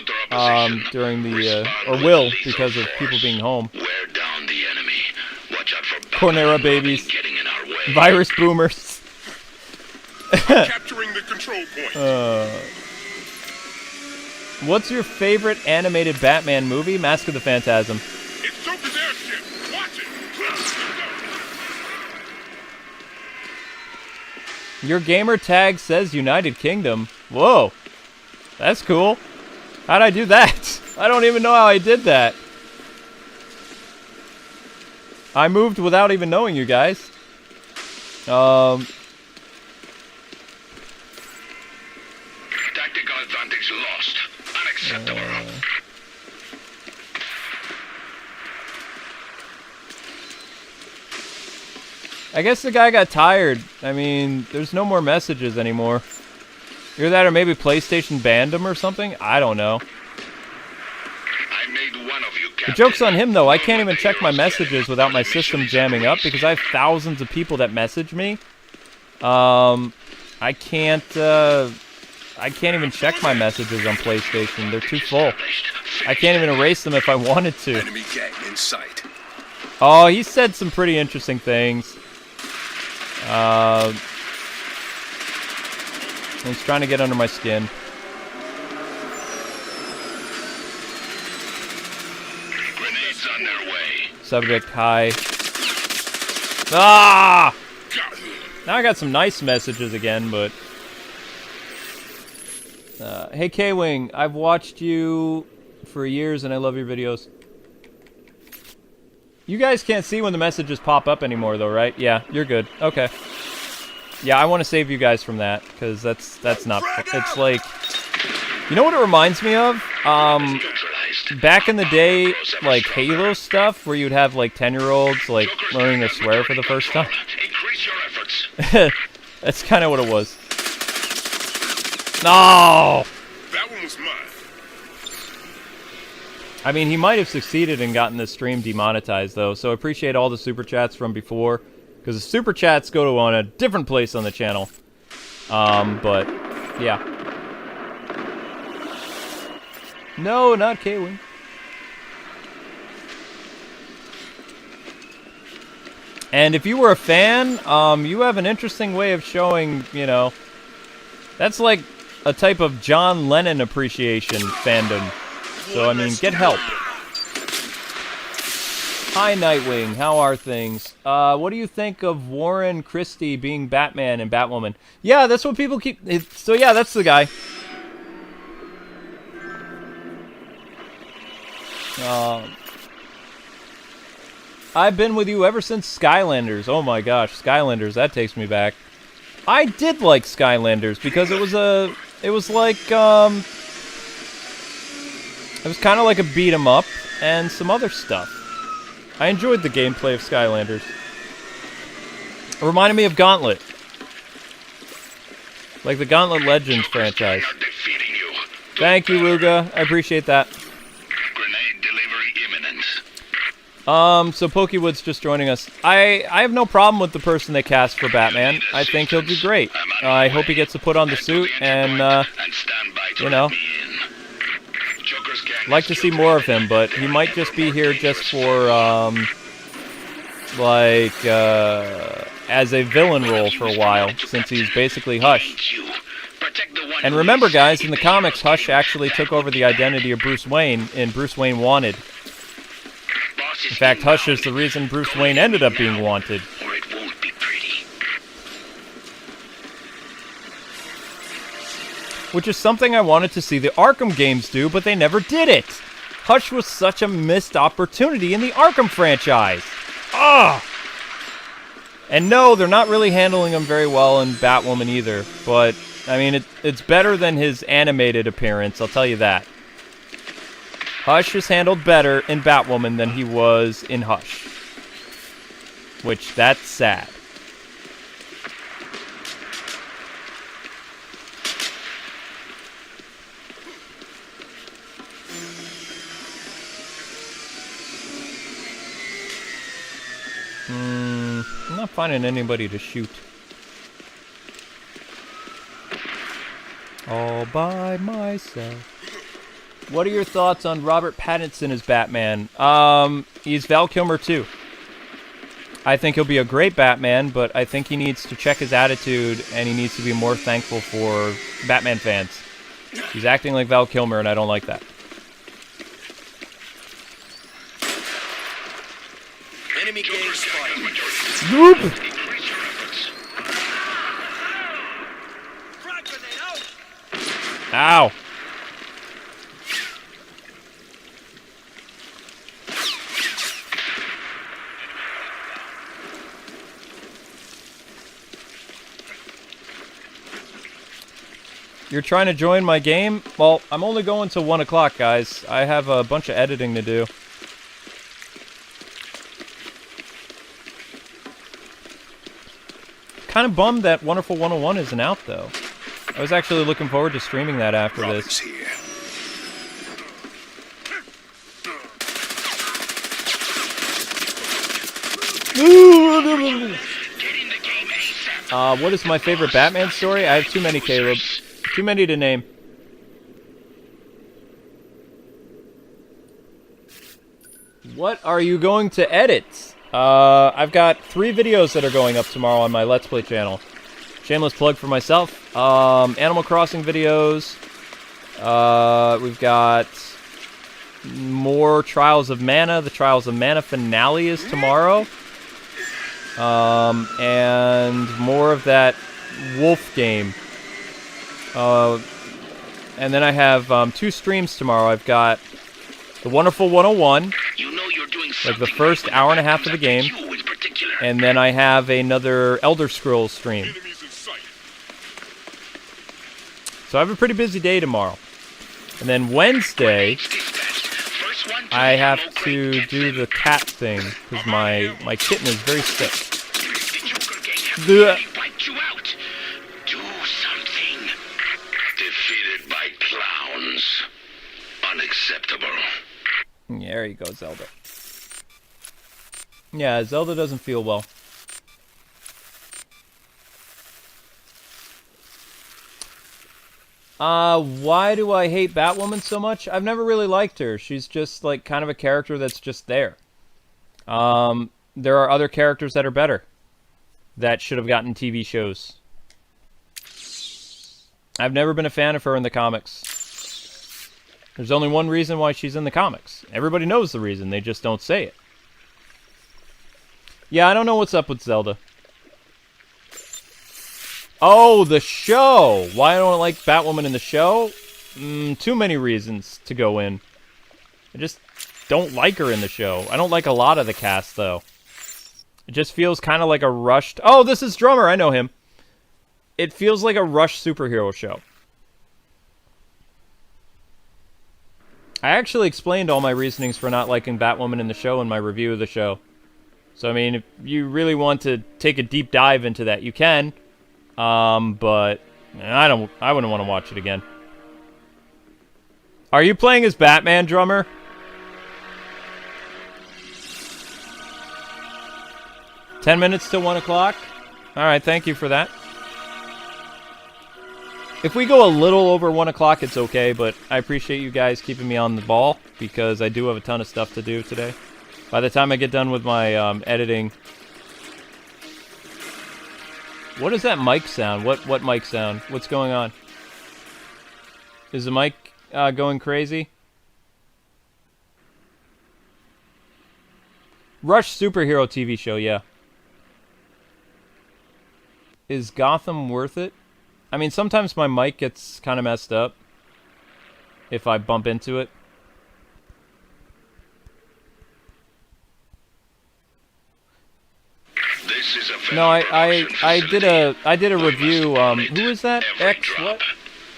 during the, or will, because of people being home. Wear down the enemy. Watch out for Cornera babies. getting in our way. Virus boomers. Capturing the control point. What's your favorite animated Batman movie? Mask of the Phantasm. It's Joker's airship. Watch it. Your gamer tag says United Kingdom. Whoa. That's cool. How'd I do that? I don't even know how I did that. I moved without even knowing you guys. Tactical advantage lost. Unacceptable. I guess the guy got tired. I mean, there's no more messages anymore. Either that or maybe PlayStation banned him or something? I don't know. I made one of you, The joke's on him, though. I can't even check my messages without my system jamming up because I have thousands of people that message me. I can't even check my messages on PlayStation. They're too full. I can't even erase them if I wanted to. Enemy gang in sight. Oh, he said some pretty interesting things. He's trying to get under my skin. Grenades on their way. Subject high. Ah! Now I got some nice messages again, but... hey, Kwing, I've watched you for years and I love your videos. You guys can't see when the messages pop up anymore, though, right? Yeah, you're good. Okay. Yeah, I want to save you guys from that, because that's not... It's like... You know what it reminds me of? Back in the day, like, Halo stuff, where you'd have, like, 10-year-olds, like, learning to swear for the first time. Increase your efforts. That's kind of what it was. No! That one was mine. I mean, he might have succeeded and gotten this stream demonetized, though, so appreciate all the super chats from before, because the super chats go to on a different place on the channel. But, yeah. No, not Kwing. And if you were a fan, you have an interesting way of showing, you know, that's like a type of John Lennon appreciation fandom. So, I mean, get help. Hi, Nightwing. How are things? What do you think of Warren Christie being Batman and Batwoman? Yeah, that's what people keep... So, yeah, that's the guy. I've been with you ever since Skylanders. Oh, my gosh. Skylanders, that takes me back. I did like Skylanders because it was a... It was like, it was kind of like a beat-em-up and some other stuff. I enjoyed the gameplay of Skylanders. It reminded me of Gauntlet. Like the Gauntlet Legends franchise. Defeating you. Thank you, Ruga. I appreciate that. Grenade delivery imminent. So Pokewood's just joining us. I have no problem with the person they cast for Batman. I think he'll do great. I hope he gets to put on the suit and, you know, like to see more of him, but he might just be here just for, as a villain role for a while, since he's basically Hush. And remember, guys, in the comics, Hush actually took over the identity of Bruce Wayne in Bruce Wayne Wanted. In fact, Hush is the reason Bruce Wayne ended up being wanted. Or it won't be pretty. Which is something I wanted to see the Arkham games do, but they never did it. Hush was such a missed opportunity in the Arkham franchise. Ugh! And no, they're not really handling him very well in Batwoman either, but, I mean, it's better than his animated appearance, I'll tell you that. Hush is handled better in Batwoman than he was in Hush. Which, that's sad. I'm not finding anybody to shoot. All by myself. What are your thoughts on Robert Pattinson as Batman? He's Val Kilmer too. I think he'll be a great Batman, but I think he needs to check his attitude and he needs to be more thankful for Batman fans. He's acting like Val Kilmer and I don't like that. Enemy game spotted. Nope. Increase your efforts. Frag grenade out! Ow. You're trying to join my game? Well, I'm only going till 1 o'clock, guys. I have a bunch of editing to do. Kind of bummed that Wonderful 101 isn't out, though. I was actually looking forward to streaming that after this. Here. What is my favorite Batman story? I have too many, Caleb. Too many to name. What are you going to edit? I've got 3 videos that are going up tomorrow on my Let's Play channel. Shameless plug for myself. Animal Crossing videos. We've got more Trials of Mana. The Trials of Mana finale is tomorrow. And more of that wolf game. And then I have 2 streams tomorrow. I've got the Wonderful 101. You know you're doing Like the first hour and a half of the game. You in particular. And then I have another Elder Scrolls stream. Enemies in sight. So I have a pretty busy day tomorrow. And then Wednesday, First one I have ammo to crate do gets the cat thing. Because my kitten is very sick. The Joker gang have Bleh. really wiped you out. Do something. Defeated by clowns. Unacceptable. Yeah, there you go, Zelda. Yeah, Zelda doesn't feel well. Why do I hate Batwoman so much? I've never really liked her. She's just, like, kind of a character that's just there. There are other characters that are better. That should have gotten TV shows. I've never been a fan of her in the comics. There's only one reason why she's in the comics. Everybody knows the reason, they just don't say it. Yeah, I don't know what's up with Zelda. Oh, the show! Why don't I like Batwoman in the show? Too many reasons to go in. I just don't like her in the show. I don't like a lot of the cast, though. It just feels kind of like a rushed... Oh, this is Drummer, I know him. It feels like a rushed superhero show. I actually explained all my reasonings for not liking Batwoman in the show in my review of the show. So, I mean, if you really want to take a deep dive into that, you can. But I wouldn't want to watch it again. Are you playing as Batman, drummer? "10 minutes till 1 o'clock? Alright, thank you for that. If we go a little over 1 o'clock, it's okay, but I appreciate you guys keeping me on the ball, because I do have a ton of stuff to do today. By the time I get done with my editing... What is that mic sound? What mic sound? What's going on? Is the mic going crazy? Rush superhero TV show, yeah. Is Gotham worth it? I mean, sometimes my mic gets kind of messed up if I bump into it. This is a No, I did a review. Who is that? X what?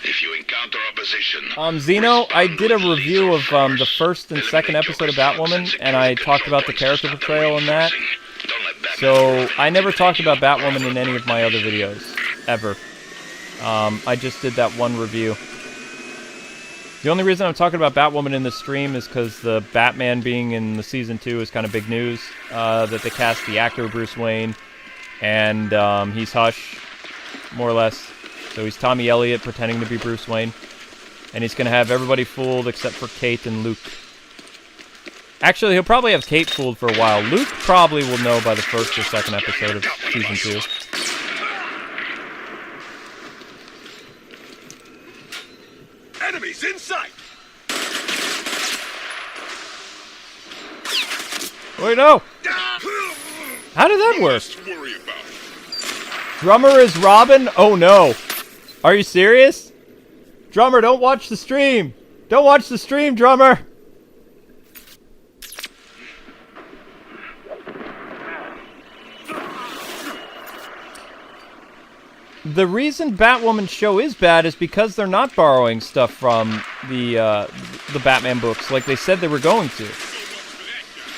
If you encounter opposition, Zeno, I did a review of the first and second episode of Batwoman, and I talked about the character portrayal in that. So I never talked about Batwoman in any of my other videos ever. I just did that one review. The only reason I'm talking about Batwoman in the stream is because the Batman being in the Season 2 is kind of big news. That they cast the actor Bruce Wayne, and he's Hush, more or less. So he's Tommy Elliott pretending to be Bruce Wayne. And he's going to have everybody fooled except for Kate and Luke. Actually, he'll probably have Kate fooled for a while. Luke probably will know by the first or second episode of Season 2. Enemies in sight! Wait, no! How did that work? Just worry about it. Drummer is Robin? Oh no. Are you serious? Drummer, don't watch the stream! Don't watch the stream, Drummer! The reason Batwoman's show is bad is because they're not borrowing stuff from the Batman books like they said they were going to.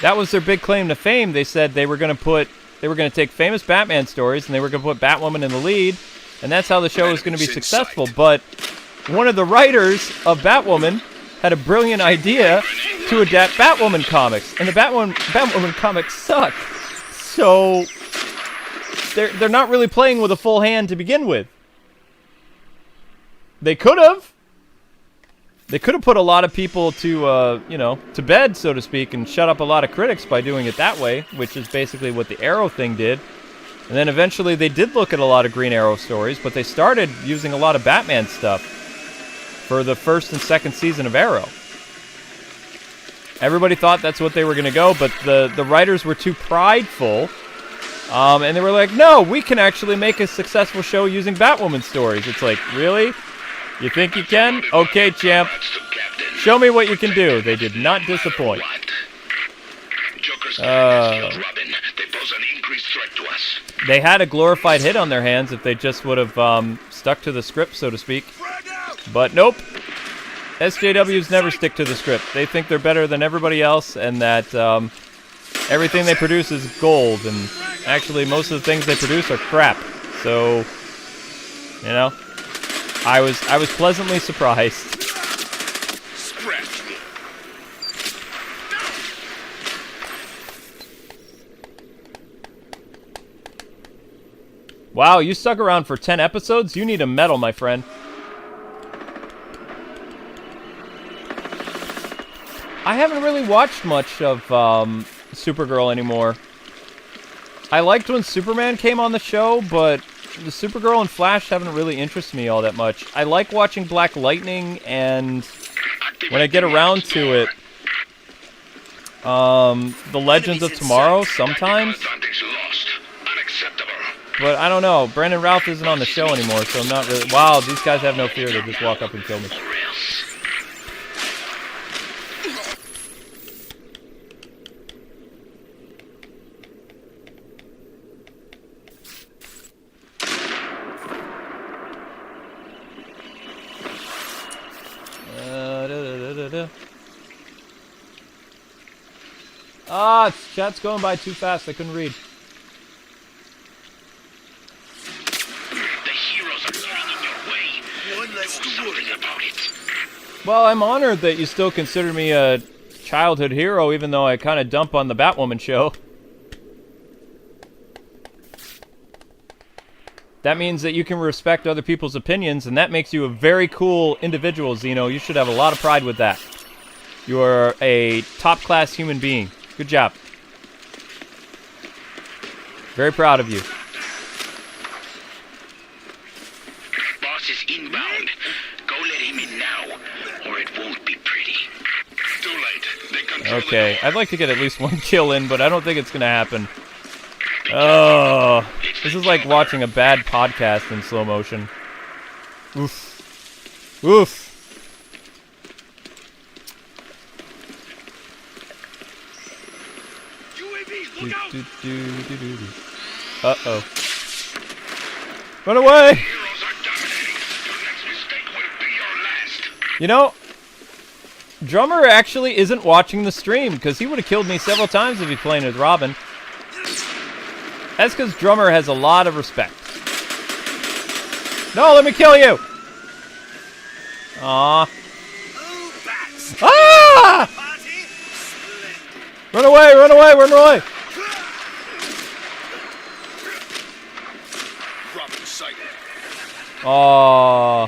That was their big claim to fame. They said they were going to take famous Batman stories and they were going to put Batwoman in the lead, and that's how the show was going to be successful. But one of the writers of Batwoman had a brilliant idea to adapt Batwoman comics, and the Batwoman comics suck. So they're not really playing with a full hand to begin with. They could have. They could have put a lot of people to, to bed, so to speak, and shut up a lot of critics by doing it that way, which is basically what the Arrow thing did. And then eventually they did look at a lot of Green Arrow stories, but they started using a lot of Batman stuff for the first and second season of Arrow. Everybody thought that's what they were going to go, but the writers were too prideful. And they were like, no, we can actually make a successful show using Batwoman stories. It's like, really? You think you can? Okay, champ. Show me what you can do. They did not disappoint. They had a glorified hit on their hands if they just would have stuck to the script, so to speak. But nope. SJWs never stick to the script. They think they're better than everybody else and that everything they produce is gold. And actually, most of the things they produce are crap. So, you know, I was pleasantly surprised. Scratch me. Wow, you stuck around for 10 episodes? You need a medal, my friend. I haven't really watched much of Supergirl anymore. I liked when Superman came on the show, but the Supergirl and Flash haven't really interested me all that much. I like watching Black Lightning, and when I get around to it, The Legends of Tomorrow sometimes. But I don't know. Brandon Routh isn't on the show anymore, so I'm not really... Wow, these guys have no fear. They just walk up and kill me. Ah, chat's going by too fast. I couldn't read. Well, I'm honored that you still consider me a childhood hero, even though I kind of dump on the Batwoman show. That means that you can respect other people's opinions, and that makes you a very cool individual, Zeno. You should have a lot of pride with that. You are a top-class human being. Good job. Very proud of you. Boss is inbound. Go let him in now, or it won't be pretty. Too late. They control Okay, I'd like to get at least one kill in, but I don't think it's gonna happen. Oh, this is like watching a bad podcast in slow motion. Oof. Oof. UAV, look out! Uh-oh. Run away! Heroes are dominating. Your next mistake will be your last. You know, Drummer actually isn't watching the stream, because he would have killed me several times if he played with Robin. That's because Drummer has a lot of respect. No, let me kill you! Aw. Oh, bats. Ah! Party? Splendid. Run away, run away, run away! Robin sighted. Aw.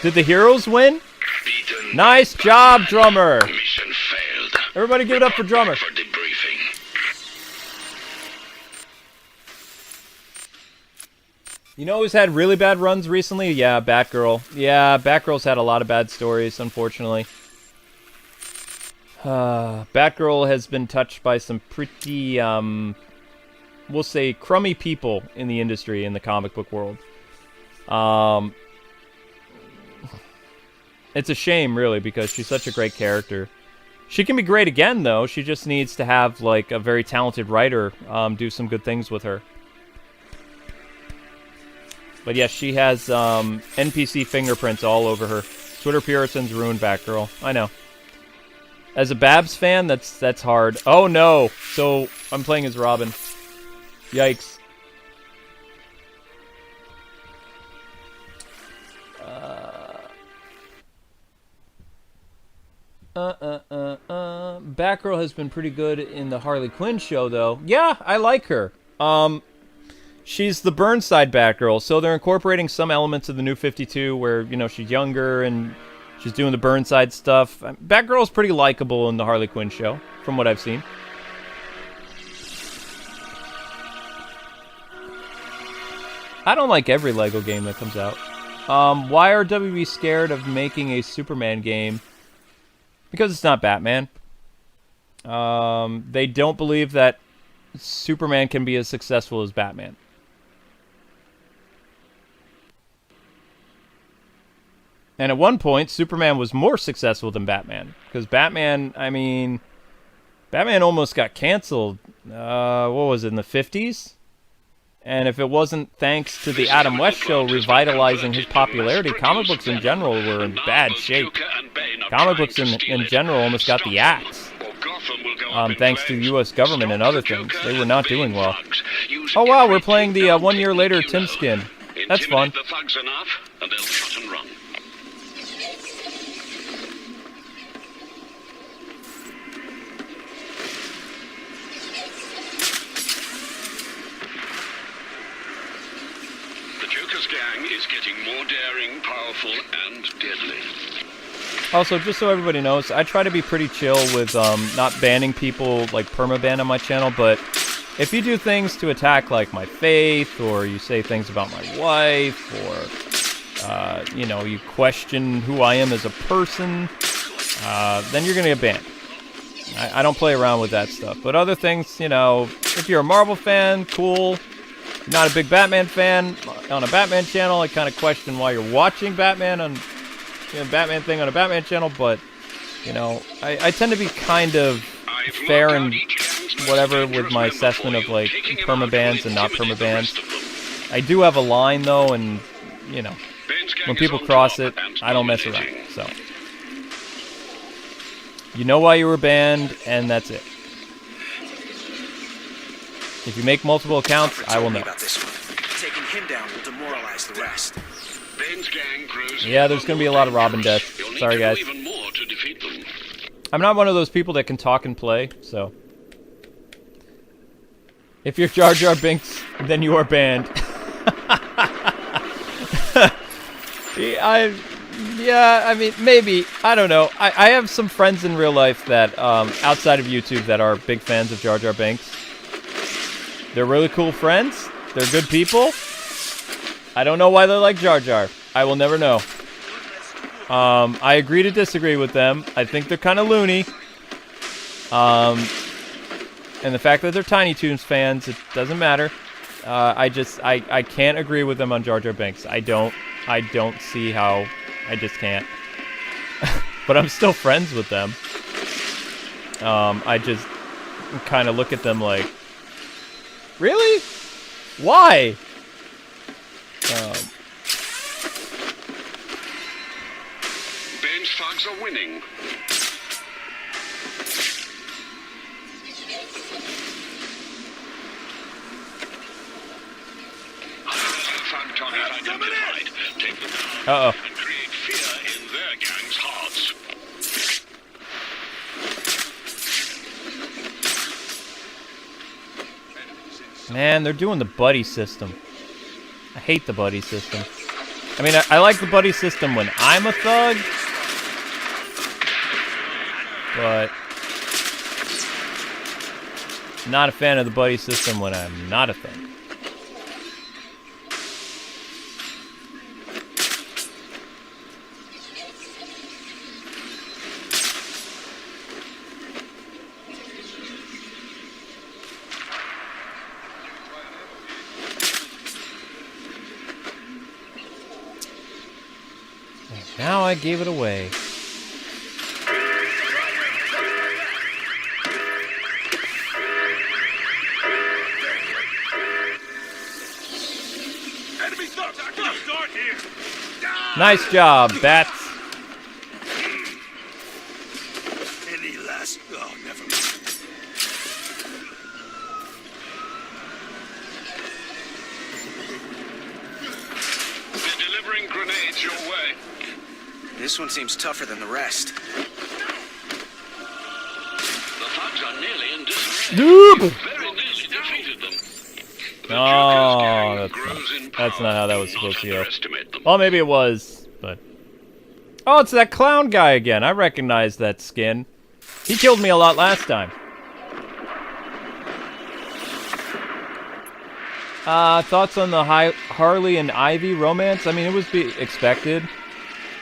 Did the heroes win? Beaten. Nice job, Drummer! Mission failed. Everybody give it up for Drummer. For debriefing. You know who's had really bad runs recently? Yeah, Batgirl. Yeah, Batgirl's had a lot of bad stories, unfortunately. Batgirl has been touched by some pretty, we'll say, crummy people in the industry, in the comic book world. It's a shame, really, because she's such a great character. She can be great again, though. She just needs to have, like, a very talented writer do some good things with her. But yes, she has NPC fingerprints all over her. Twitter Puritans ruined Batgirl. I know. As a Babs fan, that's hard. Oh no! So I'm playing as Robin. Yikes. Batgirl has been pretty good in the Harley Quinn show, though. Yeah, I like her. She's the Burnside Batgirl, so they're incorporating some elements of the New 52 where, you know, she's younger and she's doing the Burnside stuff. Batgirl's pretty likable in the Harley Quinn show, from what I've seen. I don't like every LEGO game that comes out. Why are WB scared of making a Superman game? Because it's not Batman. They don't believe that Superman can be as successful as Batman. And at one point, Superman was more successful than Batman. Because Batman, I mean, Batman almost got canceled, what was it, in the 50s? And if it wasn't thanks to the Adam West show revitalizing his popularity, comic books in general were in bad shape. Comic books in general almost got the axe. Thanks to the U.S. government and other things. They were not doing well. Oh wow, we're playing the 1 year later Tim skin. That's fun. The thugs enough, and they'll cut and run. The Joker's gang is getting more daring, powerful, and deadly. Also, just so everybody knows, I try to be pretty chill with not banning people, like permaban on my channel, but if you do things to attack, like, my faith, or you say things about my wife, or, you know, you question who I am as a person, then you're gonna get banned. I don't play around with that stuff. But other things, you know, if you're a Marvel fan, cool. Not a big Batman fan, on a Batman channel, I kind of question why you're watching Batman on... Batman thing on a Batman channel, but, you know, I tend to be kind of fair and whatever with my assessment of, like, permabans and not permabans. I do have a line, though, and, you know, when people cross it, I don't mess around, so. You know why you were banned, and that's it. If you make multiple accounts, I will know. About this one. Taking him down will demoralize the rest. Bane's gang grows Yeah, there's going to be a lot of Robin deaths. You'll need Sorry, to do guys. even more to defeat them. I'm not one of those people that can talk and play, so... If you're Jar Jar Binks, then you are banned. Yeah, I mean, maybe. I don't know. I have some friends in real life that, outside of YouTube, that are big fans of Jar Jar Binks. They're really cool friends. They're good people. I don't know why they're like Jar Jar. I will never know. I agree to disagree with them. I think they're kind of loony. And the fact that they're Tiny Toons fans, it doesn't matter. I can't agree with them on Jar Jar Binks. I don't see how. I just can't. But I'm still friends with them. I just kind of look at them like, really? Why? Bane's thugs are winning. Thug target identified. Take them down and create fear in their gang's hearts. Man, they're doing the buddy system. I hate the buddy system. I mean, I like the buddy system when I'm a thug, but not a fan of the buddy system when I'm not a thug. Now I gave it away. Enemy thugs! Start here! Nice job, Bats. Any last... Oh, never mind. They're delivering grenades your way. This one seems tougher than the rest. The thugs are nearly in disarray. Noob! Very nearly defeated them. The Oh, Joker's gang grows in that's power. not how that was Not supposed to go. underestimate them. Well, maybe it was, but... Oh, it's that clown guy again. I recognize that skin. He killed me a lot last time. Thoughts on the Harley and Ivy romance? I mean, it was expected.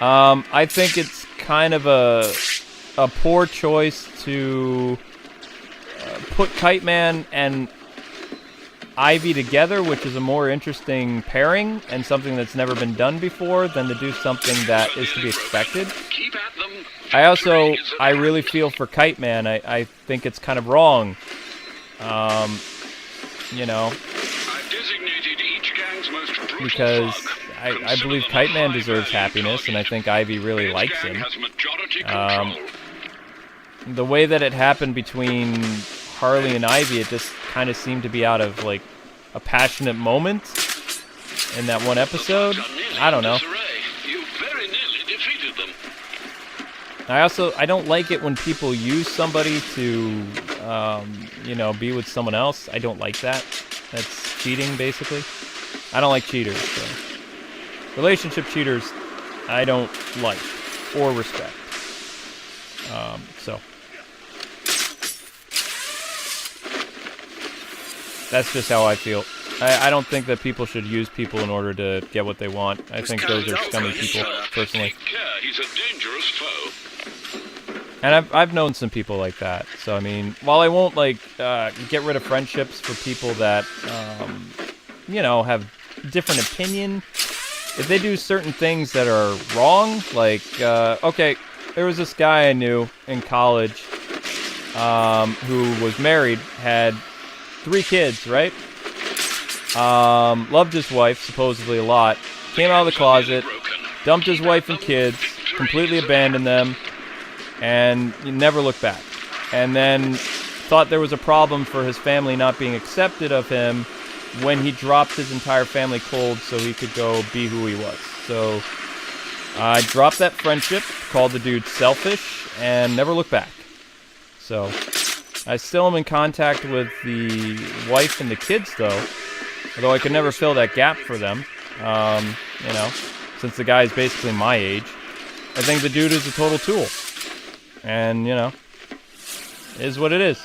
I think it's kind of a poor choice to put Kite Man and Ivy together, which is a more interesting pairing and something that's never been done before, than to do something that is to be expected. Keep at them. I really feel for Kite Man. I think it's kind of wrong. You know, I've designated each gang's most brutal because thug. I believe Consider Kite them Man a deserves high-value happiness, and I target. think Ivy really Bane's likes gang him. has majority control. The way that it happened between Harley and Ivy, it just kind of seemed to be out of, like, a passionate moment in that one episode. The thugs are nearly I don't in know. disarray. You very nearly defeated them. I don't like it when people use somebody to, you know, be with someone else. I don't like that. That's cheating, basically. I don't like cheaters, so. Relationship cheaters, I don't like or respect. So. That's just how I feel. I don't think that people should use people in order to get what they want. I think those are scummy people, personally. Take care. He's a dangerous foe. And I've known some people like that. So, I mean, while I won't, like, get rid of friendships for people that, you know, have different opinion, if they do certain things that are wrong, like, okay, there was this guy I knew in college who was married, had 3 kids, right? Loved his wife, supposedly a lot. Came out of the closet, dumped his wife and kids, completely abandoned them, and he never looked back. And then thought there was a problem for his family not being accepted of him when he dropped his entire family cold so he could go be who he was. So I dropped that friendship, called the dude selfish, and never looked back. So I still am in contact with the wife and the kids, though. Although I could never fill that gap for them. You know, since the guy is basically my age. I think the dude is a total tool. And, you know, is what it is.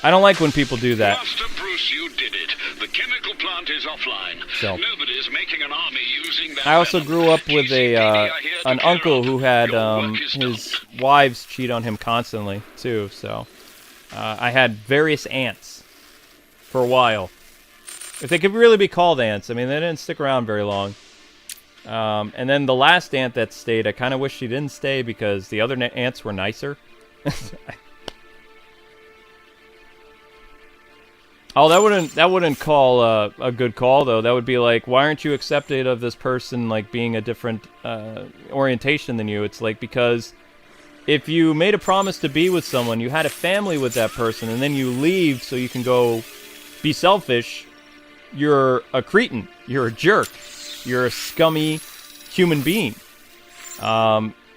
I don't like when people do that. Master Bruce, you did it. The chemical plant is offline. So, Nobody's making an army using that. I also grew up with an uncle who had his wives cheat on him constantly, too. So, I had various aunts for a while. If they could really be called aunts. I mean, they didn't stick around very long. And then the last aunt that stayed, I kind of wish she didn't stay because the other aunts were nicer. Oh, that wouldn't call a good call, though. That would be like, why aren't you accepted of this person like being a different orientation than you? It's like, because if you made a promise to be with someone, you had a family with that person, and then you leave so you can go be selfish, you're a cretin. You're a jerk. You're a scummy human being.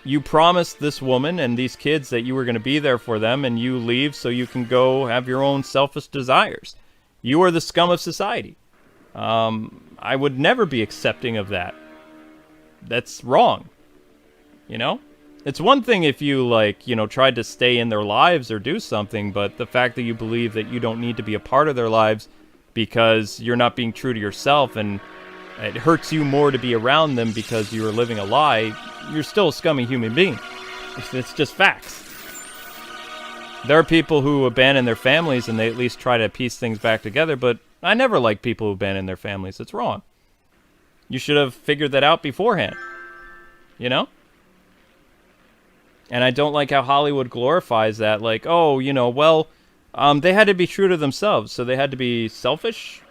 You promised this woman and these kids that you were going to be there for them, and you leave so you can go have your own selfish desires. You are the scum of society. I would never be accepting of that. That's wrong. You know? It's one thing if you, like, you know, tried to stay in their lives or do something, but the fact that you believe that you don't need to be a part of their lives because you're not being true to yourself and it hurts you more to be around them because you are living a lie, you're still a scummy human being. It's just facts. There are people who abandon their families and they at least try to piece things back together, but I never like people who abandon their families. It's wrong. You should have figured that out beforehand. You know? And I don't like how Hollywood glorifies that. Like, oh, you know, well, they had to be true to themselves, so they had to be selfish?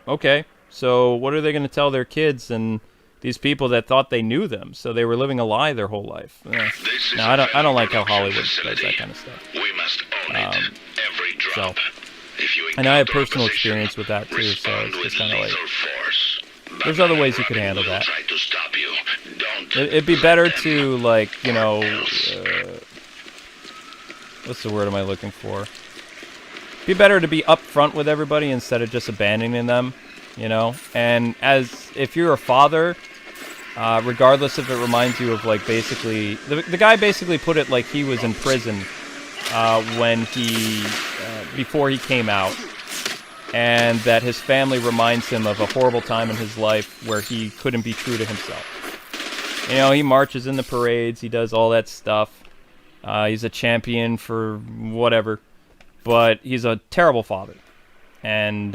Okay. So what are they going to tell their kids and these people that thought they knew them? So they were living a lie their whole life. No, I don't like how Hollywood does that kind of stuff. We must own it. Every drop. So, and I have personal experience with that too, so it's just kind of like, there's other ways you could handle that. It'd be better to, like, you know, what's the word am I looking for? It'd be better to be upfront with everybody instead of just abandoning them. You know, and if you're a father, regardless if it reminds you of, like, basically, the guy basically put it like he was in prison when before he came out, and that his family reminds him of a horrible time in his life where he couldn't be true to himself. You know, he marches in the parades, he does all that stuff, he's a champion for whatever, but he's a terrible father, and,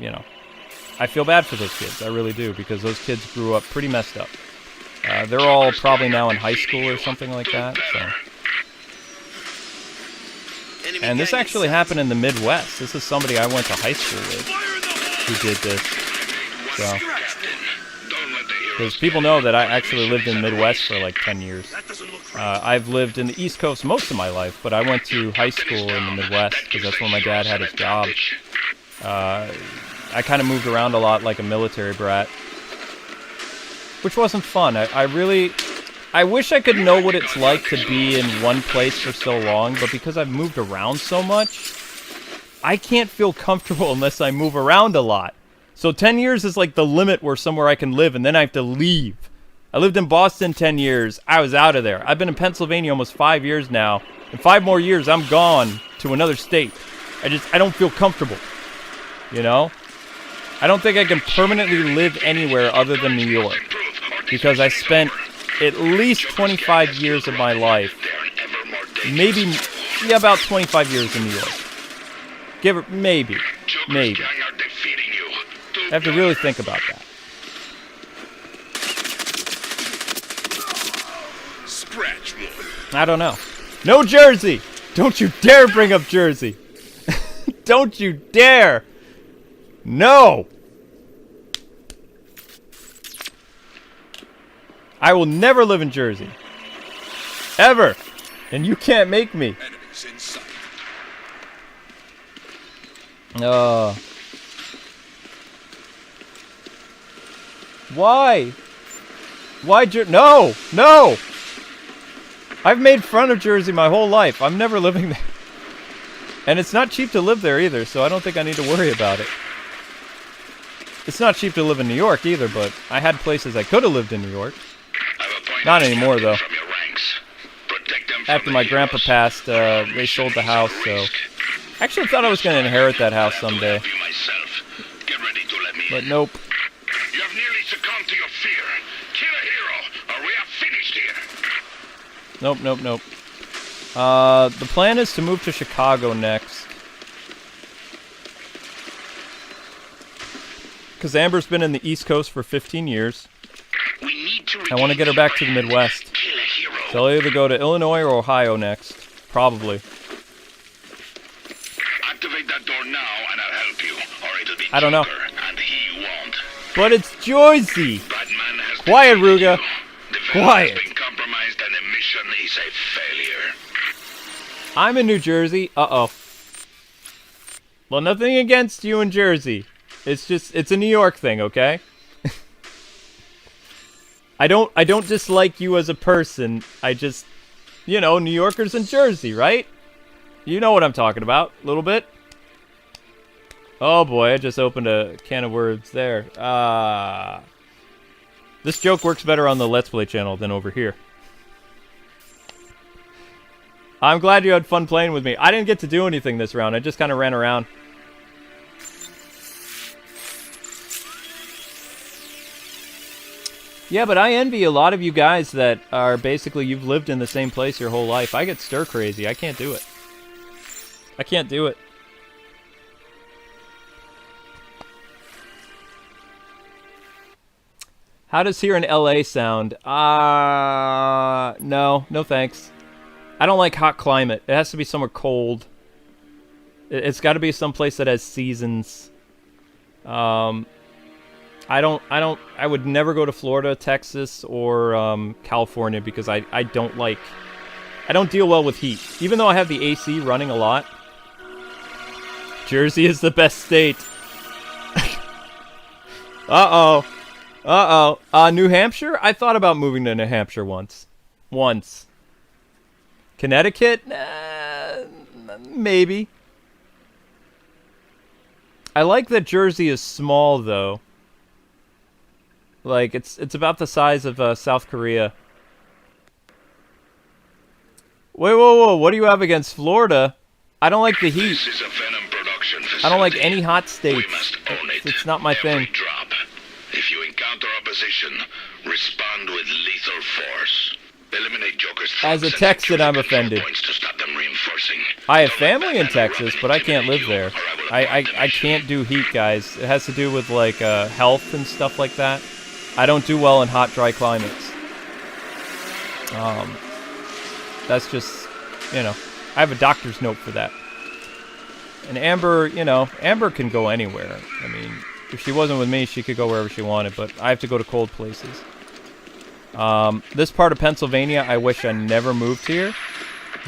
you know, I feel bad for those kids, I really do, because those kids grew up pretty messed up. They're all probably now in high school or something like that, so. And this actually happened in the Midwest. This is somebody I went to high school with who did this. So, because people know that I actually lived in the Midwest for like 10 years. I've lived in the East Coast most of my life, but I went to high school in the Midwest because that's where my dad had his job. I kind of moved around a lot like a military brat, which wasn't fun. I wish I could know what it's like to be in one place for so long, but because I've moved around so much, I can't feel comfortable unless I move around a lot. So 10 years is like the limit where somewhere I can live, and then I have to leave. I lived in Boston 10 years. I was out of there. I've been in Pennsylvania almost 5 years now. In 5 more years, I'm gone to another state. I don't feel comfortable, you know? I don't think I can permanently live anywhere other than New York, because I spent at least 25 years of my life, maybe, yeah, about 25 years in New York. Maybe. I have to really think about that. I don't know. No Jersey! Don't you dare bring up Jersey! Don't you dare! No! I will never live in Jersey. Ever! And you can't make me. Why? Why No! No! I've made fun of Jersey my whole life. I'm never living there. And it's not cheap to live there either, so I don't think I need to worry about it. It's not cheap to live in New York either, but I had places I could have lived in New York. Not anymore, though. After my grandpa passed, they sold the house, so... I actually thought I was going to inherit that house someday. But nope. You have nearly succumbed to your fear. Kill a hero, or we are finished here. Nope, nope, nope. The plan is to move to Chicago next. Because Amber's been in the East Coast for 15 years. I want to get her back to the Midwest. So I'll either go to Illinois or Ohio next. Probably. Activate that door now and I'll help you, or it'll be I don't know. and he won't. But it's Jersey! Batman has Quiet, Ruga. Quiet. Has been compromised and the mission is a failure. I'm in New Jersey. Uh-oh. Well, nothing against you in Jersey. It's just, it's a New York thing, okay? I don't dislike you as a person. I just, you know, New Yorkers in Jersey, right? You know what I'm talking about, a little bit. Oh boy, I just opened a can of worms there. This joke works better on the Let's Play channel than over here. I'm glad you had fun playing with me. I didn't get to do anything this round. I just kind of ran around. Yeah, but I envy a lot of you guys that are basically, you've lived in the same place your whole life. I get stir crazy. I can't do it. I can't do it. How does here in LA sound? No thanks. I don't like hot climate. It has to be somewhere cold. It's got to be someplace that has seasons. I would never go to Florida, Texas, or California because I don't deal well with heat. Even though I have the AC running a lot. Jersey is the best state. Uh-oh. Uh-oh. New Hampshire? I thought about moving to New Hampshire once. Connecticut? Maybe. I like that Jersey is small, though. Like, it's about the size of South Korea. Wait, whoa, what do you have against Florida? I don't like the heat. This is a Venom production facility. I don't like any hot states. We must own it. It's not my Every thing. drop. If you encounter opposition, respond with lethal force. Eliminate Joker's As a threats and Texan, secure I'm the control offended. points to stop them reinforcing. I have Don't let family in Batman run Texas, and but I can't live intimidate there. you, or I will abort the I mission. can't do heat, guys. It has to do with, like, health and stuff like that. I don't do well in hot, dry climates. That's just, you know, I have a doctor's note for that. And Amber, you know, Amber can go anywhere. I mean, if she wasn't with me, she could go wherever she wanted, but I have to go to cold places. This part of Pennsylvania, I wish I never moved here,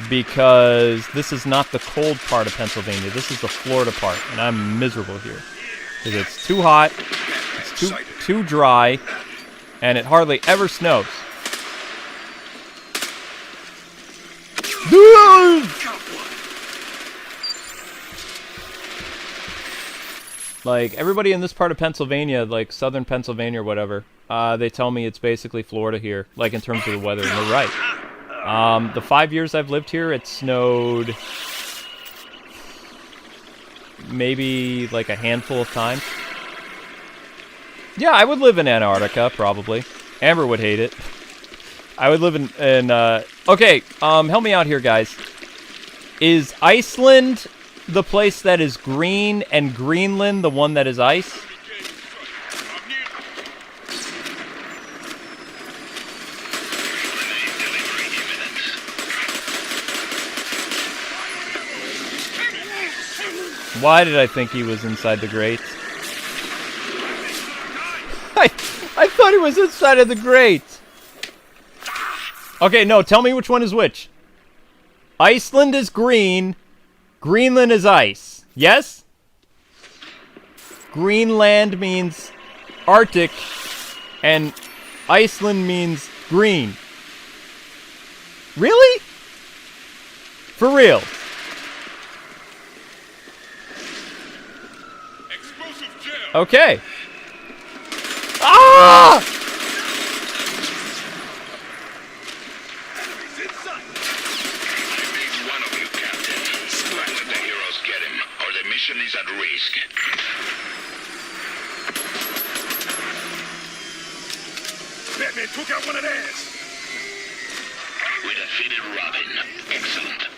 because this is not the cold part of Pennsylvania. This is the Florida part, and I'm miserable here. Because it's too hot, it's too dry, and it hardly ever snows. Like, everybody in this part of Pennsylvania, like southern Pennsylvania or whatever, they tell me it's basically Florida here, like in terms of the weather, and they're right. The 5 years I've lived here, it snowed maybe like a handful of times. Yeah, I would live in Antarctica, probably. Amber would hate it. I would live in okay, help me out here, guys. Is Iceland the place that is green, and Greenland the one that is ice? Why did I think he was inside the grate? I thought he was inside of the grate. Okay, no, tell me which one is which. Iceland is green, Greenland is ice. Yes? Greenland means Arctic, And Iceland means green. Really? For real? Explosive gel. Okay. Ah! I made one of you, Captain. Let the heroes get him, or the mission is at risk. Batman took out one of theirs. We defeated Robin. Excellent.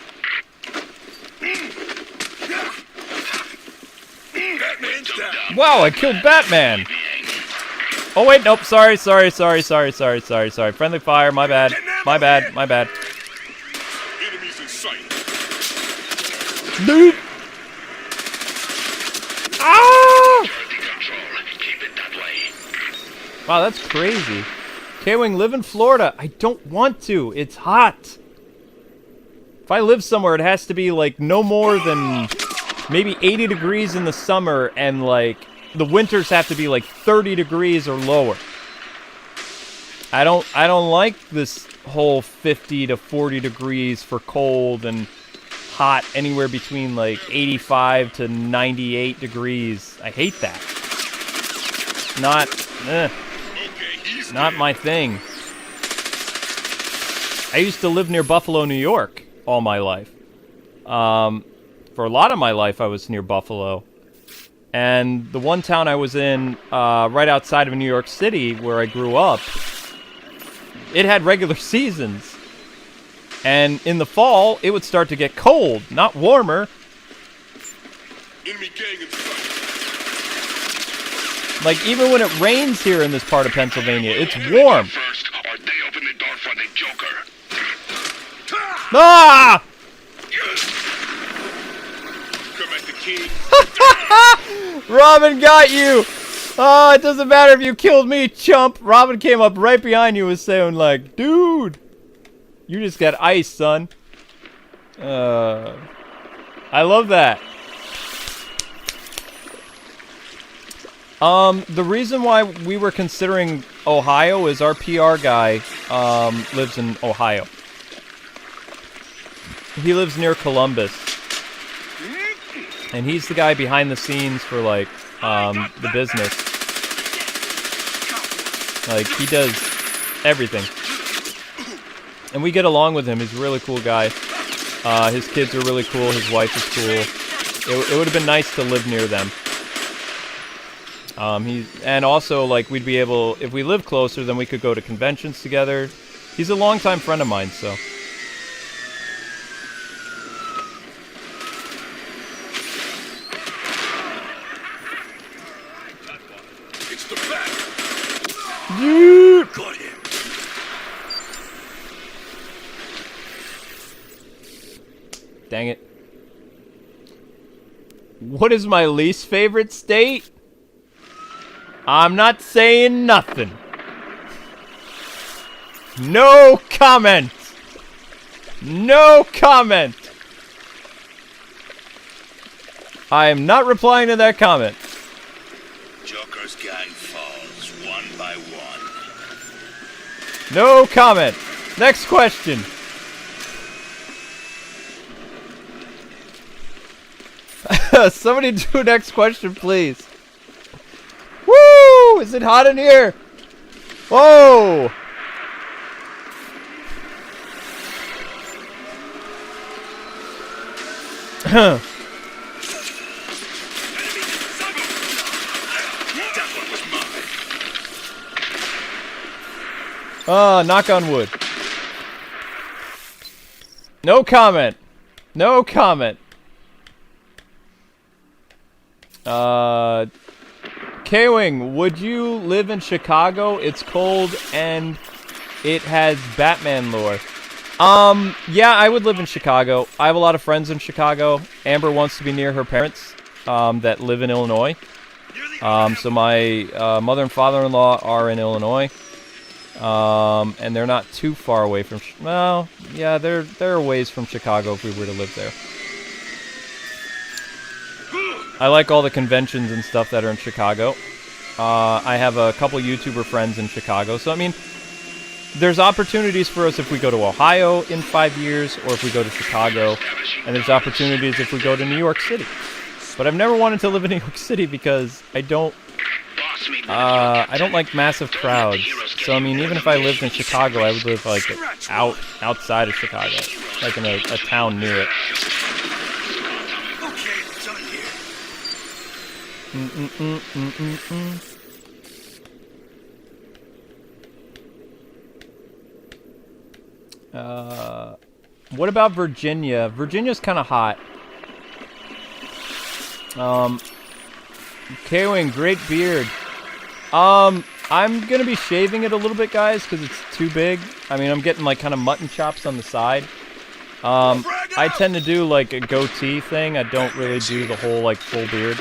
Batman's down. Wow, I killed Batman. Oh wait, nope. Sorry. Friendly fire. My bad. Enemies in sight. Dude. Ah! Security control. Keep it that way. Wow, that's crazy. Kwing, live in Florida. I don't want to. It's hot. If I live somewhere, it has to be like no more than maybe 80 degrees in the summer, and like the winters have to be like 30 degrees or lower. I don't like this whole 50 to 40 degrees for cold and hot anywhere between like 85 to 98 degrees. I hate that. Not my thing. I used to live near Buffalo, New York all my life. For a lot of my life, I was near Buffalo. And the one town I was in, right outside of New York City, where I grew up, it had regular seasons. And in the fall, it would start to get cold, not warmer. Enemy gang in sight. Like, even when it rains here in this part of Pennsylvania, it's warm. First, or they open the door for the Joker. Ah! Come at the king. Robin got you! Oh, it doesn't matter if you killed me, chump. Robin came up right behind you and was saying, like, dude, you just got ice, son. I love that. The reason why we were considering Ohio is our PR guy, lives in Ohio. He lives near Columbus. And he's the guy behind the scenes for, like, the business. Like, he does everything. And we get along with him. He's a really cool guy. His kids are really cool. His wife is cool. It would have been nice to live near them. And also, like, we'd be able, if we lived closer, then we could go to conventions together. He's a longtime friend of mine, so. It's the bat. Dude! Got him. Dang it. What is my least favorite state? I'm not saying nothing. No comment. No comment. I am not replying to that comment. Joker's gang falls one by one. No comment. Next question. Somebody do next question, please. Woo! Is it hot in here? Whoa! Knock on wood. No comment. No comment. Kwing, would you live in Chicago? It's cold and it has Batman lore. Yeah, I would live in Chicago. I have a lot of friends in Chicago. Amber wants to be near her parents, that live in Illinois. So my mother and father-in-law are in Illinois. And they're not too far away from, well, yeah, they're a ways from Chicago if we were to live there. I like all the conventions and stuff that are in Chicago. I have a couple YouTuber friends in Chicago. So, I mean, there's opportunities for us if we go to Ohio in 5 years, or if we go to Chicago. And there's opportunities if we go to New York City. But I've never wanted to live in New York City because I don't like massive crowds. So, I mean, even if I lived in Chicago, I would live, like, outside of Chicago. Like in a town near it. Okay, done here. What about Virginia? Virginia's kind of hot. Kwing, great beard. I'm gonna be shaving it a little bit, guys, because it's too big. I mean, I'm getting like kind of mutton chops on the side. I tend to do like a goatee thing. I don't really do the whole like full beard.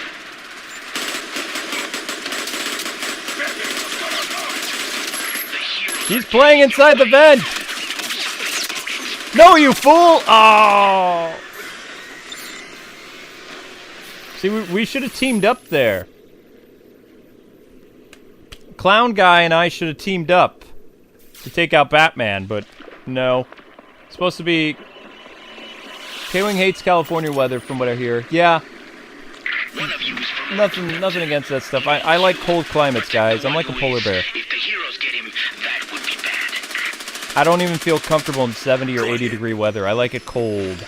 He's playing inside the vent! No, you fool! Oh! See, we should have teamed up there. Clown guy and I should have teamed up to take out Batman, but no. It's supposed to be... Kwing hates California weather, from what I hear. Yeah. Nothing against that stuff. I like cold climates, guys. I'm like a polar bear. If the heroes get him, that would be bad. I don't even feel comfortable in 70 or 80 degree weather. I like it cold.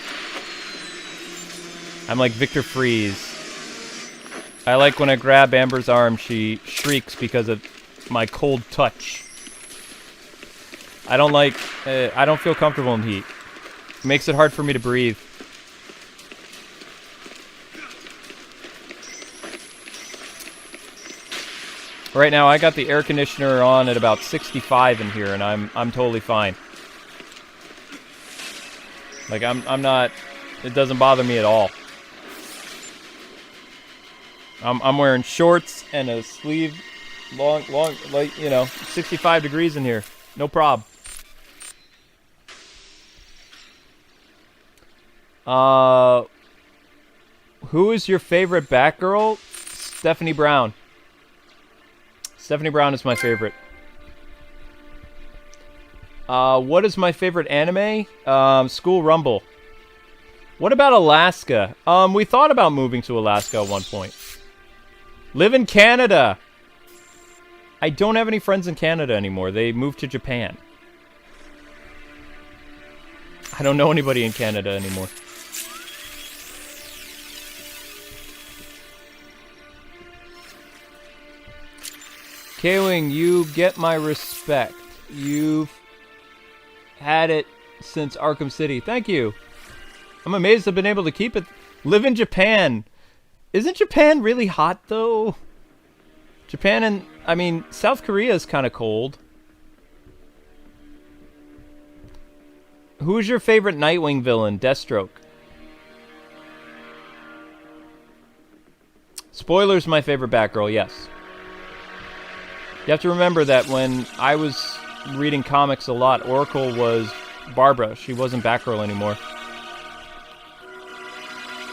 I'm like Victor Freeze. I like when I grab Amber's arm, she shrieks because of my cold touch. I don't feel comfortable in heat. It makes it hard for me to breathe. Right now, I got the air conditioner on at about 65 in here, and I'm totally fine. Like I'm not. It doesn't bother me at all. I'm wearing shorts and a sleeve, long, like 65 degrees in here, no problem. Who is your favorite Batgirl? Stephanie Brown. Stephanie Brown is my favorite. What is my favorite anime? School Rumble. What about Alaska? We thought about moving to Alaska at one point. Live in Canada! I don't have any friends in Canada anymore. They moved to Japan. I don't know anybody in Canada anymore. Kwing, you get my respect. You've had it since Arkham City. Thank you. I'm amazed I've been able to keep it. Live in Japan. Isn't Japan really hot, though? Japan and... I mean, South Korea is kind of cold. Who's your favorite Nightwing villain? Deathstroke. Spoilers, my favorite Batgirl, yes. You have to remember that when I was reading comics a lot, Oracle was Barbara. She wasn't Batgirl anymore.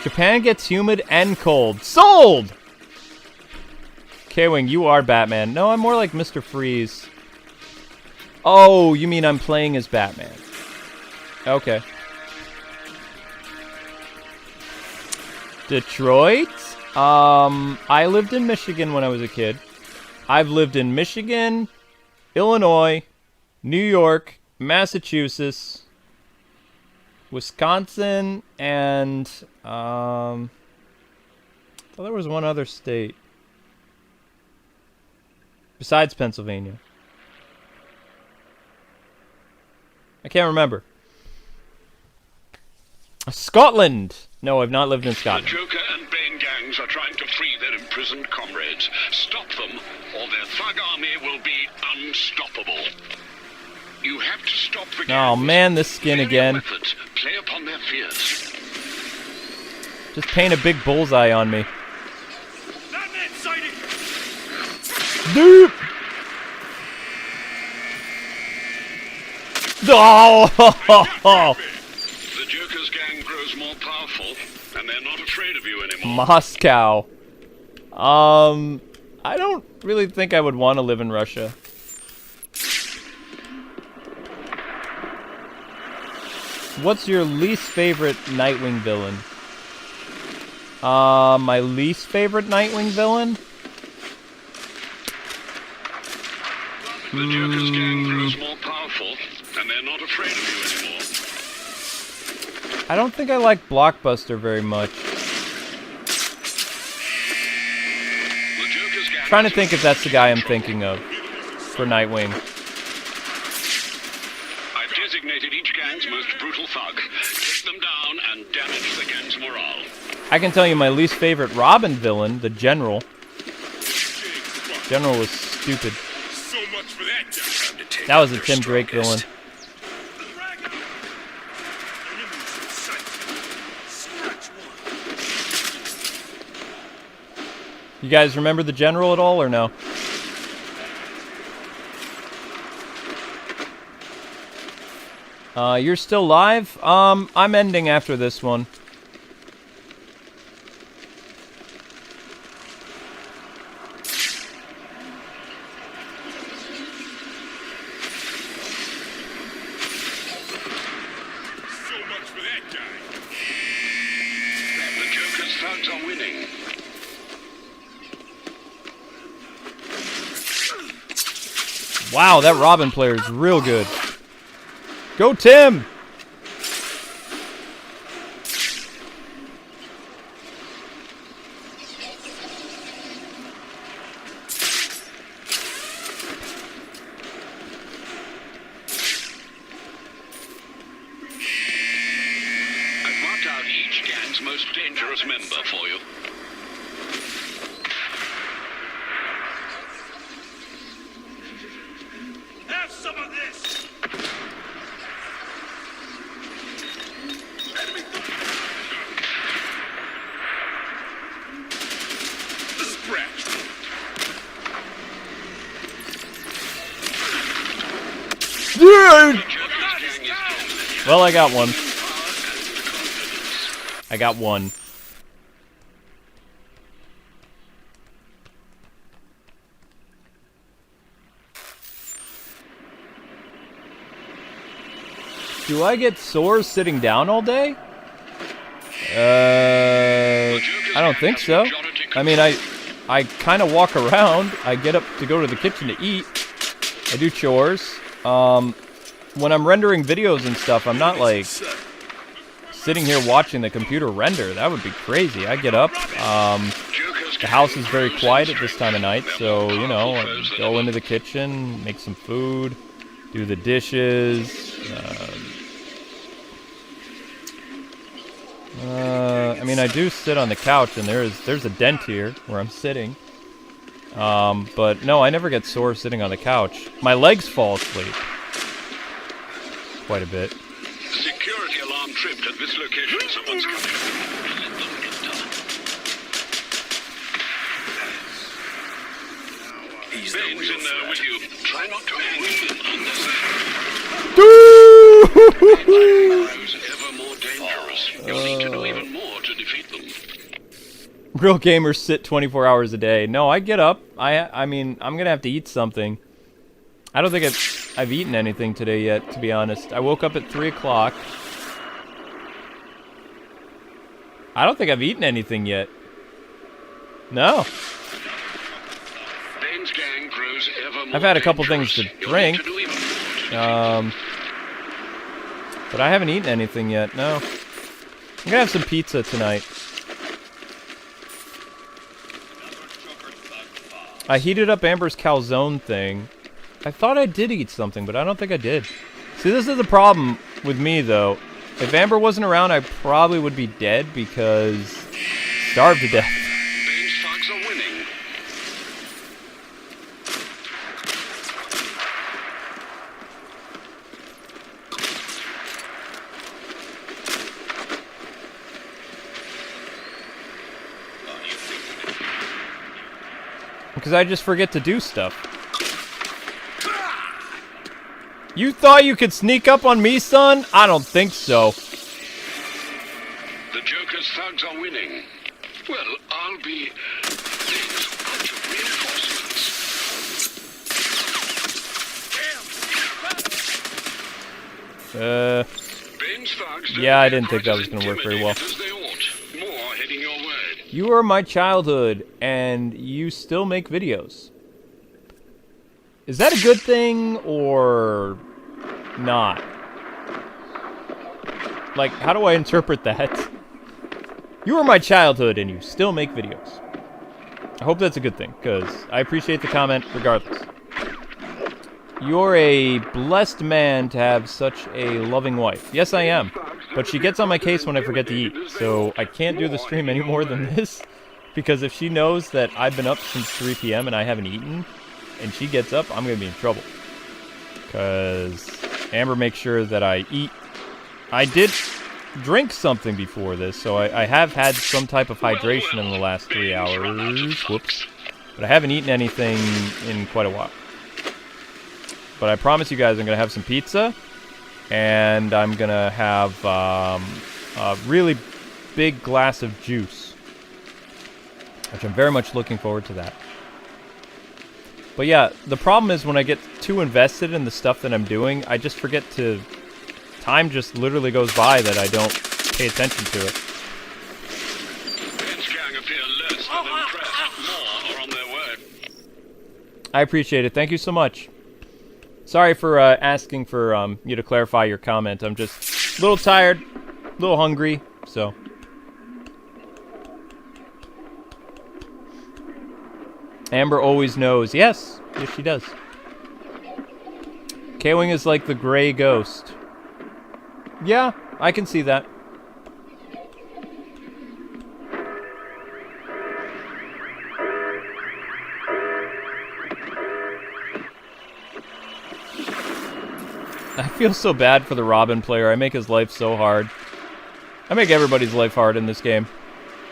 Japan gets humid and cold. Sold! Kwing, you are Batman. No, I'm more like Mr. Freeze. Oh, you mean I'm playing as Batman. Okay. Detroit? I lived in Michigan when I was a kid. I've lived in Michigan, Illinois, New York, Massachusetts, Wisconsin, and I thought there was one other state besides Pennsylvania. I can't remember. Scotland. No, I've not lived in Scotland. The Joker and Bane gangs are trying to free their imprisoned comrades. Stop them, or their thug army will be unstoppable. You have to stop the gangs. Oh man, this skin again. Methods. Play upon their fears. Just paint a big bullseye on me. Batman sighting! Dude! Oh! The Joker's gang grows more powerful, and they're not afraid of you anymore. Moscow. I don't really think I would want to live in Russia. What's your least favorite Nightwing villain? My least favorite Nightwing villain? The Joker's gang grows more powerful, and they're not afraid of you anymore. I don't think I like Blockbuster very much. The Joker's gang Trying to think if that's the guy I'm thinking of for Nightwing. I've designated each gang's most brutal thug. Take them down and damage the gang's morale. I can tell you my least favorite Robin villain, the General. General was stupid. So much for that guy. Time to take That was out a their Tim Drake villain. strongest. You guys remember the General at all, or no? You're still live? I'm ending after this one. So much for that guy. The Joker's thugs are winning. Wow, that Robin player is real good. Go, Tim! I've marked out each gang's most dangerous member for you. Have some of this. Enemy scratch. Dude! The Joker's gang is dominating. Well, I got one. I got one. Do I get sores sitting down all day? I don't think so. I mean, I kind of walk around. I get up to go to the kitchen to eat. I do chores. When I'm rendering videos and stuff, I'm not like sitting here watching the computer render. That would be crazy. I get up. The house is very quiet at this time of night, so, you know, I go into the kitchen, make some food, do the dishes. I mean, I do sit on the couch, and there's a dent here where I'm sitting. But no, I never get sore sitting on the couch. My legs fall asleep quite a bit. Security alarm tripped at this location. Someone's coming. Let them get done. He's the Bane's real in there with threat. you. Try not to angle them unnecessarily. Grows ever more dangerous. You'll need to do even more to defeat them. Real gamers sit 24 hours a day. No, I get up. I mean, I'm gonna have to eat something. I don't think I've eaten anything today yet, to be honest. I woke up at 3 o'clock. I don't think I've eaten anything yet. No. Bane's gang grows ever more I've had a couple dangerous. things to You'll drink. need to do even more to defeat them. But I haven't eaten anything yet, no. I'm gonna have some pizza tonight. I heated up Amber's calzone thing. I thought I did eat something, but I don't think I did. See, this is the problem with me, though. If Amber wasn't around, I probably would be dead because starved to death. Bane's thugs are winning. Because I just forget to do stuff. You thought you could sneak up on me, son? I don't think so. The Joker's thugs are winning. Well, I'll be... Bane's bunch of reinforcements Bane's thugs don't Yeah, I appear didn't think quite that as was gonna work very well. intimidating as they ought. More heading your way. You are my childhood, and you still make videos. Is that a good thing, or not? Like, how do I interpret that? You are my childhood, and you still make videos. I hope that's a good thing, because I appreciate the comment regardless. You're a blessed man to have such a loving wife. Yes, I am. But she gets on my case when I forget to eat, so I can't do the stream any more than this. Because if she knows that I've been up since 3 p.m. and I haven't eaten, and she gets up, I'm going to be in trouble. Because Amber makes sure that I eat. I did drink something before this, so I have had some type of hydration in the last 3 hours. Whoops. But I haven't eaten anything in quite a while. But I promise you guys I'm going to have some pizza, and I'm going to have a really big glass of juice, which I'm very much looking forward to that. But yeah, the problem is when I get too invested in the stuff that I'm doing, I just forget to... Time just literally goes by that I don't pay attention to it. Bane's gang appear less than impressed. More are on their way. I appreciate it. Thank you so much. Sorry for asking for you to clarify your comment. I'm just a little tired, a little hungry, so... Amber always knows. Yes, yes she does. Kwing is like the gray ghost. Yeah, I can see that. I feel so bad for the Robin player. I make his life so hard. I make everybody's life hard in this game.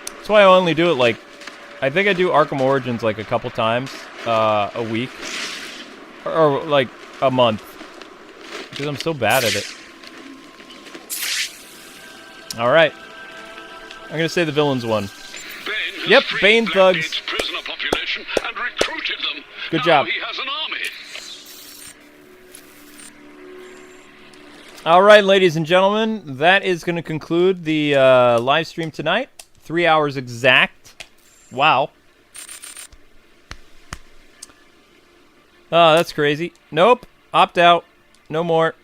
That's why I only do it like... I think I do Arkham Origins like a couple times a week. Or like a month. Because I'm so bad at it. Alright. I'm gonna say the villains won. Yep, Bane thugs. Prisoner population and recruited them. Good job. Now he has an army. Alright, ladies and gentlemen, that is going to conclude the live stream tonight. 3 hours exact. Wow. Oh, that's crazy. Nope. Opt out. No more.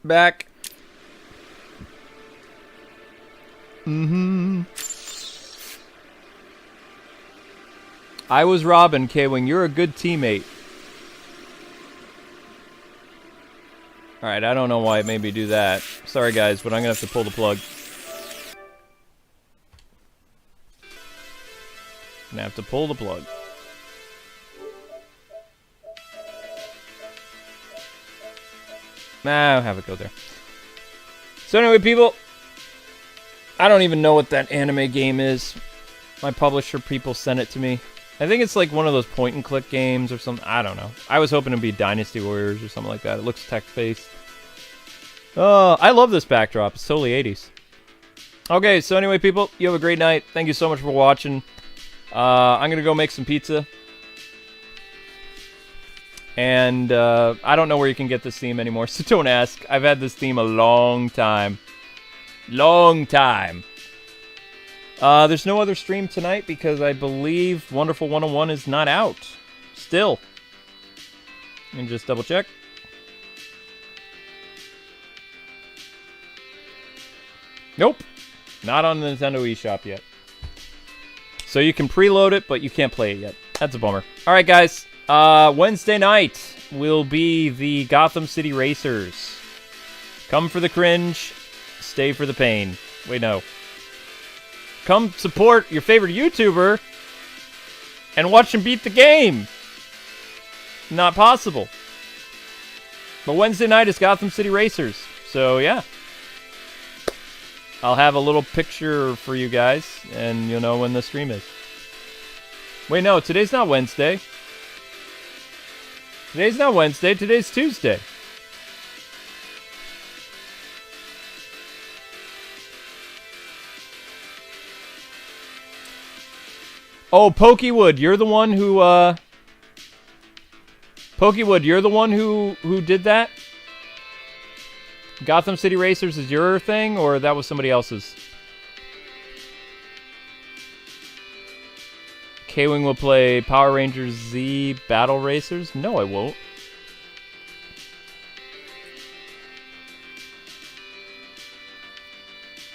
Back. I was Robin, Kwing. You're a good teammate. Alright, I don't know why it made me do that. Sorry, guys, but I'm gonna have to pull the plug. I'm gonna have to pull the plug. Nah, I'll have it go there. So anyway, people, I don't even know what that anime game is. My publisher people sent it to me. I think it's like one of those point-and-click games or something. I don't know. I was hoping to be Dynasty Warriors or something like that. It looks text-based. Oh, I love this backdrop. It's totally 80s. Okay, so anyway, people, you have a great night. Thank you so much for watching. I'm going to go make some pizza. And I don't know where you can get this theme anymore, so don't ask. I've had this theme a long time. Long time. There's no other stream tonight because I believe Wonderful 101 is not out. Still. And just double check. Nope. Not on the Nintendo eShop yet. So you can preload it, but you can't play it yet. That's a bummer. Alright, guys. Wednesday night will be the Gotham City Racers. Come for the cringe. Stay for the pain. Wait, no. Come support your favorite YouTuber and watch him beat the game. Not possible. But Wednesday night is Gotham City Racers. So, yeah. I'll have a little picture for you guys, and you'll know when the stream is. Wait, no, today's not Wednesday. Today's not Wednesday, today's Tuesday. Oh, Pokewood, you're the one who, Pokewood, you're the one who did that? Gotham City Racers is your thing, or that was somebody else's? Kwing will play Power Rangers Z Battle Racers? No, I won't.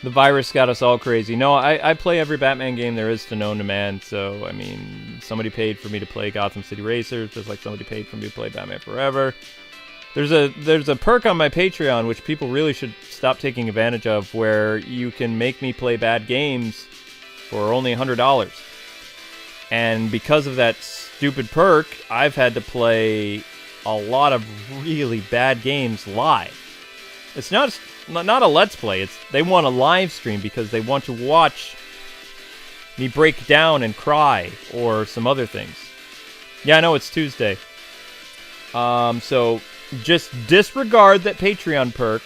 The virus got us all crazy. No, I play every Batman game there is to known to man, so, I mean, somebody paid for me to play Gotham City Racers, just like somebody paid for me to play Batman Forever. There's a perk on my Patreon, which people really should stop taking advantage of, where you can make me play bad games for only $100. And because of that stupid perk, I've had to play a lot of really bad games live. It's not a Let's Play. They want a live stream because they want to watch me break down and cry or some other things. Yeah, I know it's Tuesday. So just disregard that Patreon perk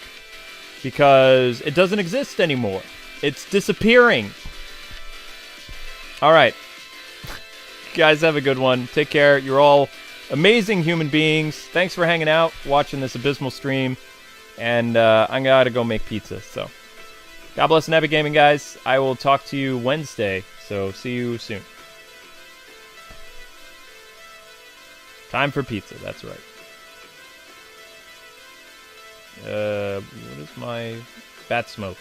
because it doesn't exist anymore. It's disappearing. All right. Guys, have a good one. Take care. You're all amazing human beings. Thanks for hanging out, watching this abysmal stream. And I gotta go make pizza. So, God bless and happy gaming, guys. I will talk to you Wednesday. So, see you soon. Time for pizza. That's right. What is my bat smoke?